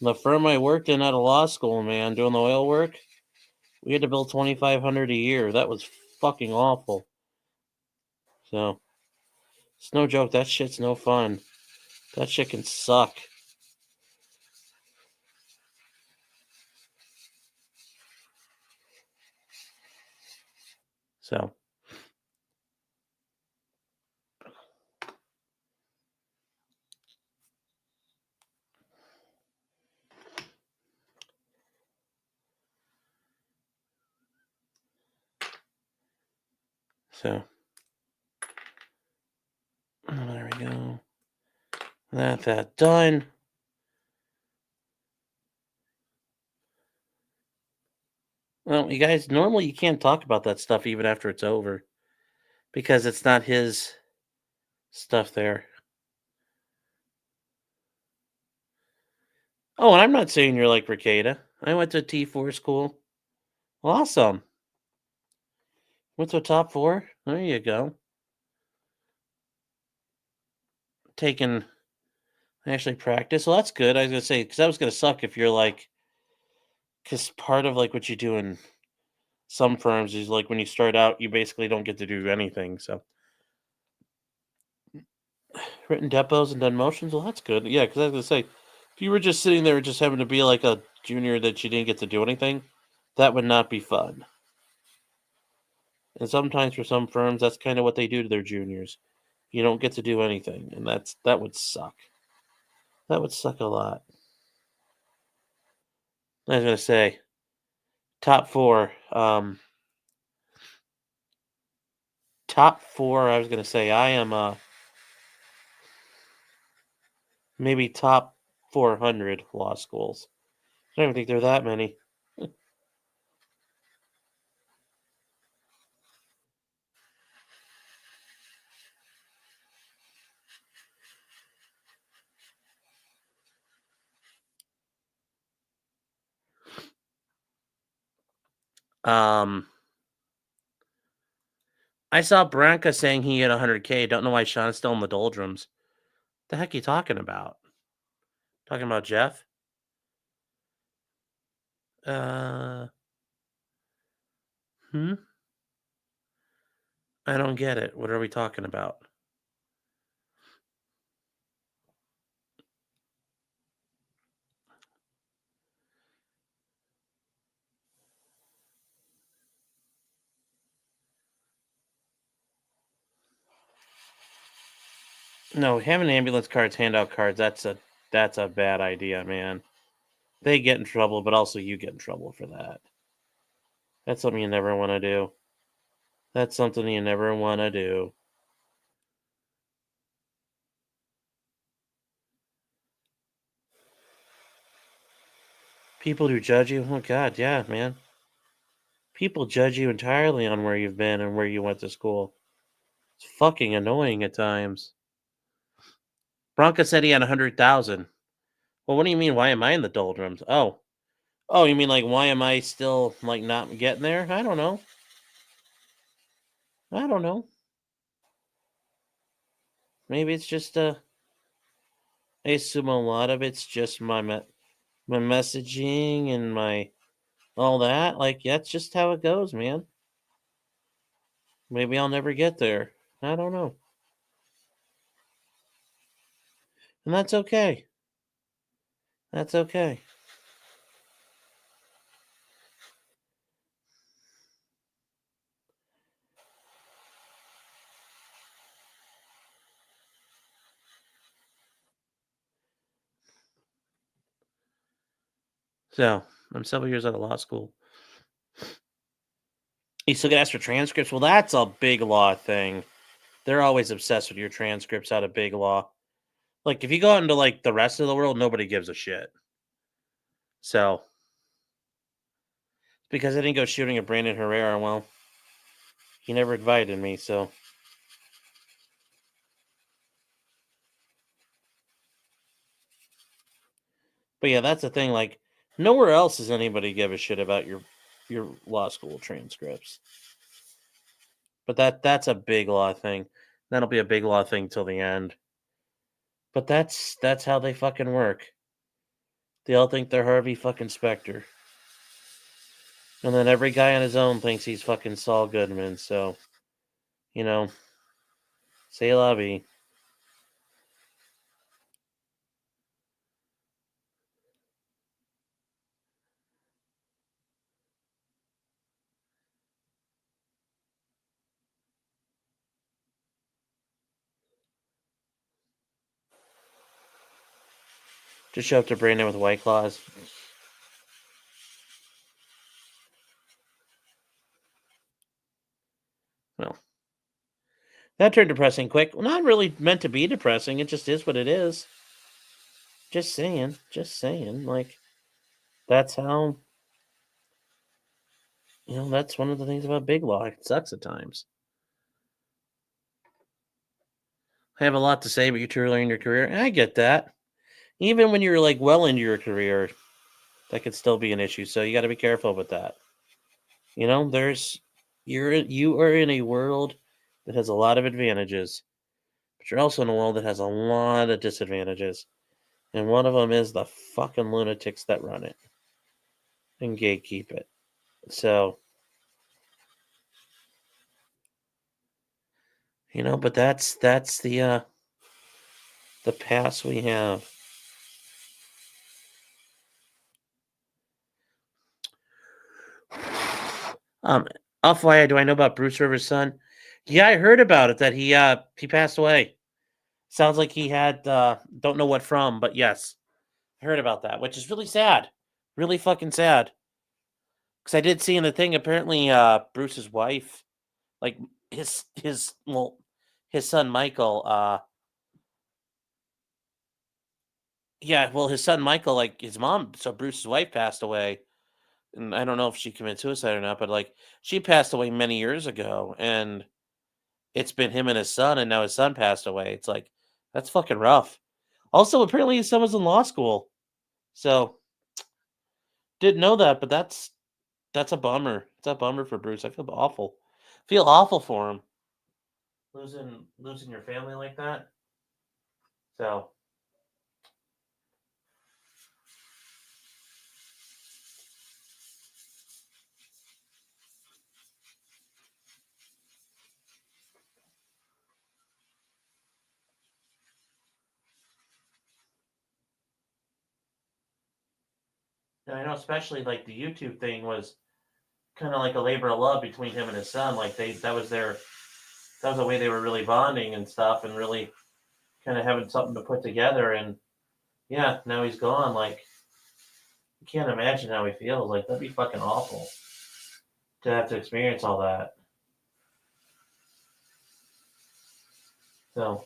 A: the firm I worked in out of law school, man, doing the oil work, we had to bill 2,500 a year. That was fucking awful. So it's no joke. That shit's no fun. That shit can suck. So there we go. That done. Well, you guys, normally you can't talk about that stuff even after it's over, because it's not his stuff there. Oh, and I'm not saying you're like Ricada. I went to T4 school. Awesome. Went to a top 4. There you go. I actually practice. Well, that's good. I was going to say, because that was going to suck if you're like, because part of like what you do in some firms is like when you start out, you basically don't get to do anything. So written depots and done motions. Well, that's good. Yeah, because I was going to say, if you were just sitting there just having to be like a junior that you didn't get to do anything, that would not be fun. And sometimes for some firms, that's kind of what they do to their juniors. You don't get to do anything, and that would suck. That would suck a lot. I was going to say, top 4. Top 4, I was going to say, I am maybe top 400 law schools. I don't even think there are that many. I saw Branca saying he had 100K. Don't know why Sean's still in the doldrums. The heck are you talking about? Talking about Jeff? I don't get it. What are we talking about? No, having ambulance cards hand out cards, that's a bad idea, man. They get in trouble, but also you get in trouble for that. That's something you never want to do. That's something you never want to do. People who judge you, oh God, yeah, man. People judge you entirely on where you've been and where you went to school. It's fucking annoying at times. Bronca said he had 100,000. Well, what do you mean? Why am I in the doldrums? Oh, you mean like why am I still like not getting there? I don't know. Maybe it's just I assume a lot of it's just my messaging and my all that. Like that's just how it goes, man. Maybe I'll never get there. I don't know. And that's okay. That's okay. So I'm several years out of law school. You still get asked for transcripts? Well, that's a big law thing. They're always obsessed with your transcripts out of big law. Like if you go out into like the rest of the world, nobody gives a shit. So Because I didn't go shooting at Brandon Herrera. Well, he never invited me, so. But yeah, that's the thing. Like, nowhere else does anybody give a shit about your law school transcripts. But that's a big law thing. That'll be a big law thing till the end. But that's how they fucking work. They all think they're Harvey fucking Specter. And then every guy on his own thinks he's fucking Saul Goodman. So, you know, say la vie. Just show up to Brandon with White Claws. Well, that turned depressing quick. Well, not really meant to be depressing. It just is what it is. Just saying. Just saying. Like, that's how. You know, that's one of the things about big law. It sucks at times. I have a lot to say, but you're too early in your career. And I get that. Even when you're like well into your career, that could still be an issue. So you got to be careful with that. You know, you are in a world that has a lot of advantages, but you're also in a world that has a lot of disadvantages. And one of them is the fucking lunatics that run it and gatekeep it. So, you know, but that's the pass we have. FYI, do I know about Bruce Rivers' son? Yeah, I heard about it that he passed away. Sounds like he had don't know what from, but yes, I heard about that, which is really sad, really fucking sad. Because I did see in the thing apparently Bruce's wife, like his son Michael, yeah, well his son Michael, like his mom, so Bruce's wife passed away. And I don't know if she committed suicide or not, but like she passed away many years ago, and it's been him and his son, and now his son passed away. It's like that's fucking rough. Also, apparently his son was in law school, so didn't know that, but that's a bummer. It's a bummer for Bruce. I feel awful. Feel awful for him. Losing your family like that. So and I know especially like the YouTube thing was kind of like a labor of love between him and his son. Like that was the way they were really bonding and stuff and really kind of having something to put together. And yeah, now he's gone. Like you can't imagine how he feels. Like that'd be fucking awful to have to experience all that. So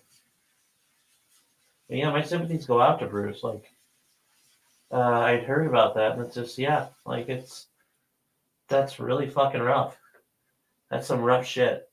A: but yeah, my sympathies go out to Bruce. Like I'd heard about that, and it's just like that's really fucking rough. That's some rough shit.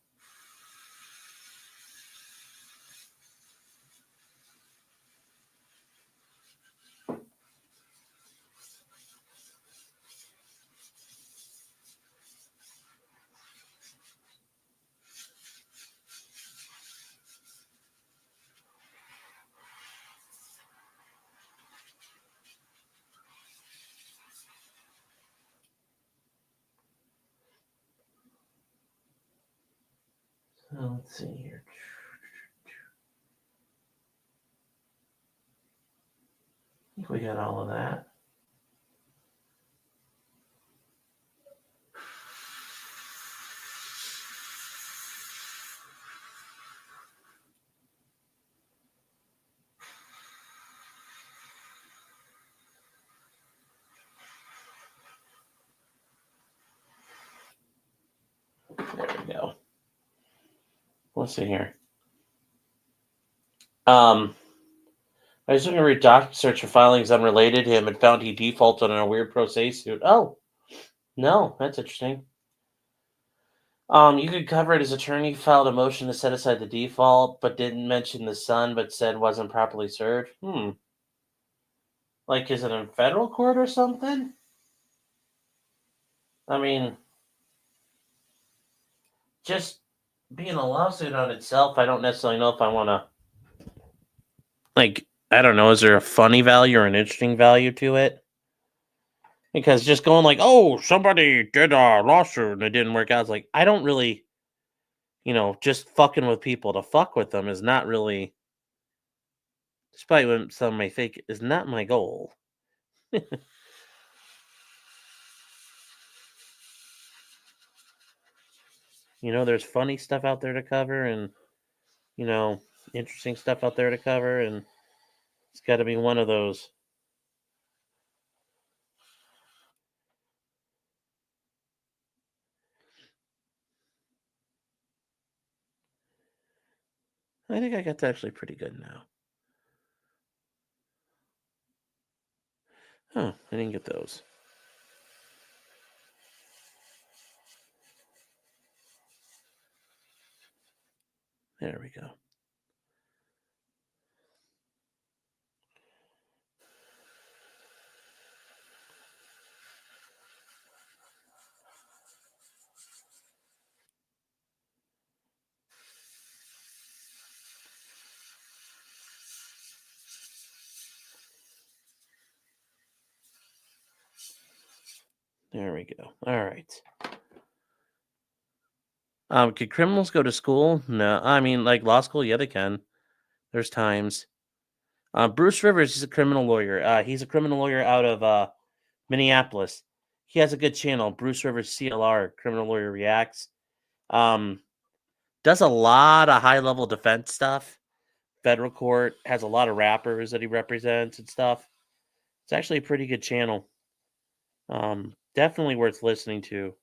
A: So let's see here. I think we got all of that. There we go. Let's see here. I was looking at search for filings unrelated to him and found he defaulted on a weird pro se suit. Oh, No, that's interesting. You could cover it. His attorney filed a motion to set aside the default, but didn't mention the son, but said wasn't properly served. Like, is it in federal court or something? I mean, just being a lawsuit on itself, I don't necessarily know if I want to. Like, I don't know. Is there a funny value or an interesting value to it? Because just going like, oh, somebody did a lawsuit and it didn't work out. It's like, I don't really, just fucking with people to fuck with them is not really, despite what some may think, is not my goal. There's funny stuff out there to cover and, interesting stuff out there to cover. And it's got to be one of those. I think I got that actually pretty good now. Oh, I didn't get those. There we go. There we go. All right. Could criminals go to school? No. I mean, like law school? Yeah, they can. There's times. Bruce Rivers is a criminal lawyer. He's a criminal lawyer out of Minneapolis. He has a good channel, Bruce Rivers CLR, Criminal Lawyer Reacts. Does a lot of high-level defense stuff. Federal court, has a lot of rappers that he represents and stuff. It's actually a pretty good channel. Definitely worth listening to.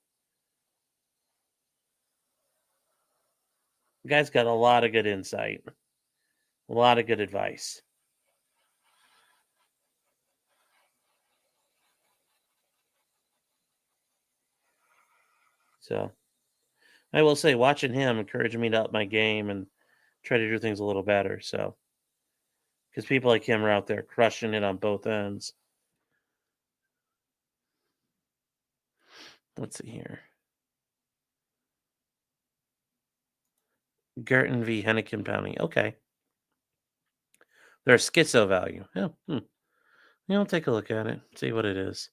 A: The guy's got a lot of good insight. A lot of good advice. So, I will say, watching him encouraged me to up my game and try to do things a little better. So, because people like him are out there crushing it on both ends. Let's see here. Gerton v. Henneken County. Okay. There's schizo value. Yeah. Take a look at it. See what it is.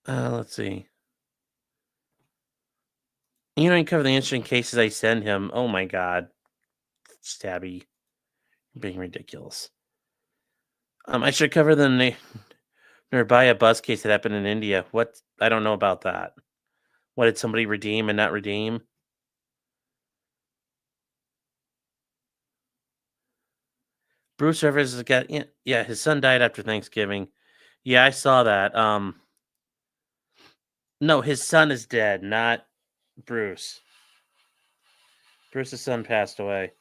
A: Let's see. You cover the interesting cases I send him. Oh my God. Stabby. Being ridiculous. I should cover the Nirbhaya bus case that happened in India. What? I don't know about that. What, did somebody redeem and not redeem? Bruce Rivers has got, yeah, his son died after Thanksgiving. Yeah, I saw that. No, his son is dead, not Bruce. Bruce's son passed away.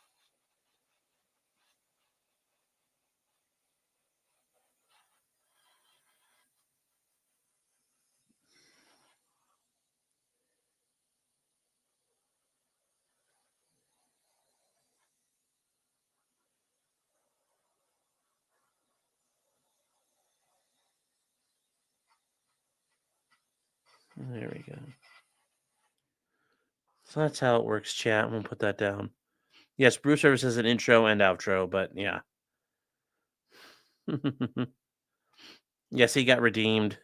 A: There we go. So that's how it works, chat. I'm going to put that down. Yes, Bruce Rivers has an intro and outro, but yeah. Yes, he got redeemed.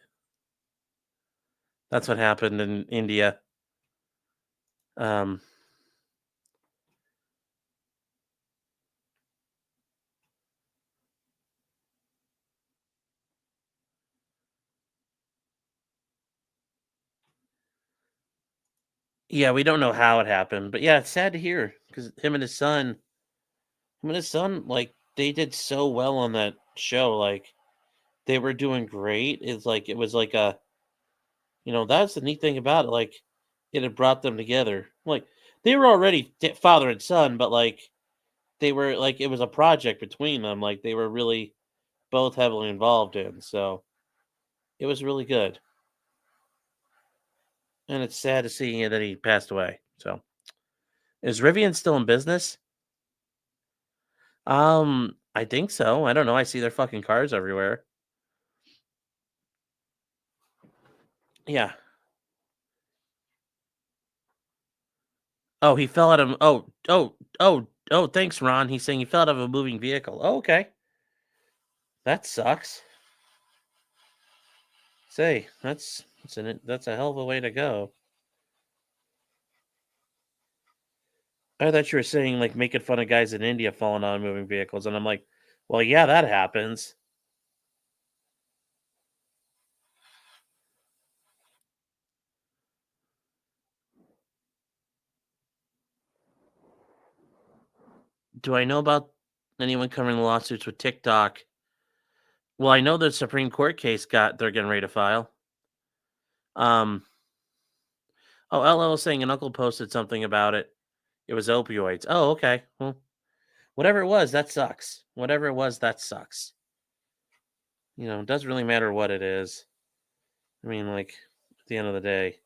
A: That's what happened in India. Yeah, we don't know how it happened, but yeah, it's sad to hear because him and his son, like they did so well on that show. Like they were doing great. It's like it was like a, that's the neat thing about it. Like it had brought them together. Like They were already father and son, but like they were like it was a project between them. Like they were really both heavily involved in. So it was really good. And it's sad to see that he passed away. So is Rivian still in business? I think so. I don't know. I see their fucking cars everywhere. Yeah. Oh, he fell out of thanks, Ron. He's saying he fell out of a moving vehicle. Oh, okay. That sucks. Say, that's a hell of a way to go. I thought you were saying like making fun of guys in India falling out of moving vehicles, and I'm like, well, yeah, that happens. Do I know about anyone covering the lawsuits with TikTok? Well, I know the Supreme Court case they're getting ready to file. Oh, LL was saying an uncle posted something about it. It was opioids. Oh, okay. Well, whatever it was, that sucks. Whatever it was, that sucks. You know, it doesn't really matter what it is. I mean, like, at the end of the day,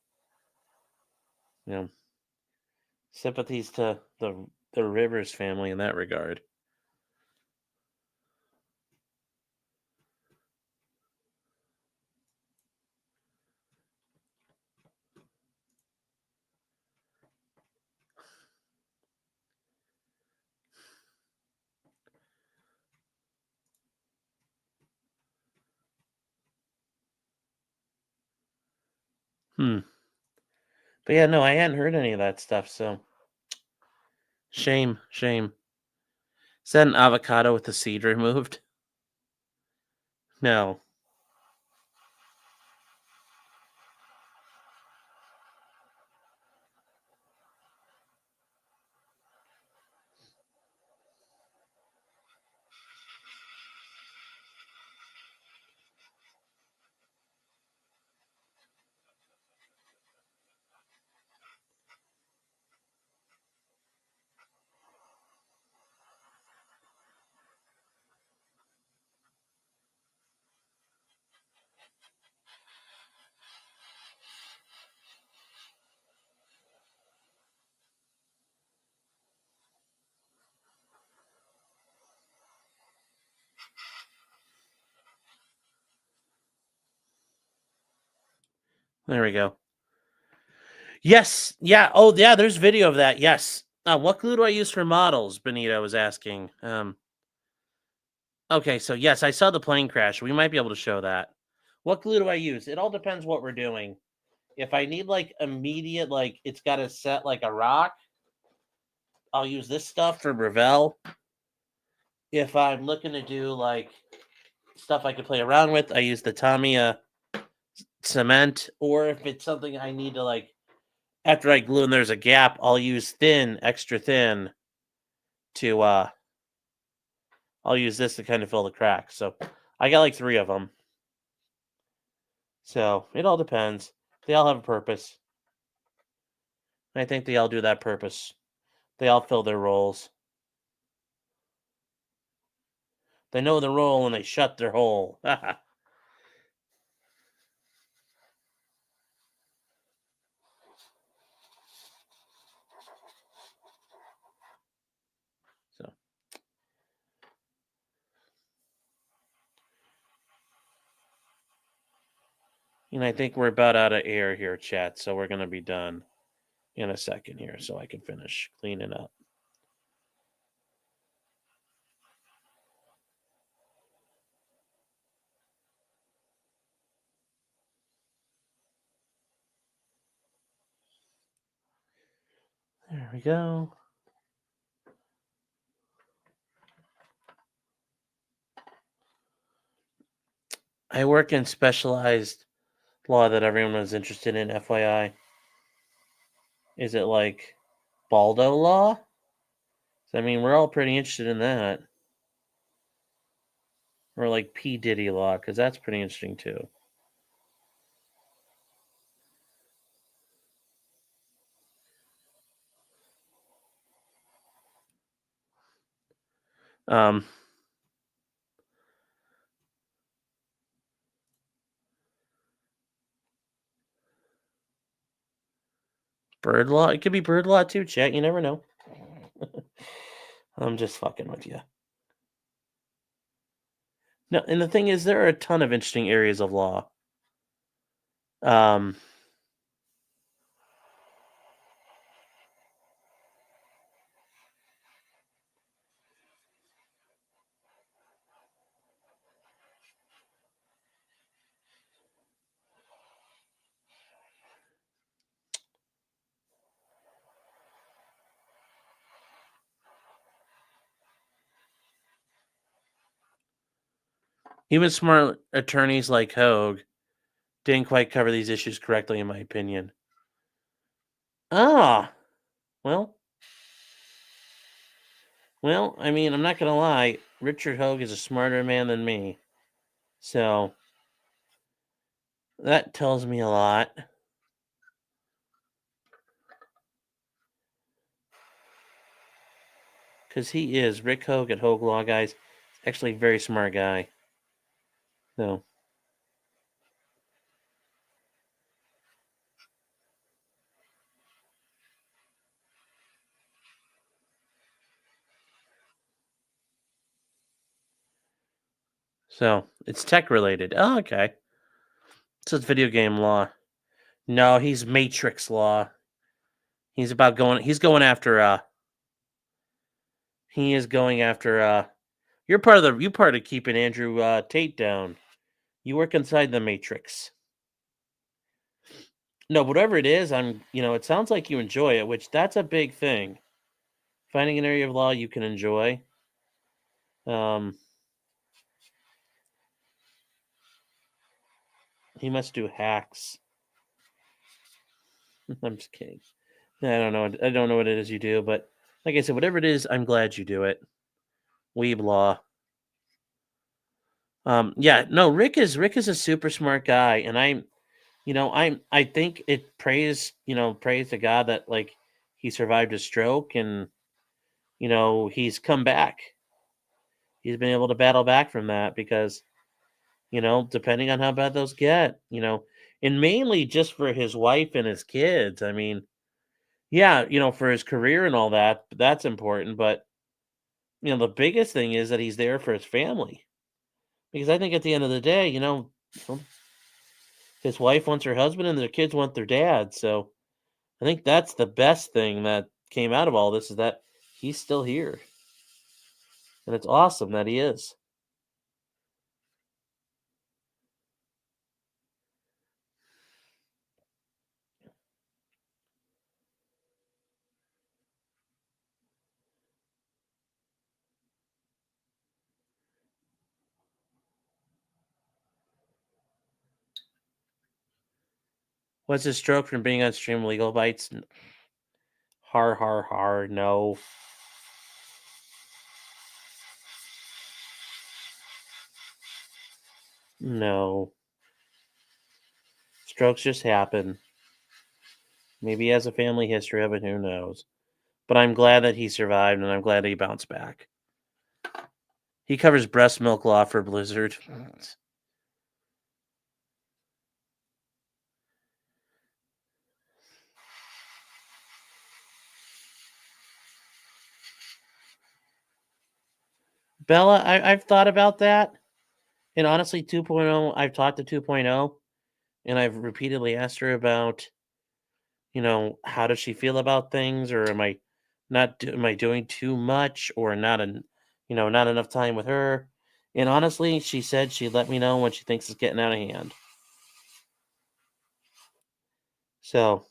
A: you know, sympathies to the Rivers family in that regard. But yeah, no, I hadn't heard any of that stuff, so shame. Is that an avocado with the seed removed? No. There we go. Yes. Yeah. Oh, yeah. There's video of that. Yes. What glue do I use for models? Benito was asking. Okay. So yes, I saw the plane crash. We might be able to show that. What glue do I use? It all depends what we're doing. If I need like immediate, like it's got to set like a rock, I'll use this stuff from Revell. If I'm looking to do like stuff I can play around with, I use the Tamiya cement. Or if it's something I need to like after I glue and there's a gap, I'll use thin, extra thin to I'll use this to kind of fill the cracks. So I got like 3 of them. So it all depends. They all have a purpose. I think they all do that purpose. They all fill their roles. They know the role and they shut their hole. So, and I think we're about out of air here, chat. So we're going to be done in a second here so I can finish cleaning up. There we go. I work in specialized law that everyone is interested in, FYI. Is it like Baldo law? I mean, we're all pretty interested in that. Or like P. Diddy law, because that's pretty interesting too. Um, bird law. It could be bird law too, chat. You never know. I'm just fucking with you. No, and the thing is, there are a ton of interesting areas of law. Even smart attorneys like Hogue didn't quite cover these issues correctly, in my opinion. Ah, well, I mean, I'm not gonna lie. Richard Hogue is a smarter man than me, so that tells me a lot. Because he is Rick Hogue at Hogue Law, guys. Actually, a very smart guy. So it's tech related. Oh, okay. So it's video game law. No, he's Matrix law. He's about going. He's going after. He is going after. You're part of the. You part of keeping Andrew Tate down. You work inside the Matrix. No, whatever it is, I'm. It sounds like you enjoy it, which that's a big thing. Finding an area of law you can enjoy. He must do hacks. I'm just kidding. I don't know. I don't know what it is you do, but like I said, whatever it is, I'm glad you do it. Weeb law. Yeah, no, Rick is a super smart guy, and I think it praise to God that like he survived a stroke, and he's come back. He's been able to battle back from that because depending on how bad those get, and mainly just for his wife and his kids. I mean, yeah, for his career and all that, that's important, but the biggest thing is that he's there for his family. Because I think at the end of the day, his wife wants her husband and their kids want their dad. So I think that's the best thing that came out of all this is that he's still here. And it's awesome that he is. What's his stroke from being on Stream Legal Bites? Har, har, har. No. No. Strokes just happen. Maybe he has a family history of it. Who knows? But I'm glad that he survived, and I'm glad he bounced back. He covers breast milk law for Blizzard. Bella, I've thought about that. And honestly, 2.0, I've talked to 2.0, and I've repeatedly asked her about, how does she feel about things, or am I doing too much, or not not enough time with her? And honestly, she said she'd let me know when she thinks it's getting out of hand. So,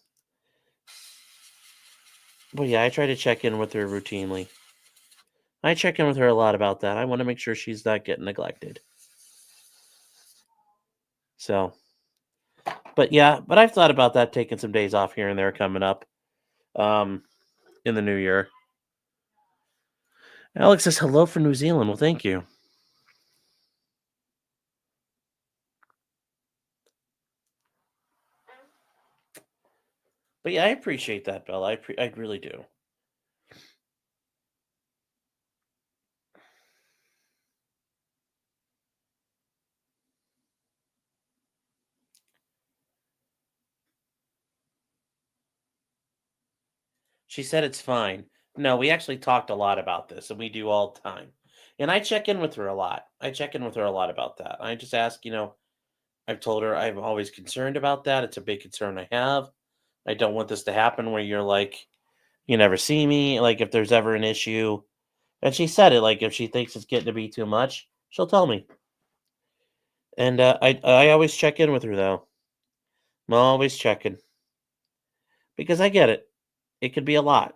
A: but yeah, I try to check in with her routinely. I check in with her a lot about that. I want to make sure she's not getting neglected. So, but yeah, but I've thought about that, taking some days off here and there coming up in the new year. Alex says hello from New Zealand. Well, thank you. But yeah, I appreciate that, Bella. I really do. She said it's fine. No, we actually talked a lot about this, and we do all the time. And I check in with her a lot. I check in with her a lot about that. I just ask, I've told her I'm always concerned about that. It's a big concern I have. I don't want this to happen where you're like, you never see me. Like, if there's ever an issue. And she said it, like, if she thinks it's getting to be too much, she'll tell me. And I always check in with her, though. I'm always checking. Because I get it. It could be a lot.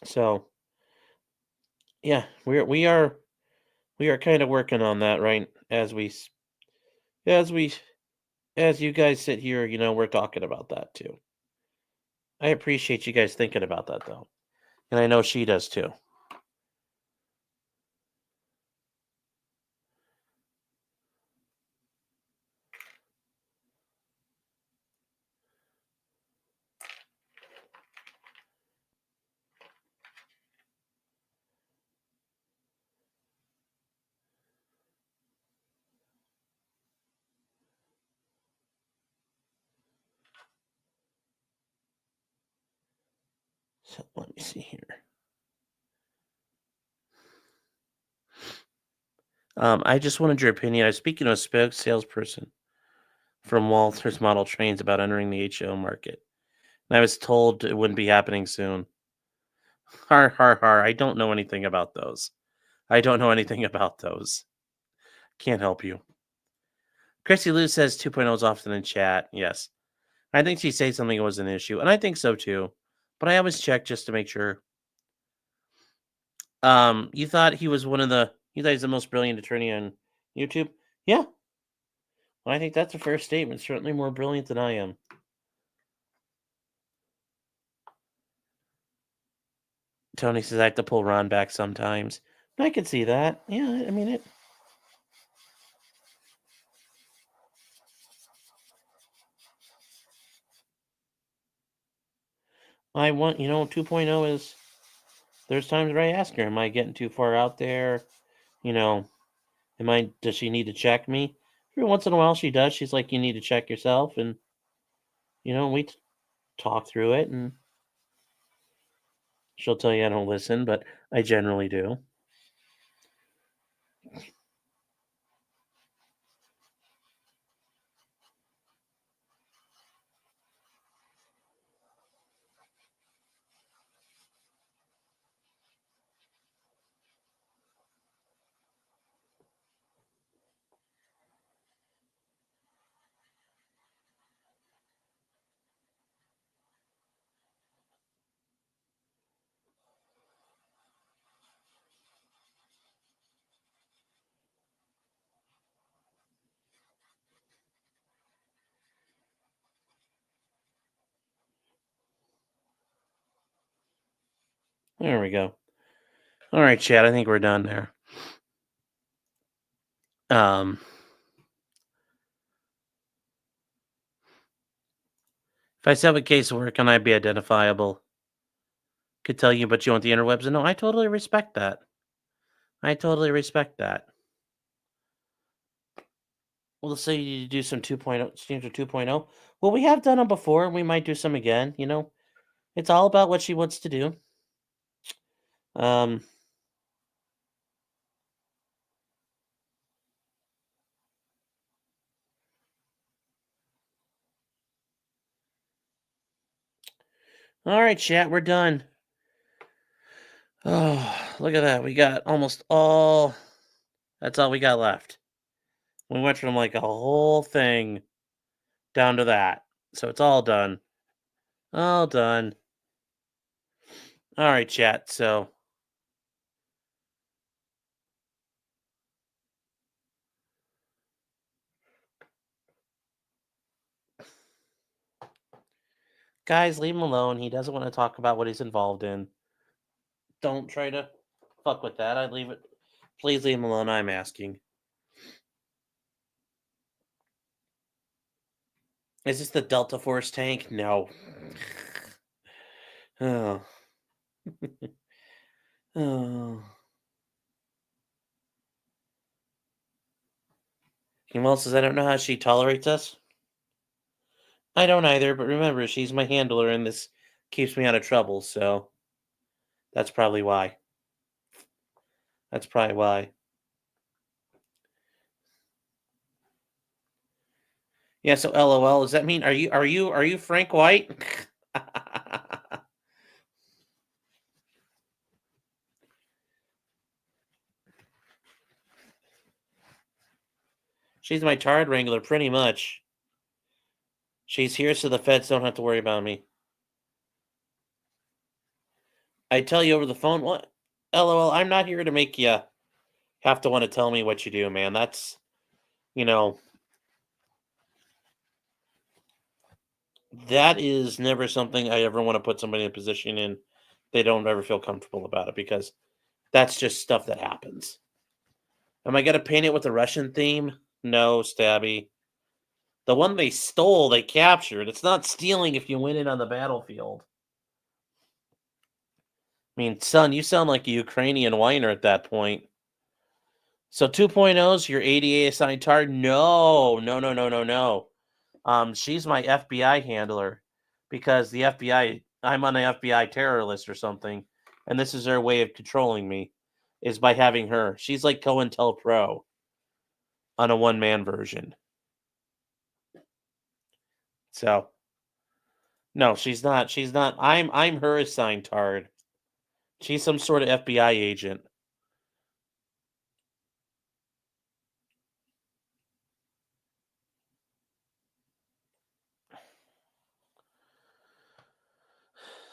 A: So, yeah, we are kind of working on that, right? As you guys sit here, we're talking about that too. I appreciate you guys thinking about that, though. And I know she does too. So let me see here. I just wanted your opinion. I was speaking to a salesperson from Walters Model Trains about entering the HO market. And I was told it wouldn't be happening soon. Har, har, har. I don't know anything about those. Can't help you. Chrissy Lou says 2.0 is often in chat. Yes. I think she said something was an issue. And I think so too. But I always check just to make sure. You thought he was you thought he's the most brilliant attorney on YouTube? Yeah. Well, I think that's a fair statement. Certainly more brilliant than I am. Tony says I have to pull Ron back sometimes. I can see that. Yeah, I mean it. I want, 2.0 is, there's times where I ask her, am I getting too far out there? Does she need to check me? Every once in a while she does. She's like, you need to check yourself. And, we talk through it and she'll tell you I don't listen, but I generally do. There we go. All right, chat. I think we're done there. If I still have a case of work, can I be identifiable? Could tell you, but you want the interwebs? No, I totally respect that. Well, let's say you do some 2.0, standard 2.0. Well, we have done them before. We might do some again. It's all about what she wants to do. All right, chat, we're done. Oh, look at that. We got almost all. That's all we got left. We went from like a whole thing down to that. So it's all done. All done. All right, chat. So. Guys, leave him alone. He doesn't want to talk about what he's involved in. Don't try to fuck with that. I'd leave it. Please leave him alone. I'm asking. Is this the Delta Force tank? No. Oh. Oh. Kimmel says, I don't know how she tolerates us. I don't either, but remember, she's my handler in this keeps me out of trouble, so that's probably why. That's probably why. Yeah, so LOL, does that mean are you Frank White? She's my tard wrangler, pretty much. She's here so the feds don't have to worry about me. I tell you over the phone, what? LOL, I'm not here to make you have to want to tell me what you do, man. That's, that is never something I ever want to put somebody in a position in they don't ever feel comfortable about it, because that's just stuff that happens. Am I going to paint it with a Russian theme? No, Stabby. The one they stole, they captured. It's not stealing if you win it on the battlefield. I mean, son, you sound like a Ukrainian whiner at that point. So 2.0's your ADA assigned target? No. She's my FBI handler, because the FBI, I'm on an FBI terror list or something, and this is their way of controlling me, is by having her. She's like COINTELPRO on a one-man version. So, no, she's not. She's not. I'm her assigned tard. She's some sort of FBI agent.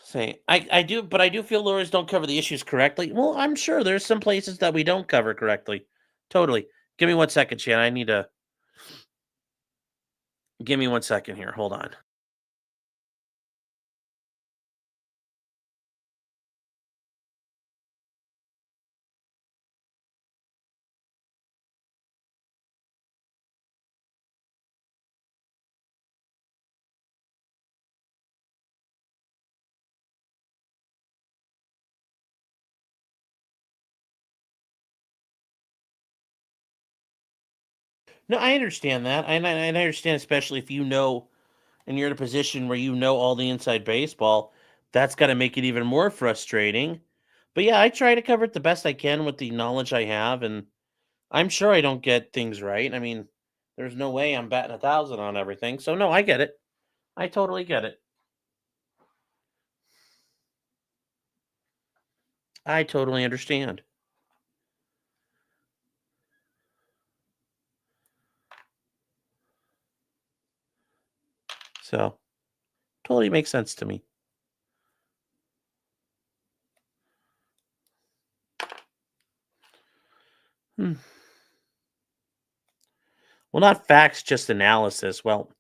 A: Say, I do, but I do feel lawyers don't cover the issues correctly. Well, I'm sure there's some places that we don't cover correctly. Totally. Give me 1 second, Shan. I need to. Give me 1 second here. Hold on. No, I understand that. And I understand, especially if you know, and you're in a position where you know all the inside baseball, that's got to make it even more frustrating. But yeah, I try to cover it the best I can with the knowledge I have, and I'm sure I don't get things right. I mean, there's no way I'm batting 1,000 on everything. So no, I get it. I totally get it. I totally understand. So, totally makes sense to me. Well, not facts, just analysis. Well,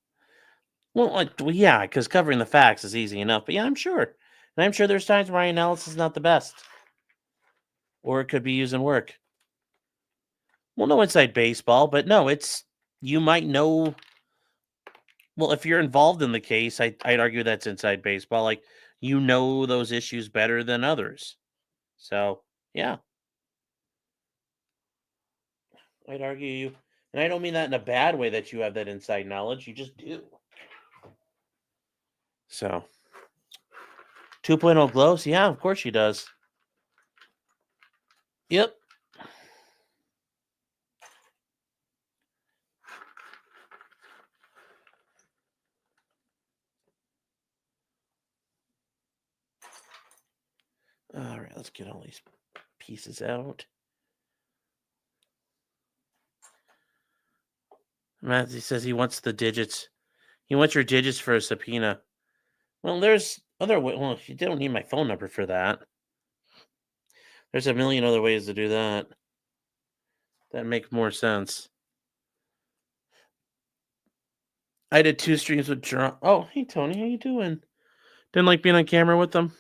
A: yeah, because covering the facts is easy enough. But yeah, I'm sure. And I'm sure there's times where my analysis is not the best, or it could be used in work. Well, no inside baseball, but no, it's, you might know. Well, if you're involved in the case, I'd argue that's inside baseball. Like, you know those issues better than others. So, yeah, I'd argue you. And I don't mean that in a bad way that you have that inside knowledge. You just do. So, 2.0 glows? Yeah, of course she does. Yep. All right, let's get all these pieces out. Matthew says he wants the digits. He wants your digits for a subpoena. Well, there's other ways. Well, you don't need my phone number for that. There's a million other ways to do that. That make more sense. I did 2 streams with John. Oh, hey Tony, how you doing? Didn't like being on camera with them.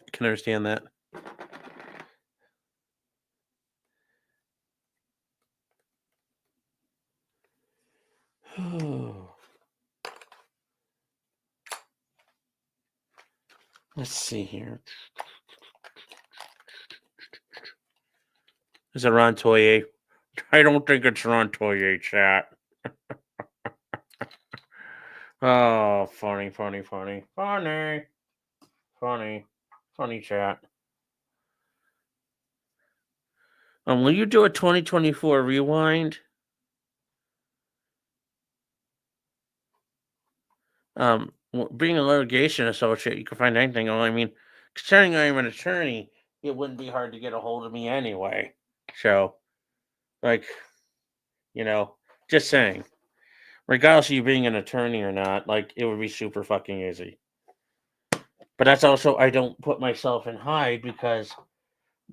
A: I can understand that. Let's see here. Is it Ron Toye? I don't think it's Ron Toye, chat. Oh, funny. Funny chat. Will you do a 2024 rewind? Being a litigation associate, you can find anything. I mean, considering I'm an attorney, it wouldn't be hard to get a hold of me anyway. So, like, just saying. Regardless of you being an attorney or not, like, it would be super fucking easy. But that's also, I don't put myself in hide because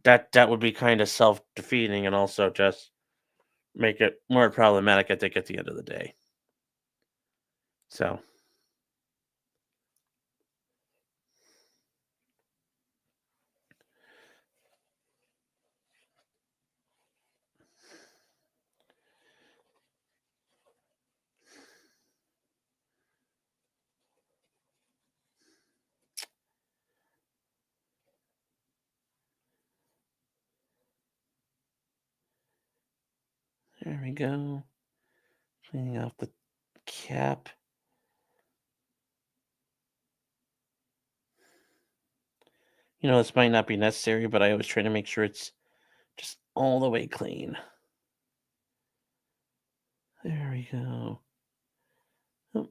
A: that would be kind of self-defeating and also just make it more problematic, I think, at the end of the day. So. There we go. Cleaning off the cap. This might not be necessary, but I always try to make sure it's just all the way clean. There we go. Oh,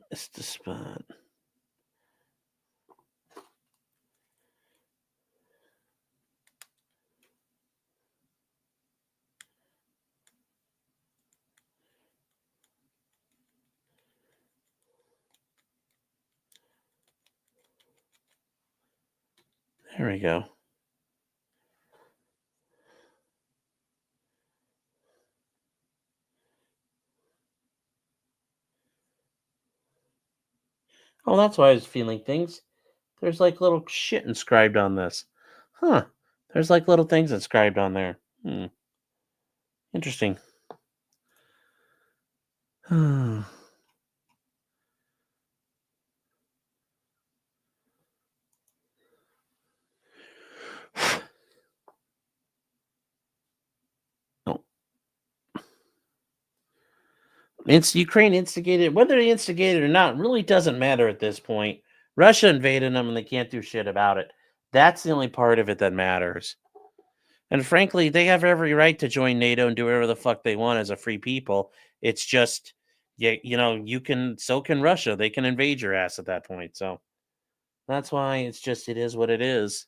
A: missed the spot. There we go. Oh, that's why I was feeling things. There's like little shit inscribed on this. Huh. There's like little things inscribed on there. Interesting. Oh, Ukraine instigated, whether they instigated or not, really doesn't matter at this point. Russia invaded them and they can't do shit about it. That's the only part of it that matters. And frankly, they have every right to join NATO and do whatever the fuck they want as a free people. It's just, so can Russia. They can invade your ass at that point. So that's why it is what it is.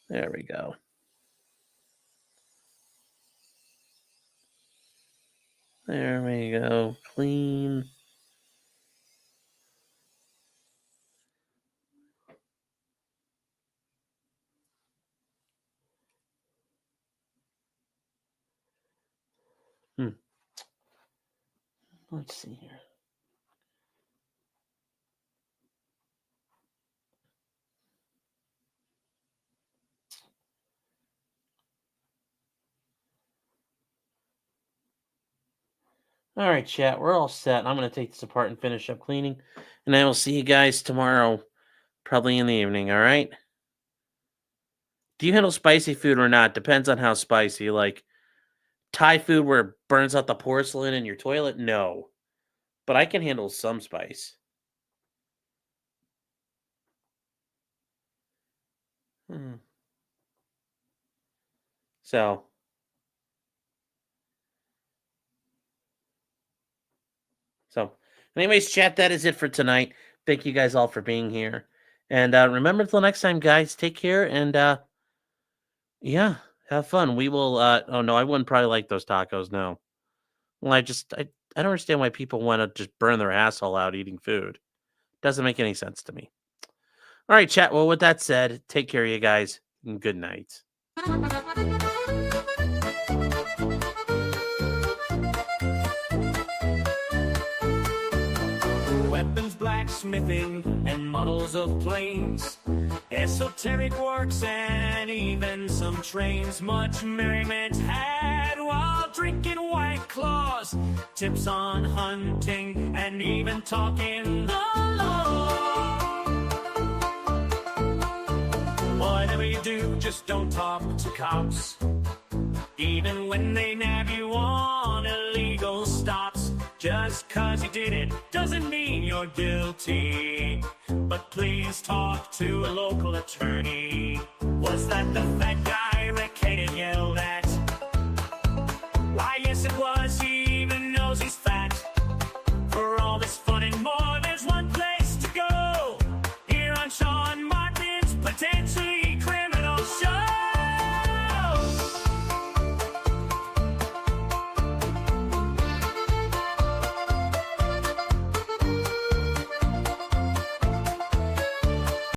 A: There we go. There we go. Clean. Let's see here. All right, chat. We're all set. I'm going to take this apart and finish up cleaning. And I will see you guys tomorrow, probably in the evening, all right? Do you handle spicy food or not? Depends on how spicy. Like Thai food where it burns out the porcelain in your toilet? No. But I can handle some spice. So. Anyways, chat, that is it for tonight. Thank you guys all for being here. And remember, until next time, guys, take care. And yeah, have fun. We will. Oh, no, I wouldn't probably like those tacos. No. Well, I don't understand why people want to just burn their asshole out eating food. Doesn't make any sense to me. All right, chat. Well, with that said, take care of you guys. And good night.
J: Weapons, blacksmithing, and models of planes, esoteric works, and even some trains. Much merriment had while drinking White Claws, tips on hunting, and even talking the law. Whatever whatever you do, just don't talk to cops. Even when they nab you on illegal stops. Just 'cause you did it doesn't mean you're guilty. But please talk to a local attorney.